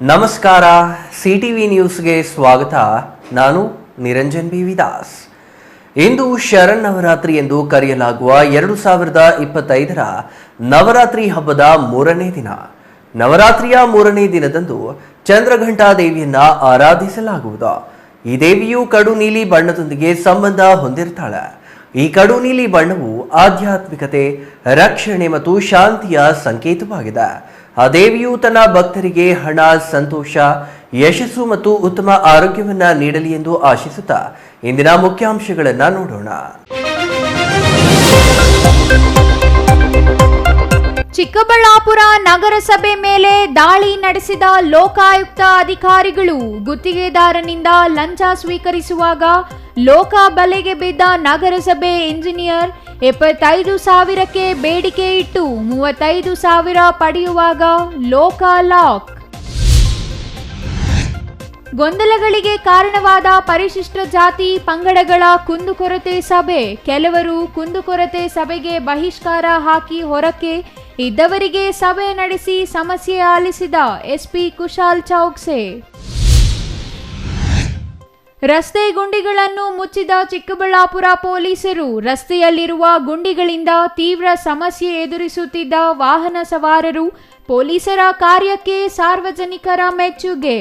ನಮಸ್ಕಾರ, ಸಿಟಿವಿ ನ್ಯೂಸ್ಗೆ ಸ್ವಾಗತ. ನಾನು ನಿರಂಜನ್ ಬಿ ವಿದಾಸ್. ಇಂದು ಶರನ್ನವರಾತ್ರಿ ಎಂದು ಕರೆಯಲಾಗುವ 2025ರ ನವರಾತ್ರಿ ಹಬ್ಬದ 3ನೇ ದಿನ. ನವರಾತ್ರಿಯ 3ನೇ ದಿನದಂದು ಚಂದ್ರಘಂಟಾ ದೇವಿಯನ್ನ ಆರಾಧಿಸಲಾಗುವುದು. ಈ ದೇವಿಯು ಕಡು ನೀಲಿ ಬಣ್ಣದೊಂದಿಗೆ ಸಂಬಂಧ ಹೊಂದಿರ್ತಾಳೆ. ಈ ಕಡು ನೀಲಿ ಬಣ್ಣವು ಆಧ್ಯಾತ್ಮಿಕತೆ, ರಕ್ಷಣೆ ಮತ್ತು ಶಾಂತಿಯ ಸಂಕೇತವಾಗಿದೆ. ಆ ದೇವಿಯು ತನ್ನ ಭಕ್ತರಿಗೆ ಹಣ, ಸಂತೋಷ, ಯಶಸ್ಸು ಮತ್ತು ಉತ್ತಮ ಆರೋಗ್ಯವನ್ನ ನೀಡಲಿ ಎಂದು ಆಶಿಸುತ್ತಾ ಇಂದಿನ ಮುಖ್ಯಾಂಶಗಳನ್ನ ನೋಡೋಣ. ಚಿಕ್ಕಬಳ್ಳಾಪುರ ನಗರಸಭೆ ಮೇಲೆ ದಾಳಿ ನಡೆಸಿದ ಲೋಕಾಯುಕ್ತ ಅಧಿಕಾರಿಗಳು. ಗುತ್ತಿಗೆದಾರನಿಂದ ಲಂಚ ಸ್ವೀಕರಿಸುವಾಗ ಲೋಕ ಬಲೆಗೆ ಬಿದ್ದ ನಗರಸಭೆ ಇಂಜಿನಿಯರ್ 75,000ಕ್ಕೆ ಬೇಡಿಕೆ ಇಟ್ಟು 35,000 ಪಡೆಯುವಾಗ ಲೋಕ ಲಾಕ್. ಗೊಂದಲಗಳಿಗೆ ಕಾರಣವಾದ ಪರಿಶಿಷ್ಟ ಜಾತಿ ಪಂಗಡಗಳ ಕುಂದುಕೊರತೆ ಸಭೆ. ಕೆಲವರು ಕುಂದುಕೊರತೆ ಸಭೆಗೆ ಬಹಿಷ್ಕಾರ ಹಾಕಿ ಹೊರಕ್ಕೆ ಇದ್ದವರಿಗೆ ಸಭೆ ನಡೆಸಿ ಸಮಸ್ಯೆ ಆಲಿಸಿದ ಎಸ್ಪಿ ಕುಶಾಲ್ ಚೌಕ್ಸೆ. ರಸ್ತೆ ಗುಂಡಿಗಳನ್ನು ಮುಚ್ಚಿದ ಚಿಕ್ಕಬಳ್ಳಾಪುರ ಪೊಲೀಸರು. ರಸ್ತೆಯಲ್ಲಿರುವ ಗುಂಡಿಗಳಿಂದ ತೀವ್ರ ಸಮಸ್ಯೆ ಎದುರಿಸುತ್ತಿದ್ದ ವಾಹನ ಸವಾರರು. ಪೊಲೀಸರ ಕಾರ್ಯಕ್ಕೆ ಸಾರ್ವಜನಿಕರ ಮೆಚ್ಚುಗೆ.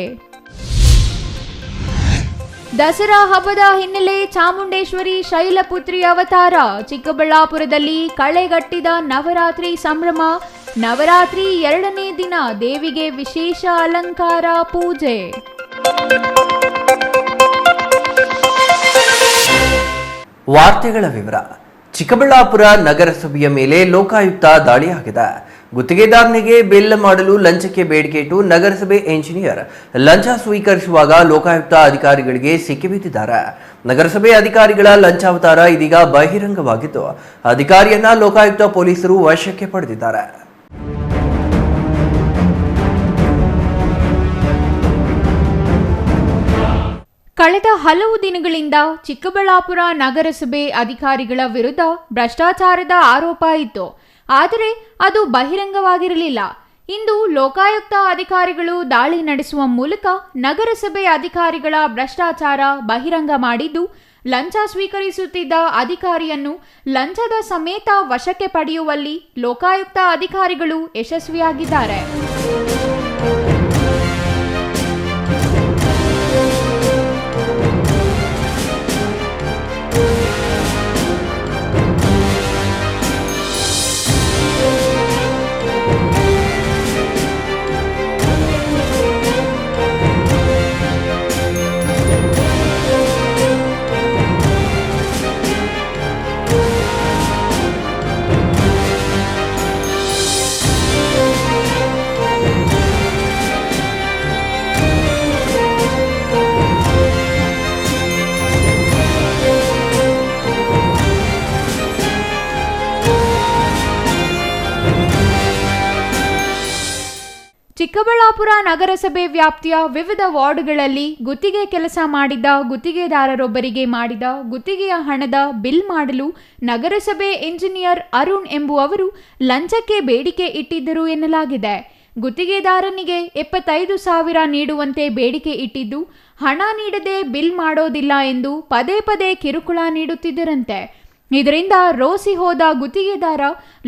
ದಸರಾ ಹಬ್ಬದ ಹಿನ್ನೆಲೆ ಚಾಮುಂಡೇಶ್ವರಿ ಶೈಲಪುತ್ರಿ ಅವತಾರ. ಚಿಕ್ಕಬಳ್ಳಾಪುರದಲ್ಲಿ ಕಳೆಗಟ್ಟಿದ ನವರಾತ್ರಿ ಸಂಭ್ರಮ. ನವರಾತ್ರಿ 2ನೇ ದಿನ ದೇವಿಗೆ ವಿಶೇಷ ಅಲಂಕಾರ, ಪೂಜೆ. ವಾರ್ತೆಗಳ ವಿವರ. ಚಿಕ್ಕಬಳ್ಳಾಪುರ ನಗರಸಭೆಯ ಮೇಲೆ ಲೋಕಾಯುಕ್ತ ದಾಳಿಯಾಗಿದೆ. ಗುತ್ತಿಗೆದಾರನಿಗೆ ಬಿಲ್ ಮಾಡಲು ಲಂಚಕ್ಕೆ ಬೇಡಿಕೆ ಇಟ್ಟು ನಗರಸಭೆ ಇಂಜಿನಿಯರ್ ಲಂಚ ಸ್ವೀಕರಿಸುವಾಗ ಲೋಕಾಯುಕ್ತ ಅಧಿಕಾರಿಗಳಿಗೆ ಸಿಕ್ಕಿಬಿದ್ದಿದ್ದಾರೆ. ನಗರಸಭೆ ಅಧಿಕಾರಿಗಳ ಲಂಚಾವತಾರ ಇದೀಗ ಬಹಿರಂಗವಾಗಿದ್ದು, ಅಧಿಕಾರಿಯನ್ನ ಲೋಕಾಯುಕ್ತ ಪೊಲೀಸರು ವಶಕ್ಕೆ ಪಡೆದಿದ್ದಾರೆ. ಕಳೆದ ಹಲವು ದಿನಗಳಿಂದ ಚಿಕ್ಕಬಳ್ಳಾಪುರ ನಗರಸಭೆ ಅಧಿಕಾರಿಗಳ ವಿರುದ್ಧ ಭ್ರಷ್ಟಾಚಾರದ ಆರೋಪ ಇತ್ತು. ಆದರೆ ಅದು ಬಹಿರಂಗವಾಗಿರಲಿಲ್ಲ. ಇಂದು ಲೋಕಾಯುಕ್ತ ಅಧಿಕಾರಿಗಳು ದಾಳಿ ನಡೆಸುವ ಮೂಲಕ ನಗರಸಭೆ ಅಧಿಕಾರಿಗಳ ಭ್ರಷ್ಟಾಚಾರ ಬಹಿರಂಗ ಮಾಡಿದ್ದು, ಲಂಚ ಸ್ವೀಕರಿಸುತ್ತಿದ್ದ ಅಧಿಕಾರಿಯನ್ನು ಲಂಚದ ಸಮೇತ ವಶಕ್ಕೆ ಪಡೆಯುವಲ್ಲಿ ಲೋಕಾಯುಕ್ತ ಅಧಿಕಾರಿಗಳು ಯಶಸ್ವಿಯಾಗಿದ್ದಾರೆ. ಚಿಕ್ಕಬಳ್ಳಾಪುರ ನಗರಸಭೆ ವ್ಯಾಪ್ತಿಯ ವಿವಿಧ ವಾರ್ಡ್ಗಳಲ್ಲಿ ಗುತ್ತಿಗೆ ಕೆಲಸ ಮಾಡಿದ್ದ ಗುತ್ತಿಗೆದಾರರೊಬ್ಬರಿಗೆ ಮಾಡಿದ ಗುತ್ತಿಗೆಯ ಹಣದ ಬಿಲ್ ಮಾಡಲು ನಗರಸಭೆ ಇಂಜಿನಿಯರ್ ಅರುಣ್ ಎಂಬುವವರು ಲಂಚಕ್ಕೆ ಬೇಡಿಕೆ ಇಟ್ಟಿದ್ದರು ಎನ್ನಲಾಗಿದೆ. ಗುತ್ತಿಗೆದಾರನಿಗೆ 75,000 ನೀಡುವಂತೆ ಬೇಡಿಕೆ ಇಟ್ಟಿದ್ದು, ಹಣ ನೀಡದೆ ಬಿಲ್ ಮಾಡೋದಿಲ್ಲ ಎಂದು ಪದೇ ಪದೇ ಕಿರುಕುಳ ನೀಡುತ್ತಿದ್ದರಂತೆ. ಇದರಿಂದ ರೋಸಿ ಹೋದ ಗುತ್ತಿಗೆದಾರ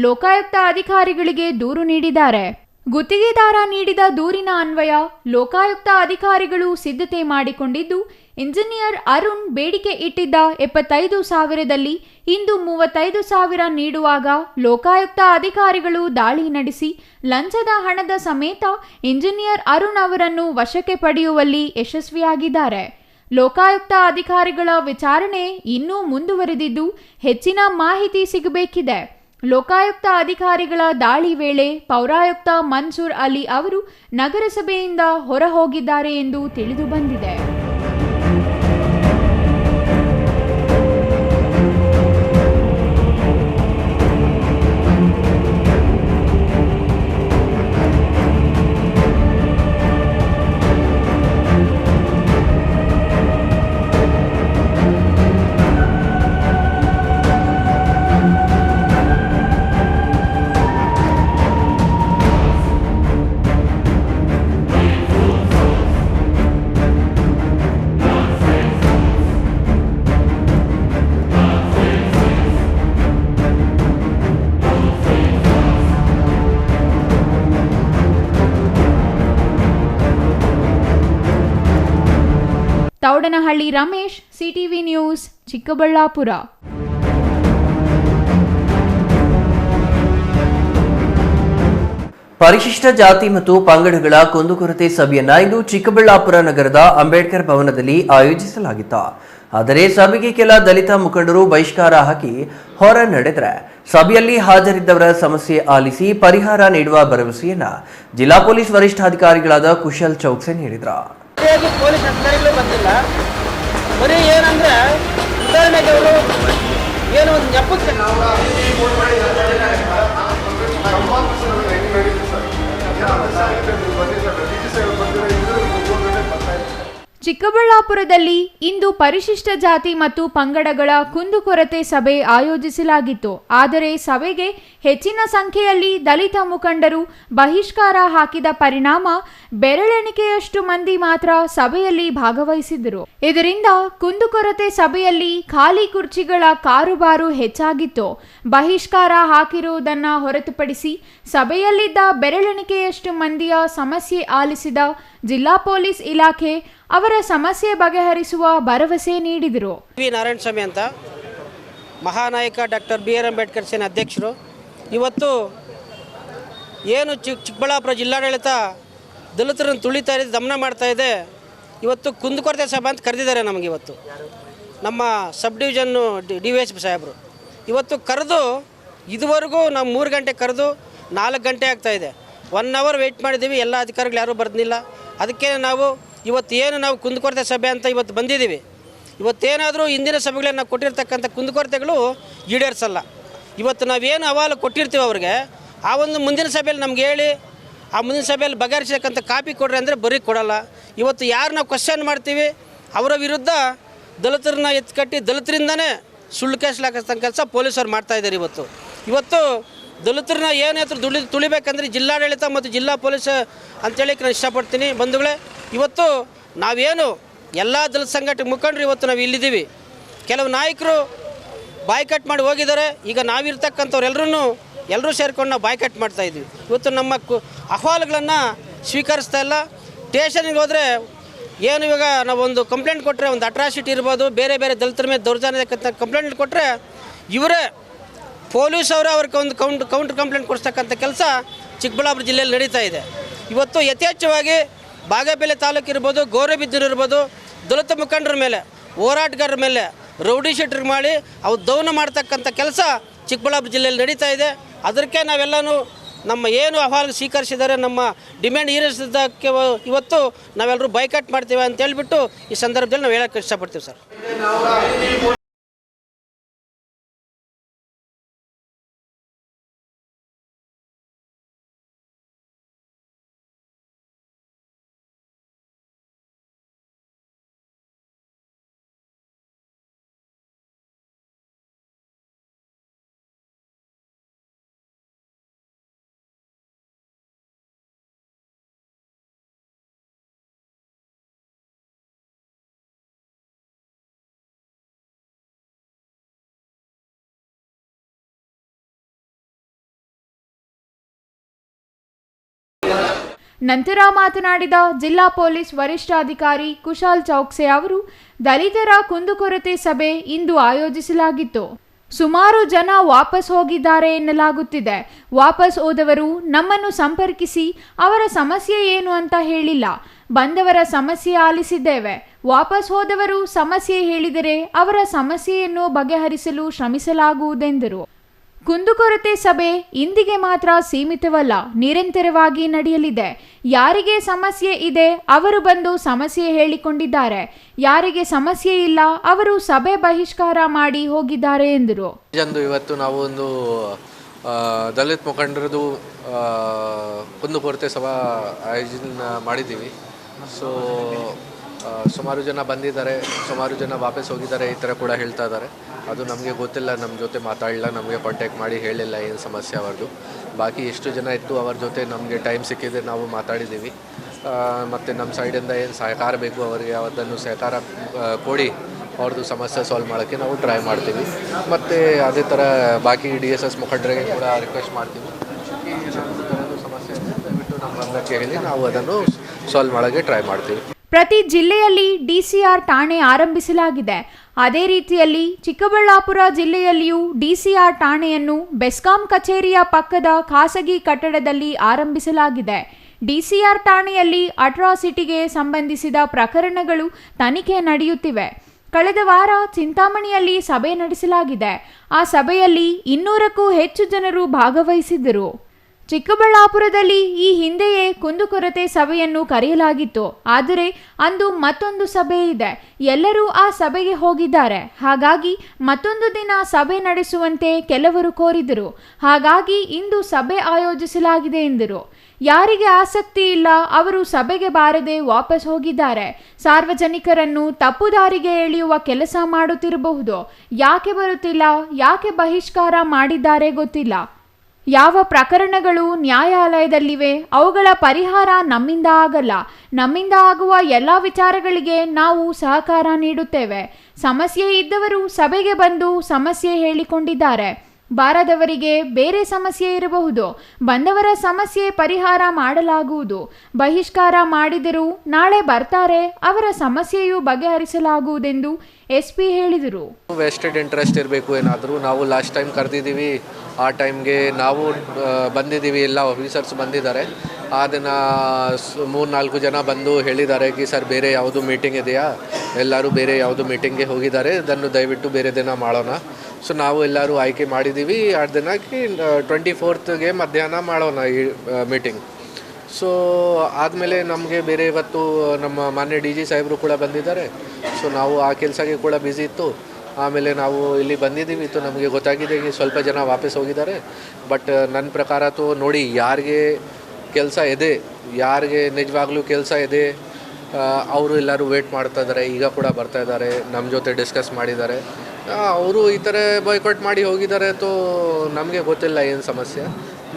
ಲೋಕಾಯುಕ್ತ ಅಧಿಕಾರಿಗಳಿಗೆ ದೂರು ನೀಡಿದ್ದಾರೆ. ಗುತ್ತಿಗೆದಾರ ನೀಡಿದ ದೂರಿನ ಅನ್ವಯ ಲೋಕಾಯುಕ್ತ ಅಧಿಕಾರಿಗಳು ಸಿದ್ಧತೆ ಮಾಡಿಕೊಂಡಿದ್ದು, ಇಂಜಿನಿಯರ್ ಅರುಣ್ ಬೇಡಿಕೆ ಇಟ್ಟಿದ್ದ 75,000ದಲ್ಲಿ ಇಂದು 35,000 ನೀಡುವಾಗ ಲೋಕಾಯುಕ್ತ ಅಧಿಕಾರಿಗಳು ದಾಳಿ ನಡೆಸಿ ಲಂಚದ ಹಣದ ಸಮೇತ ಇಂಜಿನಿಯರ್ ಅರುಣ್ ಅವರನ್ನು ವಶಕ್ಕೆ ಪಡೆಯುವಲ್ಲಿ ಯಶಸ್ವಿಯಾಗಿದ್ದಾರೆ. ಲೋಕಾಯುಕ್ತ ಅಧಿಕಾರಿಗಳ ವಿಚಾರಣೆ ಇನ್ನೂ ಮುಂದುವರೆದಿದ್ದು, ಹೆಚ್ಚಿನ ಮಾಹಿತಿ ಸಿಗಬೇಕಿದೆ. ಲೋಕಾಯುಕ್ತ ಅಧಿಕಾರಿಗಳ ದಾಳಿ ವೇಳೆ ಪೌರಾಯುಕ್ತ ಮನ್ಸೂರ್ ಅಲಿ ಅವರು ನಗರಸಭೆಯಿಂದ ಹೊರ ಹೋಗಿದ್ದಾರೆ ಎಂದು ತಿಳಿದು ಬಂದಿದೆ. Thoudanahalli Ramesh, CTV news, Chikkaballapur. ಪರಿಶಿಷ್ಟ ಜಾತಿ ಮತ್ತು ಪಂಗಡಗಳ ಕುಂದುಕೊರತೆ ಸಭೆಯನ್ನ ಇಂದು ಚಿಕ್ಕಬಳ್ಳಾಪುರ ನಗರದ ಅಂಬೇಡ್ಕರ್ ಭವನದಲ್ಲಿ ಆಯೋಜಿಸಲಾಗಿತ್ತು. ಆದರೆ ಸಭೆಗೆ ಕೆಲ ದಲಿತ ಮುಖಂಡರು ಬಹಿಷ್ಕಾರ ಹಾಕಿ ಹೊರ ನಡೆದರೆ ಸಭೆಯಲ್ಲಿ ಹಾಜರಿದ್ದವರ ಸಮಸ್ಯೆ ಆಲಿಸಿ ಪರಿಹಾರ ನೀಡುವ ಭರವಸೆಯನ್ನ ಜಿಲ್ಲಾ ಪೊಲೀಸ್ ವರಿಷ್ಠಾಧಿಕಾರಿಗಳಾದ ಕುಶಲ್ ಚೌಕ್ಸೆ ನೀಡಿದರು. ಪೊಲೀಸ್ ಅಧಿಕಾರಿಗಳು ಬಂದಿಲ್ಲ. ಬರೀ ಏನಂದ್ರೆ ಉದಾಹರಣೆಗೆ ಅವರು ಏನೋ ಒಂದು ನೆಪಕ್ಕೆ ಚಿಕ್ಕಬಳ್ಳಾಪುರದಲ್ಲಿ ಇಂದು ಪರಿಶಿಷ್ಟ ಜಾತಿ ಮತ್ತು ಪಂಗಡಗಳ ಕುಂದುಕೊರತೆ ಸಭೆ ಆಯೋಜಿಸಲಾಗಿತ್ತು. ಆದರೆ ಸಭೆಗೆ ಹೆಚ್ಚಿನ ಸಂಖ್ಯೆಯಲ್ಲಿ ದಲಿತ ಮುಖಂಡರು ಬಹಿಷ್ಕಾರ ಹಾಕಿದ ಪರಿಣಾಮ ಬೆರಳೆಣಿಕೆಯಷ್ಟು ಮಂದಿ ಮಾತ್ರ ಸಭೆಯಲ್ಲಿ ಭಾಗವಹಿಸಿದ್ದರು. ಇದರಿಂದ ಕುಂದುಕೊರತೆ ಸಭೆಯಲ್ಲಿ ಖಾಲಿ ಕುರ್ಚಿಗಳ ಕಾರುಬಾರು ಹೆಚ್ಚಾಗಿತ್ತು. ಬಹಿಷ್ಕಾರ ಹಾಕಿರುವುದನ್ನು ಹೊರತುಪಡಿಸಿ ಸಭೆಯಲ್ಲಿದ್ದ ಬೆರಳೆಣಿಕೆಯಷ್ಟು ಮಂದಿಯ ಸಮಸ್ಯೆ ಆಲಿಸಿದ ಜಿಲ್ಲಾ ಪೊಲೀಸ್ ಇಲಾಖೆ ಅವರ ಸಮಸ್ಯೆ ಬಗೆಹರಿಸುವ ಭರವಸೆ ನೀಡಿದರು. ವಿ ನಾರಾಯಣಸ್ವಾಮಿ ಅಂತ ಮಹಾನಾಯಕ ಡಾಕ್ಟರ್ BR ಅಂಬೇಡ್ಕರ್ ಸೇನೆ ಅಧ್ಯಕ್ಷರು. ಇವತ್ತು ಏನು ಚಿಕ್ಕಬಳ್ಳಾಪುರ ಜಿಲ್ಲಾಡಳಿತ ದಲಿತರನ್ನು ತುಳಿತಾ ಇದೆ, ದಮನ ಮಾಡ್ತಾ ಇದೆ. ಇವತ್ತು ಕುಂದುಕೊರತೆ ಸಭೆ ಅಂತ ಕರೆದಿದ್ದಾರೆ ನಮಗೆ. ಇವತ್ತು ನಮ್ಮ ಸಬ್ ಡಿವಿಷನ್ನು DYSP ಸಾಹೇಬರು ಇವತ್ತು ಕರೆದು ಇದುವರೆಗೂ ನಾವು 3 ಗಂಟೆ ಕರೆದು 4 ಗಂಟೆ ಆಗ್ತಾಯಿದೆ. 1 ಅವರ್ ವೆಯ್ಟ್ ಮಾಡಿದ್ದೀವಿ. ಎಲ್ಲ ಅಧಿಕಾರಿಗಳು ಯಾರೂ ಬರ್ದಿಲ್ಲ. ಅದಕ್ಕೆ ನಾವು ಇವತ್ತೇನು ನಾವು ಕುಂದುಕೊರತೆ ಸಭೆ ಅಂತ ಇವತ್ತು ಬಂದಿದ್ದೀವಿ. ಇವತ್ತೇನಾದರೂ ಹಿಂದಿನ ಸಭೆಗಳಲ್ಲಿ ನಾವು ಕೊಟ್ಟಿರ್ತಕ್ಕಂಥ ಕುಂದುಕೊರತೆಗಳು ಈಡೇರಿಸಲ್ಲ. ಇವತ್ತು ನಾವೇನು ಅಹವಾಲು ಕೊಟ್ಟಿರ್ತೀವಿ ಅವ್ರಿಗೆ, ಆ ಒಂದು ಮುಂದಿನ ಸಭೆಯಲ್ಲಿ ನಮ್ಗೆ ಹೇಳಿ ಆ ಮುಂದಿನ ಸಭೆಯಲ್ಲಿ ಬಗೆಹರಿಸತಕ್ಕಂಥ ಕಾಪಿ ಕೊಡ್ರಿ ಅಂದರೆ ಬರೀ ಕೊಡಲ್ಲ. ಇವತ್ತು ಯಾರು ನಾವು ಕ್ವಶನ್ ಮಾಡ್ತೀವಿ ಅವರ ವಿರುದ್ಧ ದಲಿತರನ್ನ ಎತ್ಕಟ್ಟಿ ದಲಿತರಿಂದನೇ ಸುಳ್ಳು ಕೇಸ್ ಹಾಕಿಸ್ತಂಥ ಕೆಲಸ ಪೊಲೀಸರು ಮಾಡ್ತಾಯಿದ್ದಾರೆ. ಇವತ್ತು ದಲಿತರನ್ನ ಏನಾದರೂ ತುಳಿಬೇಕಂದ್ರೆ ಜಿಲ್ಲಾಡಳಿತ ಮತ್ತು ಜಿಲ್ಲಾ ಪೊಲೀಸ್ ಅಂತೇಳಿ ನಾನು ಇಷ್ಟಪಡ್ತೀನಿ. ಬಂಧುಗಳೇ, ಇವತ್ತು ನಾವೇನು ಎಲ್ಲ ದಲಿತ ಸಂಘಟನೆ ಮುಖಂಡರು ಇವತ್ತು ನಾವು ಇಲ್ಲಿದ್ದೀವಿ. ಕೆಲವು ನಾಯಕರು ಬಾಯ್ಕಟ್ ಮಾಡಿ ಹೋಗಿದ್ದಾರೆ. ಈಗ ಎಲ್ಲರೂ ಸೇರ್ಕೊಂಡು ನಾವು ಬಾಯ್ಕಟ್ ಮಾಡ್ತಾಯಿದ್ವಿ. ಇವತ್ತು ನಮ್ಮ ಅಹವಾಲುಗಳನ್ನು ಸ್ವೀಕರಿಸ್ತಾ ಇಲ್ಲ. ಸ್ಟೇಷನ್ಗೆ ಹೋದರೆ ಏನು ಇವಾಗ ನಾವು ಒಂದು ಕಂಪ್ಲೇಂಟ್ ಕೊಟ್ಟರೆ, ಒಂದು ಅಟ್ರಾಸಿಟಿ ಇರ್ಬೋದು, ಬೇರೆ ಬೇರೆ ದಲಿತರ ಮೇಲೆ ದೌರ್ಜನ್ಯಕ್ಕಂಥ ಕಂಪ್ಲೇಂಟ್ ಕೊಟ್ಟರೆ ಇವರೇ ಪೊಲೀಸವರೇ ಅವ್ರಿಗೆ ಒಂದು ಕೌಂಟರ್ ಕಂಪ್ಲೇಂಟ್ ಕೊಡಿಸ್ತಕ್ಕಂಥ ಕೆಲಸ ಚಿಕ್ಕಬಳ್ಳಾಪುರ ಜಿಲ್ಲೆಯಲ್ಲಿ ನಡೀತಾ ಇದೆ. ಇವತ್ತು ಯಥೇಚ್ಛವಾಗಿ ಬಾಗೇಪಲ್ಲಿ ತಾಲೂಕು ಇರ್ಬೋದು, ಗೌರಿಬಿದನೂರು ಇರ್ಬೋದು, ದಲಿತ ಮುಖಂಡರ ಮೇಲೆ, ಹೋರಾಟಗಾರರ ಮೇಲೆ ರೌಡಿ ಶೀಟರ್ ಮಾಡಿ ಅವ್ರು ದೌನ ಮಾಡ್ತಕ್ಕಂಥ ಕೆಲಸ ಚಿಕ್ಕಬಳ್ಳಾಪುರ ಜಿಲ್ಲೆಯಲ್ಲಿ ನಡೀತಾ ಇದೆ. ಅದಕ್ಕೆ ನಾವೆಲ್ಲನೂ ನಮ್ಮ ಏನು ಅಹವಾಲು ಸ್ವೀಕರಿಸಿದ್ದಾರೆ, ನಮ್ಮ ಡಿಮ್ಯಾಂಡ್ ಈಡೇರಿಸಿದ್ದಕ್ಕೆ ಇವತ್ತು ನಾವೆಲ್ಲರೂ ಬೈಕಟ್ ಮಾಡ್ತೀವಿ ಅಂತ ಹೇಳ್ಬಿಟ್ಟು ಈ ಸಂದರ್ಭದಲ್ಲಿ ನಾವು ಹೇಳೋಕ್ಕೆ ಇಷ್ಟಪಡ್ತೀವಿ ಸರ್. ನಂತರ ಮಾತನಾಡಿದ ಜಿಲ್ಲಾ ಪೊಲೀಸ್ ವರಿಷ್ಠಾಧಿಕಾರಿ ಕುಶಾಲ್ ಚೌಕ್ಸೆ ಅವರು, ದಲಿತರ ಕುಂದುಕೊರತೆ ಸಭೆ ಇಂದು ಆಯೋಜಿಸಲಾಗಿತ್ತು. ಸುಮಾರು ಜನ ವಾಪಸ್ ಹೋಗಿದ್ದಾರೆ ಎನ್ನಲಾಗುತ್ತಿದೆ. ವಾಪಸ್ ಹೋದವರು ನಮ್ಮನ್ನು ಸಂಪರ್ಕಿಸಿ ಅವರ ಸಮಸ್ಯೆ ಏನು ಅಂತ ಹೇಳಿಲ್ಲ. ಬಂದವರ ಸಮಸ್ಯೆ ಆಲಿಸಿದ್ದೇವೆ. ವಾಪಸ್ ಹೋದವರು ಸಮಸ್ಯೆ ಹೇಳಿದರೆ ಅವರ ಸಮಸ್ಯೆಯನ್ನು ಬಗೆಹರಿಸಲು ಶ್ರಮಿಸಲಾಗುವುದೆಂದರು. ಕುಂದುಕೊರತೆ ಸಭೆ ಇಂದಿಗೆ ಮಾತ್ರ ಸೀಮಿತವಲ್ಲ, ನಿರಂತರವಾಗಿ ನಡೆಯಲಿದೆ. ಯಾರಿಗೆ ಸಮಸ್ಯೆ ಇದೆ ಅವರು ಬಂದು ಸಮಸ್ಯೆ ಹೇಳಿಕೊಂಡಿದ್ದಾರೆ. ಯಾರಿಗೆ ಸಮಸ್ಯೆ ಇಲ್ಲ ಅವರು ಸಭೆ ಬಹಿಷ್ಕಾರ ಮಾಡಿ ಹೋಗಿದ್ದಾರೆ ಎಂದರು. ಇವತ್ತು ನಾವು ಒಂದು ದಲಿತ ಮುಖಂಡರದು ಕುಂದುಕೊರತೆ ಸಭಾ ಆಯೋಜನೆ ಮಾಡಿದ್ದೀವಿ. ಸೊ ಸುಮಾರು ಜನ ಬಂದಿದ್ದಾರೆ, ಸುಮಾರು ಜನ ವಾಪಸ್ ಹೋಗಿದ್ದಾರೆ, ಈ ಥರ ಕೂಡ ಹೇಳ್ತಾ ಇದ್ದಾರೆ. ಅದು ನಮಗೆ ಗೊತ್ತಿಲ್ಲ, ನಮ್ಮ ಜೊತೆ ಮಾತಾಡಲಿಲ್ಲ, ನಮಗೆ ಕಾಂಟ್ಯಾಕ್ಟ್ ಮಾಡಿ ಹೇಳಿಲ್ಲ ಏನು ಸಮಸ್ಯೆ ಅವ್ರದ್ದು. ಬಾಕಿ ಎಷ್ಟು ಜನ ಇತ್ತು ಅವ್ರ ಜೊತೆ ನಮಗೆ ಟೈಮ್ ಸಿಕ್ಕಿದೆ, ನಾವು ಮಾತಾಡಿದ್ದೀವಿ. ಮತ್ತು ನಮ್ಮ ಸೈಡಿಂದ ಏನು ಸಹಕಾರ ಬೇಕು ಅವರಿಗೆ ಅದನ್ನು ಸಹಕಾರ ಕೊಡಿ, ಅವ್ರದ್ದು ಸಮಸ್ಯೆ ಸಾಲ್ವ್ ಮಾಡೋಕ್ಕೆ ನಾವು ಟ್ರೈ ಮಾಡ್ತೀವಿ. ಮತ್ತು ಅದೇ ಥರ ಬಾಕಿ DSS ಮುಖಂಡರಿಗೆ ಕೂಡ ರಿಕ್ವೆಸ್ಟ್ ಮಾಡ್ತೀವಿ, ಈ ಸಮಸ್ಯೆ ದಯವಿಟ್ಟು ನಮ್ಮ ಗಮನಕ್ಕೆ ಹೇಳಿ ನಾವು ಅದನ್ನು ಸಾಲ್ವ್ ಮಾಡೋಕ್ಕೆ ಟ್ರೈ ಮಾಡ್ತೀವಿ. ಪ್ರತಿ ಜಿಲ್ಲೆಯಲ್ಲಿ ಡಿಸಿಆರ್ ಠಾಣೆ ಆರಂಭಿಸಲಾಗಿದೆ. ಅದೇ ರೀತಿಯಲ್ಲಿ ಚಿಕ್ಕಬಳ್ಳಾಪುರ ಜಿಲ್ಲೆಯಲ್ಲಿಯೂ ಡಿಸಿಆರ್ ಠಾಣೆಯನ್ನು ಬೆಸ್ಕಾಂ ಕಚೇರಿಯ ಪಕ್ಕದ ಖಾಸಗಿ ಕಟ್ಟಡದಲ್ಲಿ ಆರಂಭಿಸಲಾಗಿದೆ. ಡಿಸಿಆರ್ ಠಾಣೆಯಲ್ಲಿ ಅಟ್ರಾಸಿಟಿಗೆ ಸಂಬಂಧಿಸಿದ ಪ್ರಕರಣಗಳು ತನಿಖೆ ನಡೆಯುತ್ತಿವೆ. ಕಳೆದ ವಾರ ಚಿಂತಾಮಣಿಯಲ್ಲಿ ಸಭೆ ನಡೆಸಲಾಗಿದೆ. ಆ ಸಭೆಯಲ್ಲಿ 200ಕ್ಕೂ ಹೆಚ್ಚು ಜನರು ಭಾಗವಹಿಸಿದ್ದರು. ಚಿಕ್ಕಬಳ್ಳಾಪುರದಲ್ಲಿ ಈ ಹಿಂದೆಯೇ ಕುಂದುಕೊರತೆ ಸಭೆಯನ್ನು ಕರೆಯಲಾಗಿತ್ತು. ಆದರೆ ಅಂದು ಮತ್ತೊಂದು ಸಭೆ ಇದೆ. ಎಲ್ಲರೂ ಆ ಸಭೆಗೆ ಹೋಗಿದ್ದಾರೆ. ಹಾಗಾಗಿ ಮತ್ತೊಂದು ದಿನ ಸಭೆ ನಡೆಸುವಂತೆ ಕೆಲವರು ಕೋರಿದರು. ಹಾಗಾಗಿ ಇಂದು ಸಭೆ ಆಯೋಜಿಸಲಾಗಿದೆ ಎಂದರು. ಯಾರಿಗೆ ಆಸಕ್ತಿ ಇಲ್ಲ ಅವರು ಸಭೆಗೆ ಬಾರದೆ ವಾಪಸ್ ಹೋಗಿದ್ದಾರೆ. ಸಾರ್ವಜನಿಕರನ್ನು ತಪ್ಪು ದಾರಿಗೆ ಎಳೆಯುವ ಕೆಲಸ ಮಾಡುತ್ತಿರಬಹುದು. ಯಾಕೆ ಬರುತ್ತಿಲ್ಲ, ಯಾಕೆ ಬಹಿಷ್ಕಾರ ಮಾಡಿದ್ದಾರೆ ಗೊತ್ತಿಲ್ಲ. ಯಾವ ಪ್ರಕರಣಗಳು ನ್ಯಾಯಾಲಯದಲ್ಲಿವೆ ಅವುಗಳ ಪರಿಹಾರ ನಮ್ಮಿಂದ ಆಗಲ್ಲ. ನಮ್ಮಿಂದ ಆಗುವ ಎಲ್ಲ ವಿಚಾರಗಳಿಗೆ ನಾವು ಸಹಕಾರ ನೀಡುತ್ತೇವೆ. ಸಮಸ್ಯೆ ಇದ್ದವರು ಸಭೆಗೆ ಬಂದು ಸಮಸ್ಯೆ ಹೇಳಿಕೊಂಡಿದ್ದಾರೆ. ಬಾರದವರಿಗೆ ಬೇರೆ ಸಮಸ್ಯೆ ಇರಬಹುದು. ಬಂದವರ ಸಮಸ್ಯೆ ಪರಿಹಾರ ಮಾಡಲಾಗುವುದು. ಬಹಿಷ್ಕಾರ ಮಾಡಿದರೂ ನಾಳೆ ಬರ್ತಾರೆ, ಅವರ ಸಮಸ್ಯೆಯು ಬಗೆಹರಿಸಲಾಗುವುದೆಂದು ಎಸ್ಪಿ ಹೇಳಿದರು. ವೆಸ್ಟೆಡ್ ಇಂಟ್ರೆಸ್ಟ್ ಇರಬೇಕು. ಏನಾದರೂ ನಾವು ಲಾಸ್ಟ್ ಟೈಮ್ ಕರೆದಿದ್ದೀವಿ, ಆ ಟೈಮ್ಗೆ ನಾವು ಬಂದಿದ್ದೀವಿ, ಎಲ್ಲ ಆಫೀಸರ್ಸ್ ಬಂದಿದ್ದಾರೆ. ಅದನ್ನು 3-4 ಜನ ಬಂದು ಹೇಳಿದ್ದಾರೆ ಕಿ ಸರ್ ಬೇರೆ ಯಾವುದು ಮೀಟಿಂಗ್ ಇದೆಯಾ, ಎಲ್ಲರೂ ಬೇರೆ ಯಾವುದು ಮೀಟಿಂಗ್ಗೆ ಹೋಗಿದ್ದಾರೆ, ಅದನ್ನು ದಯವಿಟ್ಟು ಬೇರೆ ದಿನ ಮಾಡೋಣ. ಸೊ ನಾವು ಎಲ್ಲರೂ ಆಯ್ಕೆ ಮಾಡಿದ್ದೀವಿ ಆ ದಿನಕ್ಕೆ 24ಗೆ ಮಧ್ಯಾಹ್ನ ಮಾಡೋಣ ಈ ಮೀಟಿಂಗ್. ಸೊ ಆದಮೇಲೆ ನಮಗೆ ಬೇರೆ ಇವತ್ತು ನಮ್ಮ ಮಾನ್ಯ DG ಸಾಹೇಬರು ಕೂಡ ಬಂದಿದ್ದಾರೆ. ಸೊ ನಾವು ಆ ಕೆಲಸಕ್ಕೆ ಕೂಡ ಬ್ಯುಸಿ ಇತ್ತು. ಆಮೇಲೆ ನಾವು ಇಲ್ಲಿ ಬಂದಿದ್ದೀವಿ. ನಮಗೆ ಗೊತ್ತಾಗಿದೆ कि ಸ್ವಲ್ಪ ಜನ ವಾಪಸ್ ಹೋಗಿದ್ದಾರೆ. ಬಟ್ ನನ್ನ ಪ್ರಕಾರ ನೋಡಿ, ಯಾರಿಗೆ ಕೆಲಸ ಇದೆ, ಯಾರಿಗೆ ನಿಜವಾಗ್ಲೂ ಕೆಲಸ ಇದೆ, ಅವರು ಎಲ್ಲರೂ ವೇಟ್ ಮಾಡ್ತಾ ಇದ್ದಾರೆ. ಈಗ ಕೂಡ ಬರ್ತಾ ಇದ್ದಾರೆ, ನಮ್ಮ ಜೊತೆ ಡಿಸ್ಕಸ್ ಮಾಡಿದ್ದಾರೆ. ಅವರು ಈ ಥರ ಬಾಯ್ಕಾಟ್ ಮಾಡಿ ಹೋಗಿದ್ದಾರೆ. ನಮಗೆ ಗೊತ್ತಿಲ್ಲ ಏನು ಸಮಸ್ಯೆ.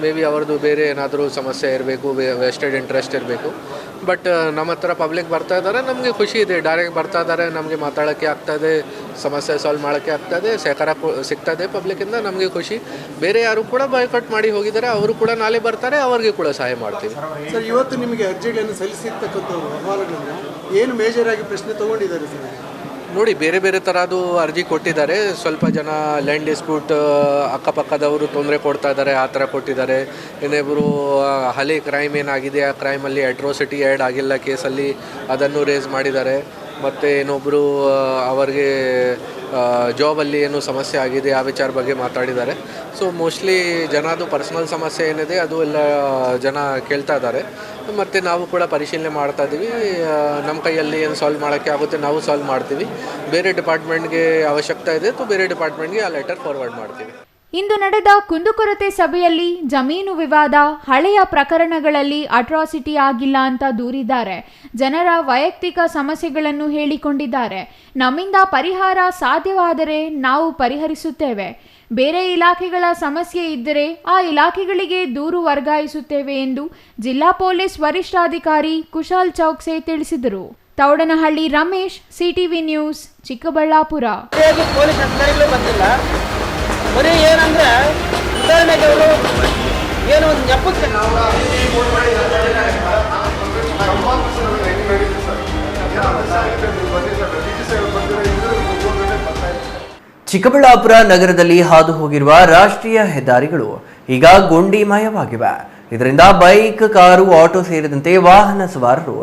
ಮೇ ಬಿ ಅವ್ರದ್ದು ಬೇರೆ ಏನಾದರೂ ಸಮಸ್ಯೆ ಇರಬೇಕು, ವೆಸ್ಟೆಡ್ ಇಂಟ್ರೆಸ್ಟ್ ಇರಬೇಕು. ಬಟ್ ನಮ್ಮ ಹತ್ರ ಪಬ್ಲಿಕ್ ಬರ್ತಾ ಇದ್ದಾರೆ, ನಮಗೆ ಖುಷಿ ಇದೆ. ಡೈರೆಕ್ಟ್ ಬರ್ತಾ ಇದ್ದಾರೆ, ನಮಗೆ ಮಾತಾಡೋಕ್ಕೆ ಆಗ್ತಾಯಿದೆ, ಸಮಸ್ಯೆ ಸಾಲ್ವ್ ಮಾಡೋಕ್ಕೆ ಆಗ್ತಾಯಿದೆ, ಸಹಕಾರ ಸಿಗ್ತಾಯಿದೆ ಪಬ್ಲಿಕ್ಕಿಂದ, ನಮಗೆ ಖುಷಿ. ಬೇರೆ ಯಾರು ಕೂಡ ಬಾಯ್ಕಾಟ್ ಮಾಡಿ ಹೋಗಿದ್ದಾರೆ, ಅವರು ಕೂಡ ನಾಳೆ ಬರ್ತಾರೆ, ಅವ್ರಿಗೆ ಕೂಡ ಸಹಾಯ ಮಾಡ್ತೀವಿ. ಸರ್, ಇವತ್ತು ನಿಮಗೆ ಅರ್ಜಿಗಳನ್ನು ಸಲ್ಲಿಸಿರ್ತಕ್ಕಂಥವ್ರು ಅಹವಾಲುಗಳನ್ನು ಏನು ಮೇಜರ್ ಆಗಿ ಪ್ರಶ್ನೆ ತೊಗೊಂಡಿದ್ದಾರೆ ಸರ್? ನೋಡಿ, ಬೇರೆ ಬೇರೆ ಥರದ್ದು ಅರ್ಜಿ ಕೊಟ್ಟಿದ್ದಾರೆ. ಸ್ವಲ್ಪ ಜನ ಲ್ಯಾಂಡ್ ಡಿಸ್ಪ್ಯೂಟ್ ಅಕ್ಕಪಕ್ಕದವರು ತೊಂದರೆ ಕೊಡ್ತಾ ಇದ್ದಾರೆ, ಆ ಥರ ಕೊಟ್ಟಿದ್ದಾರೆ. ಇನ್ನೊಬ್ಬರು ಹಳೆ ಕ್ರೈಮ್ ಏನಾಗಿದೆ ಆ ಕ್ರೈಮಲ್ಲಿ ಅಟ್ರೋಸಿಟಿ ಆ್ಯಡ್ ಆಗಿಲ್ಲ ಕೇಸಲ್ಲಿ, ಅದನ್ನು ರೇಸ್ ಮಾಡಿದ್ದಾರೆ. ಮತ್ತು ಇನ್ನೊಬ್ಬರು ಅವರಿಗೆ ಜಾಬಲ್ಲಿ ಏನು ಸಮಸ್ಯೆ ಆಗಿದೆ ಆ ವಿಚಾರ ಬಗ್ಗೆ ಮಾತಾಡಿದ್ದಾರೆ. ಸೊ ಮೋಸ್ಟ್ಲಿ ಜನದು ಪರ್ಸ್ನಲ್ ಸಮಸ್ಯೆ ಏನಿದೆ ಅದು ಎಲ್ಲ ಜನ ಕೇಳ್ತಾ ಇದ್ದಾರೆ. ಮತ್ತು ನಾವು ಕೂಡ ಪರಿಶೀಲನೆ ಮಾಡ್ತಾ ಇದ್ದೀವಿ. ನಮ್ಮ ಕೈಯಲ್ಲಿ ಏನು ಸಾಲ್ವ್ ಮಾಡೋಕ್ಕೆ ಆಗುತ್ತೆ ನಾವು ಸಾಲ್ವ್ ಮಾಡ್ತೀವಿ. ಬೇರೆ ಡಿಪಾರ್ಟ್ಮೆಂಟ್ಗೆ ಅವಶ್ಯಕತೆ ಇದೆ ಬೇರೆ ಡಿಪಾರ್ಟ್ಮೆಂಟ್ಗೆ ಆ ಲೆಟರ್ ಫಾರ್ವರ್ಡ್ ಮಾಡ್ತೀವಿ. ಇಂದು ನಡೆದ ಕುಂದುಕೊರತೆ ಸಭೆಯಲ್ಲಿ ಜಮೀನು ವಿವಾದ, ಹಳೆಯ ಪ್ರಕರಣಗಳಲ್ಲಿ ಅಟ್ರಾಸಿಟಿ ಆಗಿಲ್ಲ ಅಂತ ದೂರಿದ್ದಾರೆ. ಜನರ ವೈಯಕ್ತಿಕ ಸಮಸ್ಯೆಗಳನ್ನು ಹೇಳಿಕೊಂಡಿದ್ದಾರೆ. ನಮ್ಮಿಂದ ಪರಿಹಾರ ಸಾಧ್ಯವಾದರೆ ನಾವು ಪರಿಹರಿಸುತ್ತೇವೆ. ಬೇರೆ ಇಲಾಖೆಗಳ ಸಮಸ್ಯೆ ಇದ್ದರೆ ಆ ಇಲಾಖೆಗಳಿಗೆ ದೂರು ವರ್ಗಾಯಿಸುತ್ತೇವೆ ಎಂದು ಜಿಲ್ಲಾ ಪೊಲೀಸ್ ವರಿಷ್ಠಾಧಿಕಾರಿ ಕುಶಾಲ್ ಚೌಕ್ಸೆ ತಿಳಿಸಿದರು. Thoudanahalli Ramesh, CTV news, Chikkaballapur. Police ಅಧಿಕಾರಿಗಳು ಬಂದಿಲ್ಲ. ಬರೀ ಏನಂದ್ರೆ ಉದಾಹರಣೆಗೆ ಅವರು ಏನೋ ಒಂದು ನೆಪಕ್ಕೆ ಚಿಕ್ಕಬಳ್ಳಾಪುರ ನಗರದಲ್ಲಿ ಹಾದು ಹೋಗಿರುವ ರಾಷ್ಟ್ರೀಯ ಹೆದ್ದಾರಿಗಳು ಈಗ ಗುಂಡಿಮಯವಾಗಿವೆ. ಇದರಿಂದ ಬೈಕ್, ಕಾರು, ಆಟೋ ಸೇರಿದಂತೆ ವಾಹನ ಸವಾರರು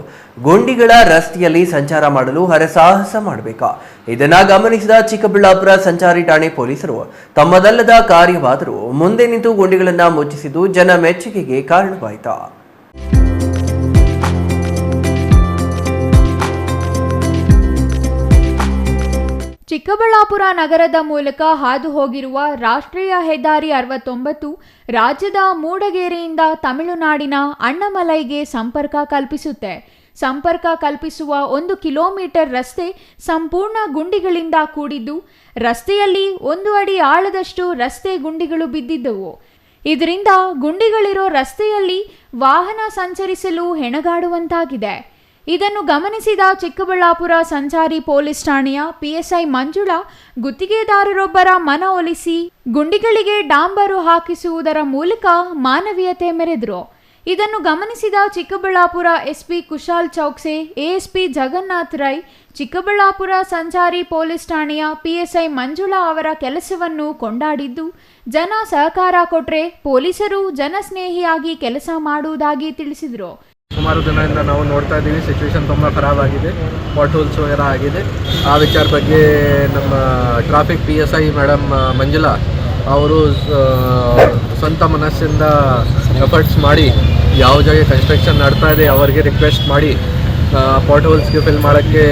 ಗುಂಡಿಗಳ ರಸ್ತೆಯಲ್ಲಿ ಸಂಚಾರ ಮಾಡಲು ಹರಸಾಹಸ ಮಾಡಬೇಕಾ. ಇದನ್ನ ಗಮನಿಸಿದ ಚಿಕ್ಕಬಳ್ಳಾಪುರ ಸಂಚಾರಿ ಠಾಣೆ ಪೊಲೀಸರು ತಮ್ಮದಲ್ಲದ ಕಾರ್ಯವಾದರೂ ಮುಂದೆ ನಿಂತು ಗುಂಡಿಗಳನ್ನು ಮುಚ್ಚಿಸಿದ್ದು ಜನ ಮೆಚ್ಚುಗೆಗೆ ಕಾರಣವಾಯಿತು. ಚಿಕ್ಕಬಳ್ಳಾಪುರ ನಗರದ ಮೂಲಕ ಹಾದು ಹೋಗಿರುವ ರಾಷ್ಟ್ರೀಯ ಹೆದ್ದಾರಿ 69 ರಾಜ್ಯದ ಮೂಡಗೇರಿಯಿಂದ ತಮಿಳುನಾಡಿನ ಅಣ್ಣಮಲೈಗೆ ಸಂಪರ್ಕ ಕಲ್ಪಿಸುತ್ತೆ. ಸಂಪರ್ಕ ಕಲ್ಪಿಸುವ 1 ಕಿಲೋಮೀಟರ್ ರಸ್ತೆ ಸಂಪೂರ್ಣ ಗುಂಡಿಗಳಿಂದ ಕೂಡಿದ್ದು, ರಸ್ತೆಯಲ್ಲಿ 1 ಅಡಿ ಆಳದಷ್ಟು ರಸ್ತೆ ಗುಂಡಿಗಳು ಬಿದ್ದಿದ್ದವು. ಇದರಿಂದ ಗುಂಡಿಗಳಿರೋ ರಸ್ತೆಯಲ್ಲಿ ವಾಹನ ಸಂಚರಿಸಲು ಹೆಣಗಾಡುವಂತಾಗಿದೆ. ಇದನ್ನು ಗಮನಿಸಿದ ಚಿಕ್ಕಬಳ್ಳಾಪುರ ಸಂಚಾರಿ ಪೊಲೀಸ್ ಠಾಣೆಯ PSI ಮಂಜುಳಾ ಗುತ್ತಿಗೆದಾರರೊಬ್ಬರ ಮನವೊಲಿಸಿ ಗುಂಡಿಗಳಿಗೆ ಡಾಂಬರು ಹಾಕಿಸುವುದರ ಮೂಲಕ ಮಾನವೀಯತೆ ಮೆರೆದರು. ಇದನ್ನು ಗಮನಿಸಿದ ಚಿಕ್ಕಬಳ್ಳಾಪುರ ಎಸ್ಪಿ ಕುಶಾಲ್ ಚೌಕ್ಸೆ, ಎಎಸ್ಪಿ ಜಗನ್ನಾಥ್ ರೈ, ಚಿಕ್ಕಬಳ್ಳಾಪುರ ಸಂಚಾರಿ ಪೊಲೀಸ್ ಠಾಣೆಯ ಪಿಎಸ್ಐ ಮಂಜುಳಾ ಅವರ ಕೆಲಸವನ್ನು ಕೊಂಡಾಡಿದ್ದು, ಜನ ಸಹಕಾರ ಕೊಟ್ರೆ ಪೊಲೀಸರು ಜನಸ್ನೇಹಿಯಾಗಿ ಕೆಲಸ ಮಾಡುವುದಾಗಿ ತಿಳಿಸಿದರು. ಸುಮಾರು ದಿನದಿಂದ ನಾವು ನೋಡ್ತಾ ಇದ್ದೀವಿ, ಸಿಚುವೇಶನ್ ತುಂಬ ಖರಾಬ್ ಆಗಿದೆ, ಪಾಟ್ ಹೋಲ್ಸ್ ವಗೇರ ಆಗಿದೆ. ಆ ವಿಚಾರ ಬಗ್ಗೆ ನಮ್ಮ ಟ್ರಾಫಿಕ್ PSI ಮೇಡಮ್ ಮಂಜುಳಾ ಅವರು ಸ್ವಂತ ಮನಸ್ಸಿಂದ ಎಫರ್ಟ್ಸ್ ಮಾಡಿ ಯಾವ ಜಾಗ ಕನ್ಸ್ಟ್ರಕ್ಷನ್ ನಡ್ತಾ ಇದೆ ಅವರಿಗೆ ರಿಕ್ವೆಸ್ಟ್ ಮಾಡಿ ಪಾಟ್ ಹೋಲ್ಸ್ಗೆ ಫಿಲ್ ಮಾಡೋಕ್ಕೆ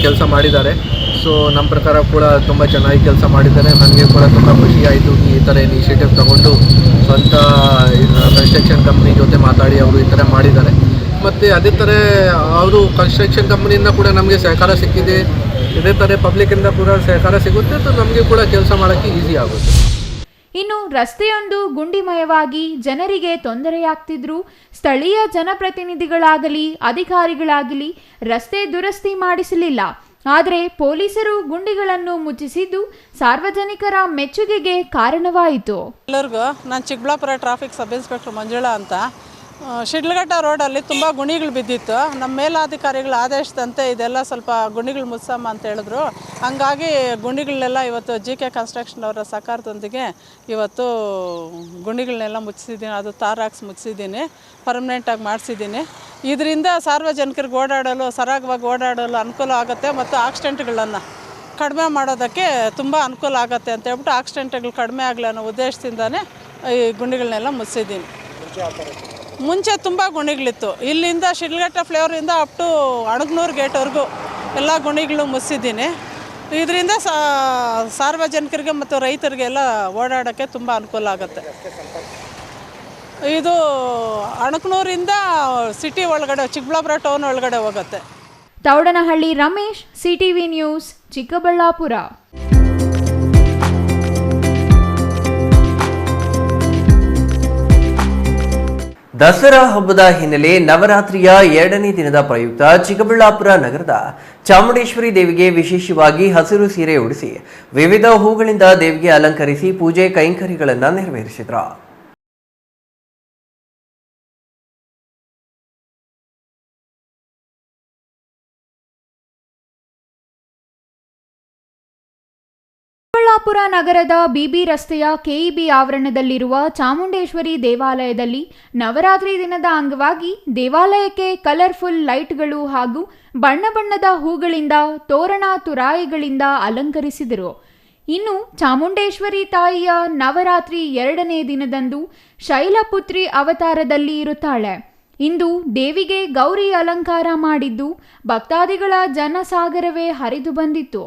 ಕೆಲಸ ಮಾಡಿದ್ದಾರೆ. ಸೊ ನಮ್ಮ ಪ್ರಕಾರ ಕೂಡ ತುಂಬ ಚೆನ್ನಾಗಿ ಕೆಲಸ ಮಾಡಿದ್ದಾರೆ. ನನಗೆ ಕೂಡ ತುಂಬ ಖುಷಿ ಆಯಿತು ಈ ಥರ ಇನಿಷಿಯೇಟಿವ್ ತಗೊಂಡು ಸ್ವಂತ ಕನ್ಸ್ಟ್ರಕ್ಷನ್ ಕಂಪ್ನಿ ಜೊತೆ ಮಾತಾಡಿ ಅವರು ಈ ಥರ ಮಾಡಿದ್ದಾರೆ. ಮತ್ತು ಅದೇ ಥರ ಅವರು ಕನ್ಸ್ಟ್ರಕ್ಷನ್ ಕಂಪ್ನಿಯಿಂದ ಕೂಡ ನಮಗೆ ಸಹಕಾರ ಸಿಕ್ಕಿದೆ. ಇದೇ ಥರ ಪಬ್ಲಿಕ್ಕಿಂದ ಕೂಡ ಸಹಕಾರ ಸಿಗುತ್ತೆ, ಸೊ ನಮಗೆ ಕೂಡ ಕೆಲಸ ಮಾಡೋಕ್ಕೆ ಈಸಿ ಆಗುತ್ತೆ. ಇನ್ನು ರಸ್ತೆಯೊಂದು ಗುಂಡಿಮಯವಾಗಿ ಜನರಿಗೆ ತೊಂದರೆಯಾಗ್ತಿದ್ರು. ಸ್ಥಳೀಯ ಜನಪ್ರತಿನಿಧಿಗಳಾಗಲಿ ಅಧಿಕಾರಿಗಳಾಗಲಿ ರಸ್ತೆ ದುರಸ್ತಿ ಮಾಡಿಸಲಿಲ್ಲ. ಆದರೆ ಪೊಲೀಸರು ಗುಂಡಿಗಳನ್ನು ಮುಚ್ಚಿಸಿದ್ದು ಸಾರ್ವಜನಿಕರ ಮೆಚ್ಚುಗೆಗೆ ಕಾರಣವಾಯಿತು. ಎಲ್ಲರಿಗೂ ನಾನು Chikkaballapur traffic sub inspector Manjula ಅಂತ. ಶಿಡ್ಲಘಟ್ಟ ರೋಡಲ್ಲಿ ತುಂಬ ಗುಣಿಗಳು ಬಿದ್ದಿತ್ತು. ನಮ್ಮ ಮೇಲಾಧಿಕಾರಿಗಳ ಆದೇಶದಂತೆ ಇದೆಲ್ಲ ಸ್ವಲ್ಪ ಗುಣಿಗಳು ಮುಚ್ಚಮ್ಮ ಅಂತ ಹೇಳಿದ್ರು. ಹಂಗಾಗಿ ಗುಣಿಗಳನ್ನೆಲ್ಲ ಇವತ್ತು JK ಕನ್ಸ್ಟ್ರಕ್ಷನ್ ಅವರ ಸಹಕಾರದೊಂದಿಗೆ ಇವತ್ತು ಗುಣಿಗಳನ್ನೆಲ್ಲ ಮುಚ್ಚಿಸಿದ್ದೀನಿ. ಅದು ತಾರಾಕ್ಸ್ ಮುಚ್ಚಿಸಿದ್ದೀನಿ, ಪರ್ಮನೆಂಟಾಗಿ ಮಾಡಿಸಿದ್ದೀನಿ. ಇದರಿಂದ ಸಾರ್ವಜನಿಕರಿಗೆ ಓಡಾಡಲು, ಸರಾಗವಾಗಿ ಓಡಾಡಲು ಅನುಕೂಲ ಆಗುತ್ತೆ ಮತ್ತು ಆಕ್ಸಿಡೆಂಟ್ಗಳನ್ನು ಕಡಿಮೆ ಮಾಡೋದಕ್ಕೆ ತುಂಬ ಅನುಕೂಲ ಆಗುತ್ತೆ ಅಂತ ಹೇಳ್ಬಿಟ್ಟು ಆಕ್ಸಿಡೆಂಟ್ಗಳು ಕಡಿಮೆ ಆಗಲಿ ಅನ್ನೋ ಉದ್ದೇಶದಿಂದನೇ ಈ ಗುಂಡಿಗಳನ್ನೆಲ್ಲ ಮುಚ್ಚಿಸಿದ್ದೀನಿ. ಮುಂಚೆ ತುಂಬ ಗುಣಿಗಳಿತ್ತು. ಇಲ್ಲಿಂದ ಶಿಡ್ಲಘಟ್ಟ ಫ್ಲೇವರಿಂದ ಅಪ್ ಟು ಅಣಗನೂರು ಗೇಟ್ವರೆಗೂ ಎಲ್ಲ ಗುಣಿಗಳು ಮುಚ್ಚಿದ್ದೀನಿ. ಇದರಿಂದ ಸಾರ್ವಜನಿಕರಿಗೆ ಮತ್ತು ರೈತರಿಗೆಲ್ಲ ಓಡಾಡೋಕ್ಕೆ ತುಂಬ ಅನುಕೂಲ ಆಗುತ್ತೆ. ಇದು ಅಣಕನೂರಿಂದ ಸಿಟಿ ಒಳಗಡೆ, ಚಿಕ್ಕಬಳ್ಳಾಪುರ ಟೌನ್ ಒಳಗಡೆ ಹೋಗುತ್ತೆ. Thoudanahalli Ramesh, CTV news, Chikkaballapur. ದಸರಾ ಹಬ್ಬದ ಹಿನ್ನೆಲೆ ನವರಾತ್ರಿಯ 2ನೇ ದಿನದ ಪ್ರಯುಕ್ತ ಚಿಕ್ಕಬಳ್ಳಾಪುರ ನಗರದ ಚಾಮುಂಡೇಶ್ವರಿ ದೇವಿಗೆ ವಿಶೇಷವಾಗಿ ಹಸಿರು ಸೀರೆ ಉಡಿಸಿ ವಿವಿಧ ಹೂಗಳಿಂದ ದೇವಿಗೆ ಅಲಂಕರಿಸಿ ಪೂಜೆ ಕೈಂಕರ್ಯಗಳನ್ನು ನೆರವೇರಿಸಿದರು. ಚಿಕ್ಕಬಳ್ಳಾಪುರ ನಗರದ BB ರಸ್ತೆಯ KEB ಆವರಣದಲ್ಲಿರುವ ಚಾಮುಂಡೇಶ್ವರಿ ದೇವಾಲಯದಲ್ಲಿ ನವರಾತ್ರಿ ದಿನದ ಅಂಗವಾಗಿ ದೇವಾಲಯಕ್ಕೆ ಕಲರ್ಫುಲ್ ಲೈಟ್ಗಳು ಹಾಗೂ ಬಣ್ಣ ಬಣ್ಣದ ಹೂಗಳಿಂದ ತೋರಣ ತುರಾಯಿಗಳಿಂದ ಅಲಂಕರಿಸಿದರು. ಇನ್ನು ಚಾಮುಂಡೇಶ್ವರಿ ತಾಯಿಯ ನವರಾತ್ರಿ 2ನೇ ದಿನದಂದು ಶೈಲಪುತ್ರಿ ಅವತಾರದಲ್ಲಿ ಇರುತ್ತಾಳೆ. ಇಂದು ದೇವಿಗೆ ಗೌರಿ ಅಲಂಕಾರ ಮಾಡಿದ್ದು ಭಕ್ತಾದಿಗಳ ಜನಸಾಗರವೇ ಹರಿದು ಬಂದಿತ್ತು.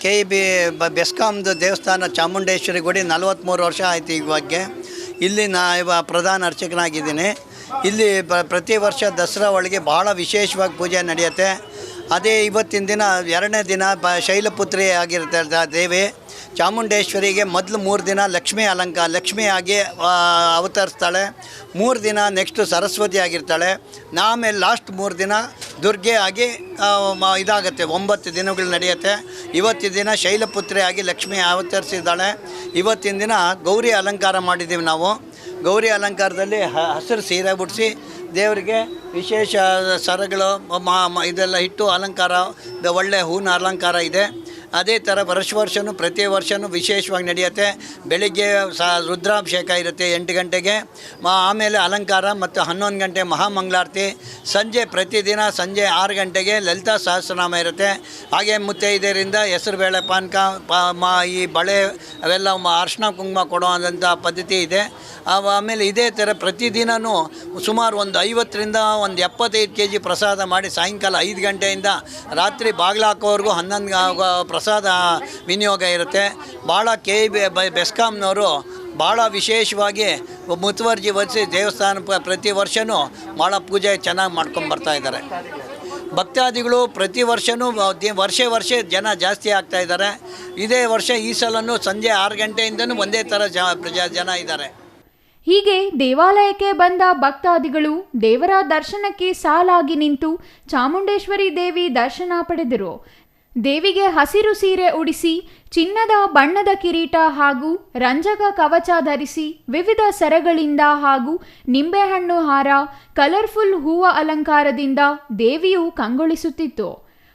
KEB ಬೆಸ್ಕಾಮ್ದು ದೇವಸ್ಥಾನ ಚಾಮುಂಡೇಶ್ವರಿ ಗುಡಿ 43 ವರ್ಷ ಆಯಿತು ಇವಾಗೆ. ಇಲ್ಲಿ ಪ್ರಧಾನ ಅರ್ಚಕನಾಗಿದ್ದೀನಿ. ಇಲ್ಲಿ ಪ್ರತಿ ವರ್ಷ ದಸರಾ ಒಳಗೆ ಭಾಳ ವಿಶೇಷವಾಗಿ ಪೂಜೆ ನಡೆಯುತ್ತೆ. ಅದೇ ಇವತ್ತಿನ ದಿನ 2ನೇ ದಿನ ಶೈಲಪುತ್ರಿ ಆಗಿರುತ್ತೆ ದೇವಿ. ಚಾಮುಂಡೇಶ್ವರಿಗೆ ಮೊದಲು 3 ದಿನ ಲಕ್ಷ್ಮಿಯಾಗಿ ಅವತರಿಸ್ತಾಳೆ. 3 ದಿನ ನೆಕ್ಸ್ಟು ಸರಸ್ವತಿ ಆಗಿರ್ತಾಳೆ. ಆಮೇಲೆ ಲಾಸ್ಟ್ 3 ದಿನ ದುರ್ಗೆ ಆಗಿ ಇದಾಗುತ್ತೆ. 9 ದಿನಗಳು ನಡೆಯುತ್ತೆ. ಇವತ್ತಿನ ದಿನ ಶೈಲಪುತ್ರಿ ಆಗಿ ಲಕ್ಷ್ಮಿ ಅವತರಿಸಿದ್ದಾಳೆ. ಇವತ್ತಿನ ದಿನ ಗೌರಿ ಅಲಂಕಾರ ಮಾಡಿದ್ದೀವಿ ನಾವು. ಗೌರಿ ಅಲಂಕಾರದಲ್ಲಿ ಹಸಿರು ಸೀರೆ ಉಡಿಸಿ ದೇವರಿಗೆ ವಿಶೇಷ ಸರಗಳು ಇದೆಲ್ಲ ಇಟ್ಟು ಅಲಂಕಾರ, ಒಳ್ಳೆ ಹೂವಿನ ಅಲಂಕಾರ ಇದೆ. ಅದೇ ಥರ ವರ್ಷವೂ ಪ್ರತಿ ವರ್ಷವೂ ವಿಶೇಷವಾಗಿ ನಡೆಯುತ್ತೆ. ಬೆಳಿಗ್ಗೆ ರುದ್ರಾಭಿಷೇಕ ಇರುತ್ತೆ 8 ಗಂಟೆಗೆ. ಆಮೇಲೆ ಅಲಂಕಾರ ಮತ್ತು 11 ಗಂಟೆ ಮಹಾಮಂಗಳಾರತಿ. ಪ್ರತಿದಿನ ಸಂಜೆ 6 ಗಂಟೆಗೆ ಲಲಿತಾ ಸಹಸ್ರನಾಮ ಇರುತ್ತೆ. ಹಾಗೆ ಮುತ್ತೈದೆಯರಿಂದ ಹೆಸರುಬೇಳೆ ಪಾನಕ, ಈ ಬಳೆ ಅವೆಲ್ಲ ಅರ್ಶಿನ ಕುಂಕುಮ ಕೊಡುವಂಥ ಪದ್ಧತಿ ಇದೆ. ಆಮೇಲೆ ಇದೇ ಥರ ಪ್ರತಿದಿನವೂ ಸುಮಾರು ಒಂದು 50ರಿಂದ 75 kg ಪ್ರಸಾದ ಮಾಡಿ ಸಾಯಂಕಾಲ 5 ಗಂಟೆಯಿಂದ ರಾತ್ರಿ ಬಾಗಿಲು ಹಾಕೋವರೆಗೂ 11 ಪ್ರಸಾದ ವಿನಿಯೋಗ ಇರುತ್ತೆ. ಭಾಳ KEB ಬೆಸ್ಕಾಮ್ನವರು ಭಾಳ ವಿಶೇಷವಾಗಿ ಮುತುವರ್ಜಿ ವಹಿಸಿ ದೇವಸ್ಥಾನ ಪ್ರತಿ ವರ್ಷವೂ ಭಾಳ ಪೂಜೆ ಚೆನ್ನಾಗಿ ಮಾಡ್ಕೊಂಬರ್ತಾ ಇದ್ದಾರೆ. ಭಕ್ತಾದಿಗಳು ಪ್ರತಿ ವರ್ಷವೂ ವರ್ಷ ಜನ ಜಾಸ್ತಿ ಆಗ್ತಾಯಿದ್ದಾರೆ. ಇದೇ ವರ್ಷ ಈ ಸಲನೂ ಸಂಜೆ 6 ಗಂಟೆಯಿಂದನೂ ಒಂದೇ ಥರ ಜನ ಇದ್ದಾರೆ. ಹೀಗೆ ದೇವಾಲಯಕ್ಕೆ ಬಂದ ಭಕ್ತಾದಿಗಳು ದೇವರ ದರ್ಶನಕ್ಕೆ ಸಾಲಾಗಿ ನಿಂತು ಚಾಮುಂಡೇಶ್ವರಿ ದೇವಿ ದರ್ಶನ ಪಡೆದರು. ದೇವಿಗೆ ಹಸಿರು ಸೀರೆ ಉಡಿಸಿ, ಚಿನ್ನದ ಬಣ್ಣದ ಕಿರೀಟ ಹಾಗೂ ರಂಜಕ ಕವಚ ಧರಿಸಿ, ವಿವಿಧ ಸರಗಳಿಂದ ಹಾಗೂ ನಿಂಬೆಹಣ್ಣು ಹಾರ, ಕಲರ್ಫುಲ್ ಹೂವ ಅಲಂಕಾರದಿಂದ ದೇವಿಯು ಕಂಗೊಳಿಸುತ್ತಿತ್ತು.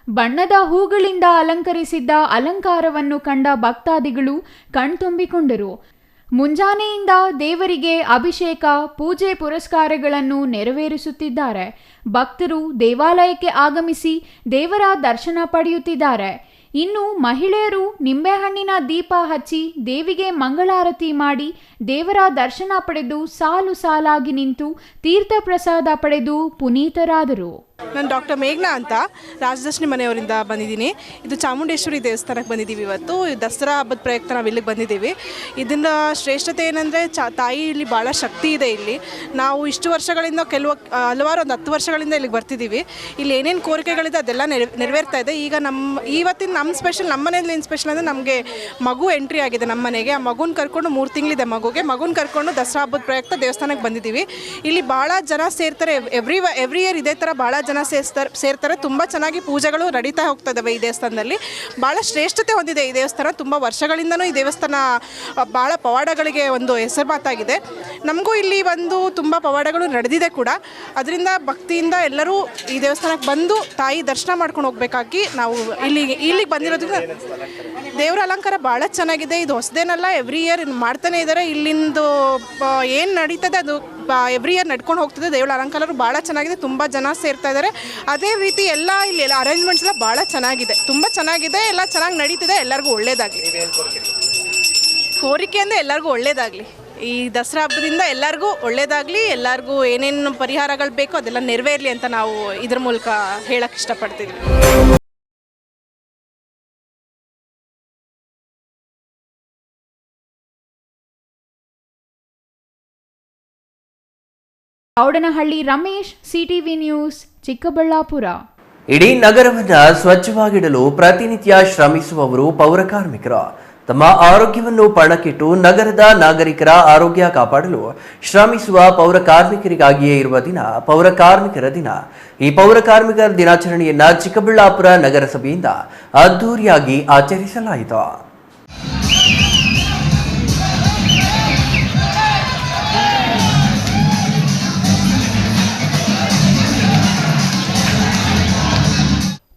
ಬಣ್ಣದ ಹೂಗಳಿಂದ ಅಲಂಕರಿಸಿದ್ದ ಅಲಂಕಾರವನ್ನು ಕಂಡ ಭಕ್ತಾದಿಗಳು ಕಣ್ತುಂಬಿಕೊಂಡರು. ಮುಂಜಾನೆಯಿಂದ ದೇವರಿಗೆ ಅಭಿಷೇಕ, ಪೂಜೆ ಪುರಸ್ಕಾರಗಳನ್ನು ನೆರವೇರಿಸುತ್ತಿದ್ದಾರೆ. ಭಕ್ತರು ದೇವಾಲಯಕ್ಕೆ ಆಗಮಿಸಿ ದೇವರ ದರ್ಶನ ಪಡೆಯುತ್ತಿದ್ದಾರೆ. ಇನ್ನು ಮಹಿಳೆಯರು ನಿಂಬೆಹಣ್ಣಿನ ದೀಪ ಹಚ್ಚಿ ದೇವಿಗೆ ಮಂಗಳಾರತಿ ಮಾಡಿ ದೇವರ ದರ್ಶನ ಪಡೆದು ಸಾಲು ಸಾಲಾಗಿ ನಿಂತು ತೀರ್ಥ ಪ್ರಸಾದ ಪಡೆದು ಪುನೀತರಾದರು. ನಾನು ಡಾಕ್ಟರ್ ಮೇಘ್ನಾ ಅಂತ ರಾಜದರ್ಶಿನಿ ಮನೆಯವರಿಂದ ಬಂದಿದ್ದೀನಿ. ಇದು ಚಾಮುಂಡೇಶ್ವರಿ ದೇವಸ್ಥಾನಕ್ಕೆ ಬಂದಿದ್ದೀವಿ. ಇವತ್ತು ದಸರಾ ಹಬ್ಬದ ಪ್ರಯುಕ್ತ ನಾವು ಇಲ್ಲಿಗೆ ಬಂದಿದ್ದೀವಿ. ಇದನ್ನ ಶ್ರೇಷ್ಠತೆ ಏನಂದರೆ ತಾಯಿ ಇಲ್ಲಿ ಭಾಳ ಶಕ್ತಿ ಇದೆ. ಇಲ್ಲಿ ನಾವು ಇಷ್ಟು ವರ್ಷಗಳಿಂದ ಹಲವಾರು ಒಂದು 10 ವರ್ಷಗಳಿಂದ ಇಲ್ಲಿಗೆ ಬರ್ತಿದ್ದೀವಿ. ಇಲ್ಲಿ ಏನೇನು ಕೋರಿಕೆಗಳಿದೆ ಅದೆಲ್ಲ ನೆರವೇರ್ತಾ ಇದೆ. ಈಗ ಇವತ್ತಿನ ನಮ್ಮ ಸ್ಪೆಷಲ್, ನಮ್ಮ ಮನೇಲಿ ಏನು ಸ್ಪೆಷಲ್ ಅಂದರೆ ನಮಗೆ ಮಗು ಎಂಟ್ರಿ ಆಗಿದೆ ನಮ್ಮ ಮನೆಗೆ. ಆ ಮಗುನ ಕರ್ಕೊಂಡು 3 ತಿಂಗಳಿದೆ ಮಗುನ ಕರ್ಕೊಂಡು ದಸರಾ ಹಬ್ಬದ ಪ್ರಯುಕ್ತ ದೇವಸ್ಥಾನಕ್ಕೆ ಬಂದಿದ್ದೀವಿ. ಇಲ್ಲಿ ಭಾಳ ಜನ ಸೇರ್ತಾರೆ. ಎವ್ರಿ ಇಯರ್ ಇದೇ ಥರ ಭಾಳ ಜನ ಸೇರ್ತಾರೆ. ತುಂಬ ಚೆನ್ನಾಗಿ ಪೂಜೆಗಳು ನಡೀತಾ ಹೋಗ್ತಾ ಇದ್ದಾವೆ. ಈ ದೇವಸ್ಥಾನದಲ್ಲಿ ಭಾಳ ಶ್ರೇಷ್ಠತೆ ಹೊಂದಿದೆ ಈ ದೇವಸ್ಥಾನ. ತುಂಬ ವರ್ಷಗಳಿಂದನೂ ಈ ದೇವಸ್ಥಾನ ಭಾಳ ಪವಾಡಗಳಿಗೆ ಒಂದು ಹೆಸರುವಾತಾಗಿದೆ. ನಮಗೂ ಇಲ್ಲಿ ಒಂದು ತುಂಬ ಪವಾಡಗಳು ನಡೆದಿದೆ ಕೂಡ. ಅದರಿಂದ ಭಕ್ತಿಯಿಂದ ಎಲ್ಲರೂ ಈ ದೇವಸ್ಥಾನಕ್ಕೆ ಬಂದು ತಾಯಿ ದರ್ಶನ ಮಾಡ್ಕೊಂಡು ಹೋಗ್ಬೇಕಾಗಿ ನಾವು ಇಲ್ಲಿಗೆ ಬಂದಿರೋದ್ರಿಂದ ದೇವರ ಅಲಂಕಾರ ಭಾಳ ಚೆನ್ನಾಗಿದೆ. ಇದು ಹೊಸದೇನಲ್ಲ, ಎವ್ರಿ ಇಯರ್ ಮಾಡ್ತಾನೆ ಇದ್ದಾರೆ. ಇಲ್ಲಿಂದು ಏನು ನಡೀತದೆ ಅದು ಎವ್ರಿ ಇಯರ್ ನಡ್ಕೊಂಡು ಹೋಗ್ತದೆ. ದೇವರ ಅಲಂಕಾರ ಭಾಳ ಚೆನ್ನಾಗಿದೆ. ತುಂಬ ಜನ ಸೇರ್ತಾ ಇದ್ದಾರೆ. ಅದೇ ರೀತಿ ಎಲ್ಲ ಇಲ್ಲಿ ಅರೇಂಜ್ಮೆಂಟ್ಸ್ ಎಲ್ಲ ಭಾಳ ಚೆನ್ನಾಗಿದೆ, ತುಂಬ ಚೆನ್ನಾಗಿದೆ, ಎಲ್ಲ ಚೆನ್ನಾಗಿ ನಡೀತಿದೆ. ಎಲ್ಲರಿಗೂ ಒಳ್ಳೇದಾಗಲಿ. ಕೋರಿಕೆ ಅಂದರೆ ಎಲ್ಲರಿಗೂ ಒಳ್ಳೇದಾಗಲಿ. ಈ ದಸರಾ ಹಬ್ಬದಿಂದ ಎಲ್ಲರಿಗೂ ಒಳ್ಳೇದಾಗಲಿ. ಎಲ್ಲರಿಗೂ ಏನೇನು ಪರಿಹಾರಗಳು ಬೇಕೋ ಅದೆಲ್ಲ ನೆರವೇರಲಿ ಅಂತ ನಾವು ಇದ್ರ ಮೂಲಕ ಹೇಳಕ್ಕೆ ಇಷ್ಟಪಡ್ತೀವಿ. ಔಡನಹಳ್ಳಿ ರಮೇಶ್, ಸಿಟಿವಿ ನ್ಯೂಸ್, ಚಿಕ್ಕಬಳ್ಳಾಪುರ. ಇಡೀ ನಗರವನ್ನ ಸ್ವಚ್ಛವಾಗಿಡಲು ಪ್ರತಿನಿತ್ಯ ಶ್ರಮಿಸುವವರು ಪೌರಕಾರ್ಮಿಕರು. ತಮ್ಮ ಆರೋಗ್ಯವನ್ನು ಪಣಕ್ಕಿಟ್ಟು ನಗರದ ನಾಗರಿಕರ ಆರೋಗ್ಯ ಕಾಪಾಡಲು ಶ್ರಮಿಸುವ ಪೌರಕಾರ್ಮಿಕರಿಗಾಗಿಯೇ ಇರುವ ದಿನ ಪೌರಕಾರ್ಮಿಕರ ದಿನ. ಈ ಪೌರಕಾರ್ಮಿಕರ ದಿನಾಚರಣೆಯನ್ನ ಚಿಕ್ಕಬಳ್ಳಾಪುರ ನಗರಸಭೆಯಿಂದ ಅದ್ದೂರಿಯಾಗಿ ಆಚರಿಸಲಾಯಿತು.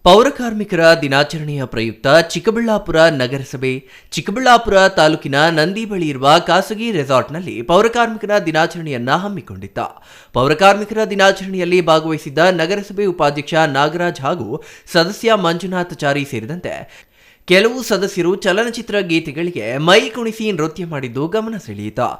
ಪೌರಕಾರ್ಮಿಕರ ದಿನಾಚರಣೆಯ ಪ್ರಯುಕ್ತ ಚಿಕ್ಕಬಳ್ಳಾಪುರ ನಗರಸಭೆ ಚಿಕ್ಕಬಳ್ಳಾಪುರ ತಾಲೂಕಿನ ನಂದಿ ಬಳಿ ಇರುವ ಖಾಸಗಿ ರೆಸಾರ್ಟ್ನಲ್ಲಿ ಪೌರಕಾರ್ಮಿಕರ ದಿನಾಚರಣೆಯನ್ನ ಹಮ್ಮಿಕೊಂಡಿದ್ದ. ಪೌರಕಾರ್ಮಿಕರ ದಿನಾಚರಣೆಯಲ್ಲಿ ಭಾಗವಹಿಸಿದ್ದ ನಗರಸಭೆ ಉಪಾಧ್ಯಕ್ಷ ನಾಗರಾಜ್ ಹಾಗೂ ಸದಸ್ಯ ಮಂಜುನಾಥಚಾರಿ ಸೇರಿದಂತೆ ಕೆಲವು ಸದಸ್ಯರು ಚಲನಚಿತ್ರ ಗೀತೆಗಳಿಗೆ ಮೈ ಕುಣಿಸಿ ನೃತ್ಯ ಮಾಡಿದ್ದು ಗಮನ ಸೆಳೆಯಿತು.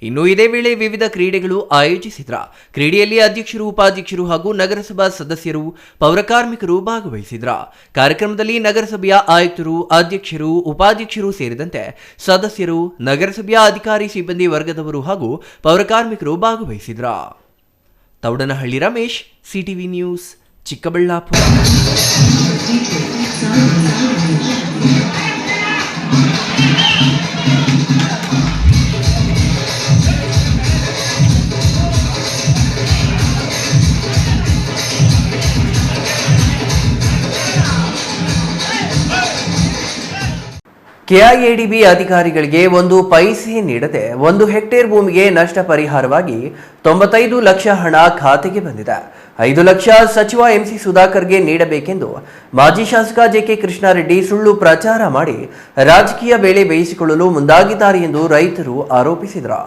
ಇನ್ನು ಇದೇ ವೇಳೆ ವಿವಿಧ ಕ್ರೀಡೆಗಳು ಆಯೋಜಿಸಿದ್ರ. ಕ್ರೀಡೆಯಲ್ಲಿ ಅಧ್ಯಕ್ಷರು, ಉಪಾಧ್ಯಕ್ಷರು ಹಾಗೂ ನಗರಸಭಾ ಸದಸ್ಯರು, ಪೌರಕಾರ್ಮಿಕರು ಭಾಗವಹಿಸಿದ್ರ. ಕಾರ್ಯಕ್ರಮದಲ್ಲಿ ನಗರಸಭೆಯ ಆಯುಕ್ತರು, ಅಧ್ಯಕ್ಷರು, ಉಪಾಧ್ಯಕ್ಷರು ಸೇರಿದಂತೆ ಸದಸ್ಯರು, ನಗರಸಭೆಯ ಅಧಿಕಾರಿ, ಸಿಬ್ಬಂದಿ ವರ್ಗದವರು ಹಾಗೂ ಪೌರಕಾರ್ಮಿಕರು ಭಾಗವಹಿಸಿದ್ರ. Thoudanahalli Ramesh, CTV news, Chikkaballapur. KIADB ಅಧಿಕಾರಿಗಳಿಗೆ 1 ಪೈಸೆ ನೀಡದೆ 1 ಹೆಕ್ಟೇರ್ ಭೂಮಿಗೆ ನಷ್ಟ ಪರಿಹಾರವಾಗಿ 95 ಲಕ್ಷ ಹಣ ಖಾತೆಗೆ ಬಂದಿದೆ. 5 ಲಕ್ಷ ಸಚಿವ ಎಂಸಿ ಸುಧಾಕರ್ಗೆ ನೀಡಬೇಕೆಂದು ಮಾಜಿ ಶಾಸಕ ಜೆಕೆ ಕೃಷ್ಣಾರೆಡ್ಡಿ ಸುಳ್ಳು ಪ್ರಚಾರ ಮಾಡಿ ರಾಜಕೀಯ ಬೇಳೆ ಬೇಯಿಸಿಕೊಳ್ಳಲು ಮುಂದಾಗಿದ್ದಾರೆ ಎಂದು ರೈತರು ಆರೋಪಿಸಿದರು.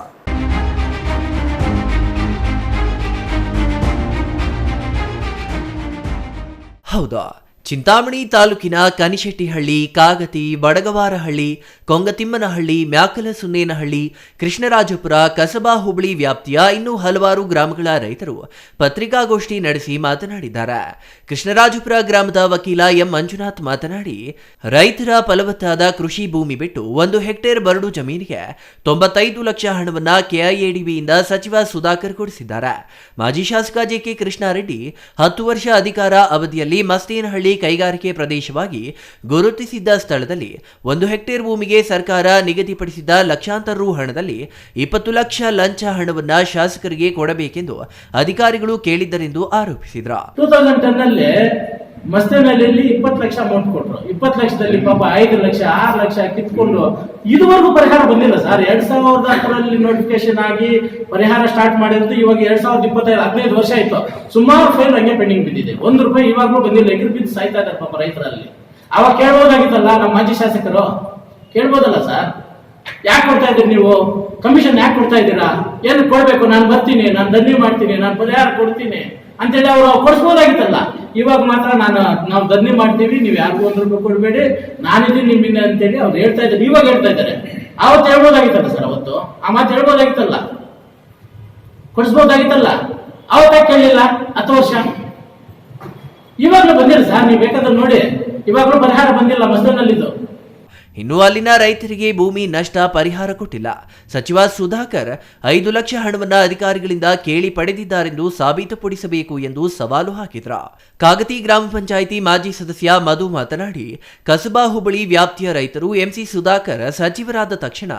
ಹೌದಾ, ಚಿಂತಾಮಣಿ ತಾಲೂಕಿನ ಕನಿಶೆಟ್ಟಿಹಳ್ಳಿ, ಕಾಗತಿ, ಬಡಗವಾರಹಳ್ಳಿ, ಕೊಂಗತಿಮ್ಮನಹಳ್ಳಿ, ಮ್ಯಾಕಲಸುನ್ನೇನಹಳ್ಳಿ, ಕೃಷ್ಣರಾಜಪುರ, ಕಸಬಾ ಹೋಬಳಿ ವ್ಯಾಪ್ತಿಯ ಇನ್ನೂ ಹಲವಾರು ಗ್ರಾಮಗಳ ರೈತರು ಪತ್ರಿಕಾಗೋಷ್ಠಿ ನಡೆಸಿ ಮಾತನಾಡಿದ್ದಾರೆ. ಕೃಷ್ಣರಾಜಪುರ ಗ್ರಾಮದ ವಕೀಲ ಎಂ ಮಂಜುನಾಥ್ ಮಾತನಾಡಿ, ರೈತರ ಫಲವತ್ತಾದ ಕೃಷಿ ಭೂಮಿ ಬಿಟ್ಟು 1 ಹೆಕ್ಟೇರ್ ಬರಡು ಜಮೀನಿಗೆ 95 ಲಕ್ಷ ಹಣವನ್ನ ಕೆಐಎಡಿಬಿಯಿಂದ ಸಚಿವ ಸುಧಾಕರ್ ಕೊಡಿಸಿದ್ದಾರೆ. ಮಾಜಿ ಶಾಸಕ ಜೆಕೆ ಕೃಷ್ಣಾರೆಡ್ಡಿ 10 ವರ್ಷ ಅಧಿಕಾರ ಅವಧಿಯಲ್ಲಿ ಮಸ್ತೇನಹಳ್ಳಿ ಕೈಗಾರಿಕೆ ಪ್ರದೇಶವಾಗಿ ಗುರುತಿಸಿದ್ದ ಸ್ಥಳದಲ್ಲಿ 1 ಹೆಕ್ಟೇರ್ ಭೂಮಿಗೆ ಸರ್ಕಾರ ನಿಗದಿಪಡಿಸಿದ್ದ ಲಕ್ಷಾಂತರ ರು ಹಣದಲ್ಲಿ 20 ಲಕ್ಷ ಲಂಚ ಹಣವನ್ನ ಶಾಸಕರಿಗೆ ಕೊಡಬೇಕೆಂದು ಅಧಿಕಾರಿಗಳು ಕೇಳಿದ್ದರೆಂದು ಆರೋಪಿಸಿದರು. 2010 ಮಸ್ತೇನಹಳ್ಳಿಯಲ್ಲಿ 20 ಲಕ್ಷ ಅಮೌಂಟ್ ಕೊಟ್ಟರು. 20 ಲಕ್ಷದಲ್ಲಿ ಪಾಪ 5 ಲಕ್ಷ 6 ಲಕ್ಷ ಕಿತ್ಕೊಂಡು ಇದುವರೆಗೂ ಪರಿಹಾರ ಬಂದಿಲ್ಲ ಸರ್. 2010 ನೋಟಿಫಿಕೇಶನ್ ಆಗಿ ಪರಿಹಾರ ಸ್ಟಾರ್ಟ್ ಮಾಡಿರೋದು ಇವಾಗ 2025 15 ವರ್ಷ ಆಯ್ತು. ಸುಮಾರು ಫೈಲ್ ಹಂಗೆ ಪೆಂಡಿಂಗ್ ಬಿದ್ದಿದೆ. 1 ರೂಪಾಯಿ ಇವಾಗಲೂ ಬಂದಿಲ್ಲ. ಎದುರು ಬಿದ್ದು ಸಾಯ್ತಾ ಇದ್ದಾರೆ ಪಾಪ ರೈತರಲ್ಲಿ. ಅವಾಗ ಕೇಳ್ಬೋದಾಗಿತ್ತಲ್ಲ, ನಮ್ಮ ಮಾಜಿ ಶಾಸಕರು ಕೇಳ್ಬೋದಲ್ಲ ಸರ್. ಯಾಕೆ ಕೊಡ್ತಾ ಇದ್ದೀರಿ ನೀವು? ಕಮಿಷನ್ ಯಾಕೆ ಕೊಡ್ತಾ ಇದ್ದೀರಾ? ಏನು ಕೊಡ್ಬೇಕು? ನಾನು ಬರ್ತೀನಿ, ನಾನು ಧನ್ಯ ಮಾಡ್ತೀನಿ, ನಾನು ಪರಿಹಾರ ಕೊಡ್ತೀನಿ ಅಂತೇಳಿ ಅವರು ಕೊಡಿಸ್ಬೋದಾಗಿತ್ತಲ್ಲ. ಇವಾಗ ಮಾತ್ರ ನಾವು ಧನ್ಯ ಮಾಡ್ತೀವಿ, ನೀವು ಯಾರಿಗೂ 1 ರೂಪಾಯಿ ಕೊಡಬೇಡಿ, ನಾನಿದ್ದೀನಿ ನಿಮ್ಮಿಂದ ಅಂತೇಳಿ ಅವ್ರು ಹೇಳ್ತಾ ಇದ್ದಾರೆ. ಇವಾಗ ಹೇಳ್ತಾ ಇದ್ದಾರೆ. ಅವತ್ತು ಹೇಳ್ಬೋದಾಗಿತ್ತಲ್ಲ ಸರ್. ಅವತ್ತು ಆ ಮಾತು ಹೇಳ್ಬೋದಾಗಿತ್ತಲ್ಲ, ಕೊಡಿಸ್ಬೋದಾಗಿತ್ತಲ್ಲ. ಅವತ್ತ ಕೇಳಿಲ್ಲ. 10 ವರ್ಷ ಇವಾಗಲೂ ಬಂದಿಲ್ಲ ಸರ್. ನೀವು ಬೇಕಾದ್ರೆ ನೋಡಿ, ಇವಾಗಲೂ ಪರಿಹಾರ ಬಂದಿಲ್ಲ ಮಸ್ತೇನಹಳ್ಳಿದು. ಇನ್ನು ಅಲ್ಲಿನ ರೈತರಿಗೆ ಭೂಮಿ ನಷ್ಟ ಪರಿಹಾರ ಕೊಟ್ಟಿಲ್ಲ. ಸಚಿವ ಸುಧಾಕರ್ 5 ಲಕ್ಷ ಹಣವನ್ನ ಅಧಿಕಾರಿಗಳಿಂದ ಕೇಳಿ ಪಡೆದಿದ್ದಾರೆಂದು ಸಾಬೀತುಪಡಿಸಬೇಕು ಎಂದು ಸವಾಲು ಹಾಕಿದ್ರು. ಕಾಗತಿ ಗ್ರಾಮ ಪಂಚಾಯಿತಿ ಮಾಜಿ ಸದಸ್ಯ ಮಧು ಮಾತನಾಡಿ, ಕಸಬಾ ಹೋಬಳಿ ವ್ಯಾಪ್ತಿಯ ರೈತರು ಎಂಸಿ ಸುಧಾಕರ್ ಸಚಿವರಾದ ತಕ್ಷಣ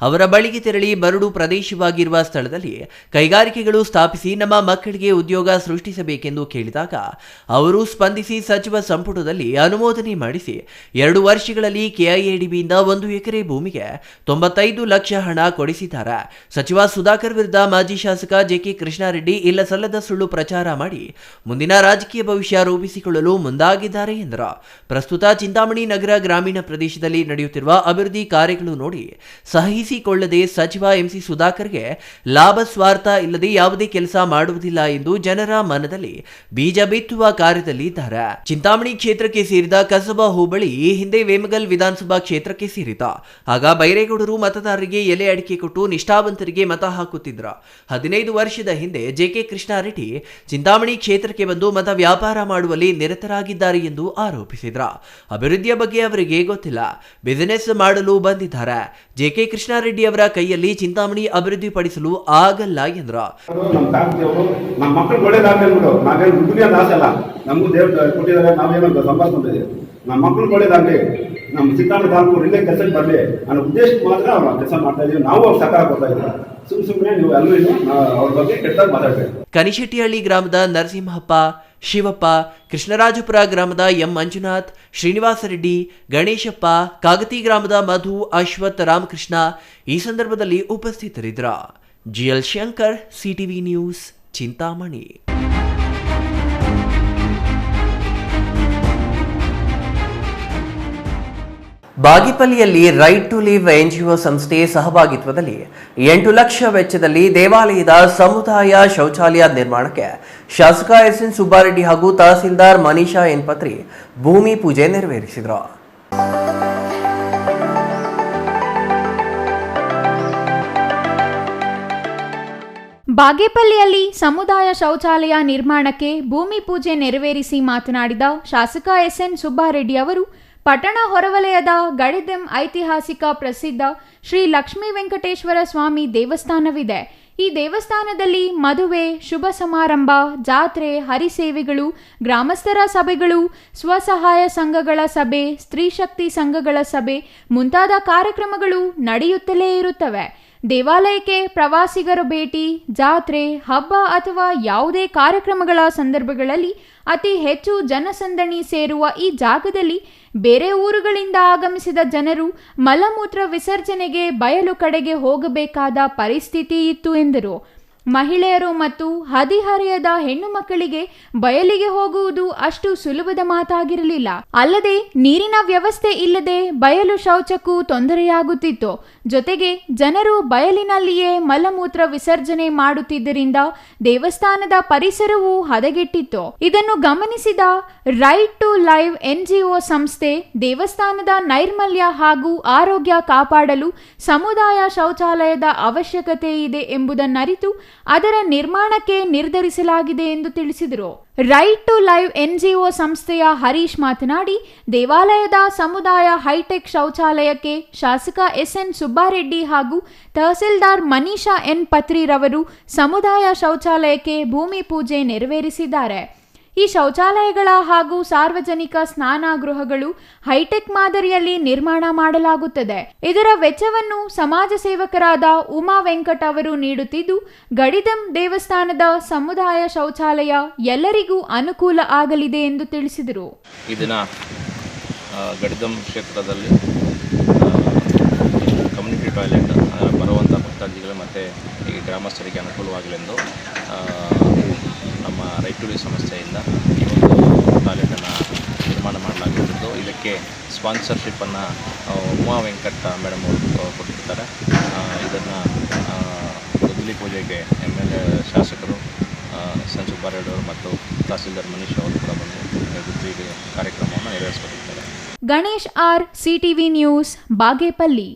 ಅವರ ಬಳಿಗೆ ತೆರಳಿ ಬರಡು ಪ್ರದೇಶವಾಗಿರುವ ಸ್ಥಳದಲ್ಲಿ ಕೈಗಾರಿಕೆಗಳು ಸ್ಥಾಪಿಸಿ ನಮ್ಮ ಮಕ್ಕಳಿಗೆ ಉದ್ಯೋಗ ಸೃಷ್ಟಿಸಬೇಕೆಂದು ಕೇಳಿದಾಗ ಅವರು ಸ್ಪಂದಿಸಿ ಸಚಿವ ಸಂಪುಟದಲ್ಲಿ ಅನುಮೋದನೆ ಮಾಡಿಸಿ 2 ವರ್ಷಗಳಲ್ಲಿ ಕೆಐಎಡಿಬಿಯಿಂದ 1 ಎಕರೆ ಭೂಮಿಗೆ 95 ಲಕ್ಷ ಹಣ ಕೊಡಿಸಿದ್ದಾರೆ. ಸಚಿವ ಸುಧಾಕರ್ ವಿರುದ್ಧ ಮಾಜಿ ಶಾಸಕ ಜೆಕೆ ಕೃಷ್ಣಾರೆಡ್ಡಿ ಇಲ್ಲ ಸಲ್ಲದ ಸುಳ್ಳು ಪ್ರಚಾರ ಮಾಡಿ ಮುಂದಿನ ರಾಜಕೀಯ ಭವಿಷ್ಯ ರೂಪಿಸಿಕೊಳ್ಳಲು ಮುಂದಾಗಿದ್ದಾರೆ ಎಂದರು. ಪ್ರಸ್ತುತ ಚಿಂತಾಮಣಿ ನಗರ ಗ್ರಾಮೀಣ ಪ್ರದೇಶದಲ್ಲಿ ನಡೆಯುತ್ತಿರುವ ಅಭಿವೃದ್ಧಿ ಕಾರ್ಯಗಳು ನೋಡಿ ಸಹಿಸಿಕೊಳ್ಳದೆ ಸಚಿವ ಎಂಸಿ ಸುಧಾಕರ್ಗೆ ಲಾಭ ಸ್ವಾರ್ಥ ಇಲ್ಲದೆ ಯಾವುದೇ ಕೆಲಸ ಮಾಡುವುದಿಲ್ಲ ಎಂದು ಜನರ ಮನದಲ್ಲಿ ಬೀಜ ಬಿತ್ತುವ ಕಾರ್ಯದಲ್ಲಿ ಇದ್ದಾರೆ. ಚಿಂತಾಮಣಿ ಕ್ಷೇತ್ರಕ್ಕೆ ಸೇರಿದ ಕಸಬಾ ಹೋಬಳಿ ಈ ಹಿಂದೆ ವೇಮಗಲ್ ವಿಧಾನಸಭಾ ಕ್ಷೇತ್ರಕ್ಕೆ ಸೇರಿದ. ಆಗ ಬೈರೇಗೌಡರು ಮತದಾರರಿಗೆ ಎಲೆ ಅಡಿಕೆ ಕೊಟ್ಟು ನಿಷ್ಠಾವಂತರಿಗೆ ಮತ ಹಾಕುತ್ತಿದ್ರು. 15 ವರ್ಷದ ಹಿಂದೆ ಜೆಕೆ ಕೃಷ್ಣಾರೆಡ್ಡಿ ಚಿಂತಾಮಣಿ ಕ್ಷೇತ್ರಕ್ಕೆ ಬಂದು ಮತ ವ್ಯಾಪಾರ ಮಾಡುವಲ್ಲಿ ನಿರತರಾಗಿದ್ದಾರೆ ಎಂದು ಆರೋಪಿಸಿದ್ರು. ಅಭಿವೃದ್ಧಿಯ ಬಗ್ಗೆ ಅವರಿಗೆ ಗೊತ್ತಿಲ್ಲ, ಬಿಸಿನೆಸ್ ಮಾಡಲು ಬಂದಿದ್ದಾರೆ. ಜೆಕೆ ಕೃಷ್ಣಾರೆಡ್ಡಿ ಅವರ ಕೈಯಲ್ಲಿ ಚಿಂತಾಮಣಿ ಅಭಿವೃದ್ಧಿ ಪಡಿಸಲು ಆಗಲ್ಲ ಎಂದ್ರು. ನಮ್ಮ ಮಕ್ಕಳು ಒಳ್ಳೇದಾಗಲಿ, ನಾವೇನು ದುಡ್ಡಿಗೆ ಆಸೆ ಅಲ್ಲ, ನಮಗೂ ದೇವ್ರು ಕೊಟ್ಟಿದ್ದಾರೆ, ನಾವೇನೋ ಸಂಪಾದಿಸ್ಕೊಂಡಿದ್ದೀವಿ. ನಮ್ಮ ಮಕ್ಕಳು ಒಳ್ಳೇದಾಗಲಿ, ನಮ್ಮ ಚಿಂತಾಮಣಿ ತಾಲೂಕು ಇಲ್ಲೇ ಕೆಲಸಕ್ಕೆ ಬರಲಿ ಅನ್ನೋ ಉದ್ದೇಶಕ್ಕೆ ಮಾತ್ರ ಅವ್ರು ಕೆಲಸ ಮಾಡ್ತಾ ಇದ್ದೀವಿ. ನಾವು ಅವ್ರು ಸಹಕಾರ ಕೊಡ್ತಾ ಇದ್ದೀವಿ. ಸುಮ್ಮನೆ ನೀವು ಎಲ್ಲರೂ ಅವ್ರ ಬಗ್ಗೆ ಕೆಟ್ಟದಾಗ ಮಾತಾಡ್ಬೇಕು. ಕನಿಶೆಟ್ಟಿಹಳ್ಳಿ ಗ್ರಾಮದ ನರಸಿಂಹಪ್ಪ, ಶಿವಪ್ಪ, ಕೃಷ್ಣರಾಜಪುರ ಗ್ರಾಮದ ಎಂ ಮಂಜುನಾಥ್, ಶ್ರೀನಿವಾಸ ರೆಡ್ಡಿ, ಗಣೇಶಪ್ಪ, ಕಾಗತಿ ಗ್ರಾಮದ ಮಧು, ಅಶ್ವಥ್, ರಾಮಕೃಷ್ಣ ಈ ಸಂದರ್ಭದಲ್ಲಿ ಉಪಸ್ಥಿತರಿದ್ದರು. GL Shankar, CTV news, Chintamani. ಬಾಗಿಪಲ್ಲಿಯಲ್ಲಿ ರೈಟ್ ಟು ಲಿವ್ ಎನ್ಜಿಒ ಸಂಸ್ಥೆ ಸಹಭಾಗಿತ್ವದಲ್ಲಿ 8 ಲಕ್ಷ ವೆಚ್ಚದಲ್ಲಿ ದೇವಾಲಯದ ಸಮುದಾಯ ಶೌಚಾಲಯ ನಿರ್ಮಾಣಕ್ಕೆ ಶಾಸಕ ಎಸ್ಎನ್ ಸುಬ್ಬಾರೆಡ್ಡಿ ಹಾಗೂ ತಹಸೀಲ್ದಾರ್ ಮನೀಷಾ ಎನ್ ಪತ್ರಿ ಭೂಮಿ ಪೂಜೆ ನೆರವೇರಿಸಿದರು. ಬಾಗೇಪಲ್ಲಿಯಲ್ಲಿ ಸಮುದಾಯ ಶೌಚಾಲಯ ನಿರ್ಮಾಣಕ್ಕೆ ಭೂಮಿ ಪೂಜೆ ನೆರವೇರಿಸಿ ಮಾತನಾಡಿದ ಶಾಸಕ ಎಸ್ಎನ್ ಸುಬ್ಬಾರೆಡ್ಡಿ ಅವರು, ಪಟ್ಟಣ ಹೊರವಲಯದ ಗಡಿದೆಂ ಐತಿಹಾಸಿಕ ಪ್ರಸಿದ್ಧ ಶ್ರೀ ಲಕ್ಷ್ಮೀ ವೆಂಕಟೇಶ್ವರ ಸ್ವಾಮಿ ದೇವಸ್ಥಾನವಿದೆ. ಈ ದೇವಸ್ಥಾನದಲ್ಲಿ ಮದುವೆ, ಶುಭ ಸಮಾರಂಭ, ಜಾತ್ರೆ, ಹರಿಸೇವೆಗಳು, ಗ್ರಾಮಸ್ಥರ ಸಭೆಗಳು, ಸ್ವಸಹಾಯ ಸಂಘಗಳ ಸಭೆ, ಸ್ತ್ರೀ ಶಕ್ತಿ ಸಂಘಗಳ ಸಭೆ ಮುಂತಾದ ಕಾರ್ಯಕ್ರಮಗಳು ನಡೆಯುತ್ತಲೇ ಇರುತ್ತವೆ. ದೇವಾಲಯಕ್ಕೆ ಪ್ರವಾಸಿಗರ ಭೇಟಿ, ಜಾತ್ರೆ, ಹಬ್ಬ ಅಥವಾ ಯಾವುದೇ ಕಾರ್ಯಕ್ರಮಗಳ ಸಂದರ್ಭಗಳಲ್ಲಿ ಅತಿ ಹೆಚ್ಚು ಜನಸಂದಣಿ ಸೇರುವ ಈ ಜಾಗದಲ್ಲಿ ಬೇರೆ ಊರುಗಳಿಂದ ಆಗಮಿಸಿದ ಜನರು ಮಲಮೂತ್ರ ವಿಸರ್ಜನೆಗೆ ಬಯಲು ಕಡೆಗೆ ಹೋಗಬೇಕಾದ ಪರಿಸ್ಥಿತಿ ಇತ್ತು ಎಂದರು. ಮಹಿಳೆಯರು ಮತ್ತು ಹದಿಹರೆಯದ ಹೆಣ್ಣು ಮಕ್ಕಳಿಗೆ ಬಯಲಿಗೆ ಹೋಗುವುದು ಅಷ್ಟು ಸುಲಭದ ಮಾತಾಗಿರಲಿಲ್ಲ. ಅಲ್ಲದೆ ನೀರಿನ ವ್ಯವಸ್ಥೆ ಇಲ್ಲದೆ ಬಯಲು ಶೌಚಕ್ಕೂ ತೊಂದರೆಯಾಗುತ್ತಿತ್ತು. ಜೊತೆಗೆ ಜನರು ಬಯಲಿನಲ್ಲಿಯೇ ಮಲಮೂತ್ರ ವಿಸರ್ಜನೆ ಮಾಡುತ್ತಿದ್ದರಿಂದ ದೇವಸ್ಥಾನದ ಪರಿಸರವೂ ಹದಗೆಟ್ಟಿತ್ತು. ಇದನ್ನು ಗಮನಿಸಿದ ರೈಟ್ ಟು ಲೈವ್ NGO ಸಂಸ್ಥೆ ದೇವಸ್ಥಾನದ ನೈರ್ಮಲ್ಯ ಹಾಗೂ ಆರೋಗ್ಯ ಕಾಪಾಡಲು ಸಮುದಾಯ ಶೌಚಾಲಯದ ಅವಶ್ಯಕತೆ ಇದೆ ಎಂಬುದನ್ನರಿತು ಅದರ ನಿರ್ಮಾಣಕ್ಕೆ ನಿರ್ಧರಿಸಲಾಗಿದೆ ಎಂದು ತಿಳಿಸಿದರು. ರೈಟ್ ಟು ಲೈವ್ NGO ಸಂಸ್ಥೆಯ ಹರೀಶ್ ಮಾತನಾಡಿ, ದೇವಾಲಯದ ಸಮುದಾಯ ಹೈಟೆಕ್ ಶೌಚಾಲಯಕ್ಕೆ ಶಾಸಕ SN ಸುಬ್ಬಾರೆಡ್ಡಿ ಹಾಗೂ ತಹಸೀಲ್ದಾರ್ ಮನೀಷಾ N ಪತ್ರಿರವರು ಸಮುದಾಯ ಶೌಚಾಲಯಕ್ಕೆ ಭೂಮಿ ಪೂಜೆ ನೆರವೇರಿಸಿದ್ದಾರೆ. ಈ ಶೌಚಾಲಯಗಳ ಹಾಗೂ ಸಾರ್ವಜನಿಕ ಸ್ನಾನಗೃಹಗಳು ಹೈಟೆಕ್ ಮಾದರಿಯಲ್ಲಿ ನಿರ್ಮಾಣ ಮಾಡಲಾಗುತ್ತದೆ. ಇದರ ವೆಚ್ಚವನ್ನು ಸಮಾಜ ಸೇವಕರಾದ ಉಮಾ ವೆಂಕಟ್ ಅವರು ನೀಡುತ್ತಿದ್ದು, ಗಡಿದಂ ದೇವಸ್ಥಾನದ ಸಮುದಾಯ ಶೌಚಾಲಯ ಎಲ್ಲರಿಗೂ ಅನುಕೂಲ ಆಗಲಿದೆ ಎಂದು ತಿಳಿಸಿದರು. ಈ ದಿನ ಗಡಿದಂ ಕ್ಷೇತ್ರದಲ್ಲಿ ಕಮ್ಯುನಿಟಿ ಟಾಯ್ಲೆಟ್ ಬರುವಂಥ ಭಕ್ತಾದಿಗಳು ಮತ್ತು ಈ ಗ್ರಾಮಸ್ಥರಿಗೆ ಅನುಕೂಲವಾಗಲೆಂದು ನಮ್ಮ ರೈಟ್ ಟು ಲೈವ್ ಸಂಸ್ಥೆಯಿಂದ ಈ ಒಂದು ಟಾಯ್ಲೆಟನ್ನು ನಿರ್ಮಾಣ ಮಾಡಲಾಗುತ್ತಿದ್ದು, ಇದಕ್ಕೆ ಸ್ಪಾನ್ಸರ್ಶಿಪ್ಪನ್ನು ಉಮಾ ವೆಂಕಟ್ ಮೇಡಮ್ ಅವರು ಕೊಟ್ಟಿರ್ತಾರೆ. ಇದನ್ನು ಗುದ್ದಲಿ ಪೂಜೆಗೆ MLA ಶಾಸಕರು SN ಸುಬ್ಬಾರೆಡ್ಡಿ ಅವರು ಮತ್ತು ತಹಸೀಲ್ದಾರ್ ಮನೀಷ್ ಅವರು ಕೂಡ ಬಂದು ಗುದ್ದಲಿ ಕಾರ್ಯಕ್ರಮವನ್ನು ನೆರವೇರಿಸಿಕೊಟ್ಟಿರ್ತಾರೆ. Ganesh R, CTV news, Bagepalli.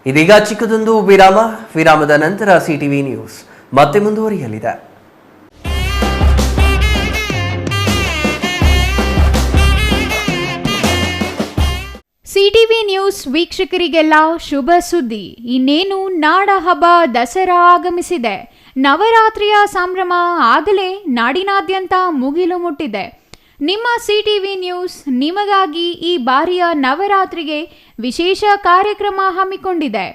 ಇದೀಗ ಚಿಕ್ಕದೊಂದು ವಿರಾಮದ ನಂತರ CTV ನ್ಯೂಸ್ ಮತ್ತೆ ಮುಂದುವರಿಯಲಿದೆ. CTV ನ್ಯೂಸ್ ವೀಕ್ಷಕರಿಗೆಲ್ಲ ಶುಭ ಸುದ್ದಿ. ಇನ್ನೇನು ನಾಡ ಹಬ್ಬ ದಸರಾ ಆಗಮಿಸಿದೆ. ನವರಾತ್ರಿಯ ಸಂಭ್ರಮ ಆಗಲೇ ನಾಡಿನಾದ್ಯಂತ ಮುಗಿಲು ಮುಟ್ಟಿದೆ. ನಿಮ್ಮ CTV ನ್ಯೂಸ್ ನಿಮಗಾಗಿ ಈ ಬಾರಿಯ ನವರಾತ್ರಿಗೆ ವಿಶೇಷ ಕಾರ್ಯಕ್ರಮ ಹಮ್ಮಿಕೊಂಡಿದೆ.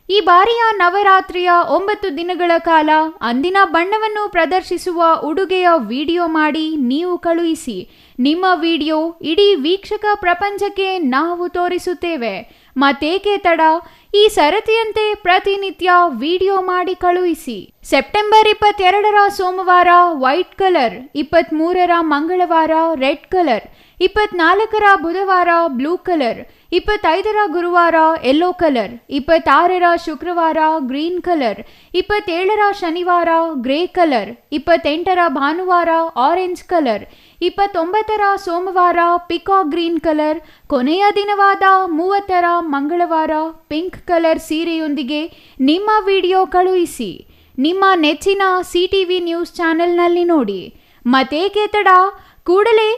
ಈ ಬಾರಿಯ ನವರಾತ್ರಿಯ 9 ದಿನಗಳ ಕಾಲ ಅಂದಿನ ಬಣ್ಣವನ್ನು ಪ್ರದರ್ಶಿಸುವ ಉಡುಗೆಯ ವಿಡಿಯೋ ಮಾಡಿ ನೀವು ಕಳುಹಿಸಿ. ನಿಮ್ಮ ವಿಡಿಯೋ ಇಡೀ ವೀಕ್ಷಕ ಪ್ರಪಂಚಕ್ಕೆ ನಾವು ತೋರಿಸುತ್ತೇವೆ. ಮತ್ತೇಕೆ ತಡ, ಈ ಸರತಿಯಂತೆ ಪ್ರತಿನಿತ್ಯ ವಿಡಿಯೋ ಮಾಡಿ ಕಳುಹಿಸಿ. ಸೆಪ್ಟೆಂಬರ್ 22ರ ಸೋಮವಾರ ವೈಟ್ ಕಲರ್, 23ರ ಮಂಗಳವಾರ ರೆಡ್ ಕಲರ್, 24ರ ಬುಧವಾರ ಬ್ಲೂ ಕಲರ್, 25ರ ಗುರುವಾರ ಯೆಲ್ಲೋ ಕಲರ್, 26ರ ಶುಕ್ರವಾರ ಗ್ರೀನ್ ಕಲರ್, 27ರ ಶನಿವಾರ ಗ್ರೇ ಕಲರ್, 28ರ ಭಾನುವಾರ ಆರೆಂಜ್ ಕಲರ್, 29ರ ಸೋಮವಾರ ಪಿಕಾಕ್ ಗ್ರೀನ್ ಕಲರ್, ಕೊನೆಯ ದಿನವಾದ 30ರ ಮಂಗಳವಾರ ಪಿಂಕ್ ಕಲರ್ ಸೀರೆಯೊಂದಿಗೆ ನಿಮ್ಮ ವಿಡಿಯೋ ಕಳುಹಿಸಿ. ನಿಮ್ಮ ನೆಚ್ಚಿನ CTV ನ್ಯೂಸ್ ಚಾನೆಲ್ನಲ್ಲಿ ನೋಡಿ. ಮತ್ತೇಕೆ ತಡ, ಕೂಡಲೇ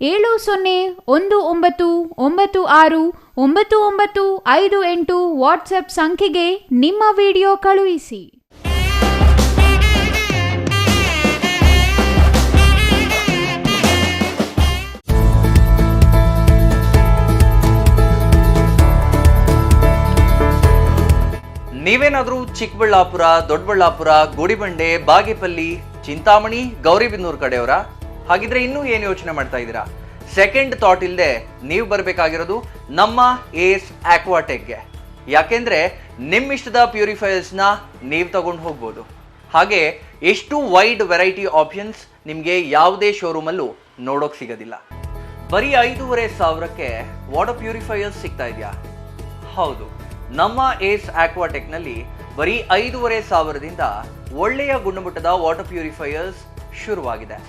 7019969958 ವಾಟ್ಸಪ್ ಸಂಖ್ಯೆಗೆ ನಿಮ್ಮ ವಿಡಿಯೋ ಕಳುಹಿಸಿ. ನೀವೇನಾದರೂ ಚಿಕ್ಕಬಳ್ಳಾಪುರ, ದೊಡ್ಡಬಳ್ಳಾಪುರ, ಗುಡಿಬಂಡೆ, ಬಾಗೇಪಲ್ಲಿ, ಚಿಂತಾಮಣಿ, ಗೌರಿಬಿದನೂರು ಕಡೆಯವರ? ಹಾಗಿದ್ರೆ ಇನ್ನೂ ಏನು ಯೋಚನೆ ಮಾಡ್ತಾ ಇದ್ದೀರಾ? ಸೆಕೆಂಡ್ ಥಾಟ್ ಇಲ್ಲದೆ ನೀವು ಬರಬೇಕಾಗಿರೋದು ನಮ್ಮ ಏಸ್ ಆಕ್ವಾಟೆಕ್ಗೆ. ಯಾಕೆಂದ್ರೆ ನಿಮ್ಮಿಷ್ಟದ ಪ್ಯೂರಿಫೈಯರ್ಸ್ನ ನೀವು ತಗೊಂಡು ಹೋಗ್ಬೋದು. ಹಾಗೆ ಎಷ್ಟು ವೈಡ್ ವೆರೈಟಿ ಆಪ್ಷನ್ಸ್ ನಿಮಗೆ ಯಾವುದೇ ಶೋರೂಮಲ್ಲೂ ನೋಡೋಕೆ ಸಿಗೋದಿಲ್ಲ. ಬರೀ 5,500ಕ್ಕೆ ವಾಟರ್ ಪ್ಯೂರಿಫೈಯರ್ಸ್ ಸಿಗ್ತಾ ಇದೆಯಾ? ಹೌದು, ನಮ್ಮ ಏಸ್ ಆಕ್ವಾಟೆಕ್ನಲ್ಲಿ ಬರೀ 5,500ದಿಂದ ಒಳ್ಳೆಯ ಗುಣಮಟ್ಟದ ವಾಟರ್ ಪ್ಯೂರಿಫೈಯರ್ಸ್ ಶುರುವಾಗಿದೆ.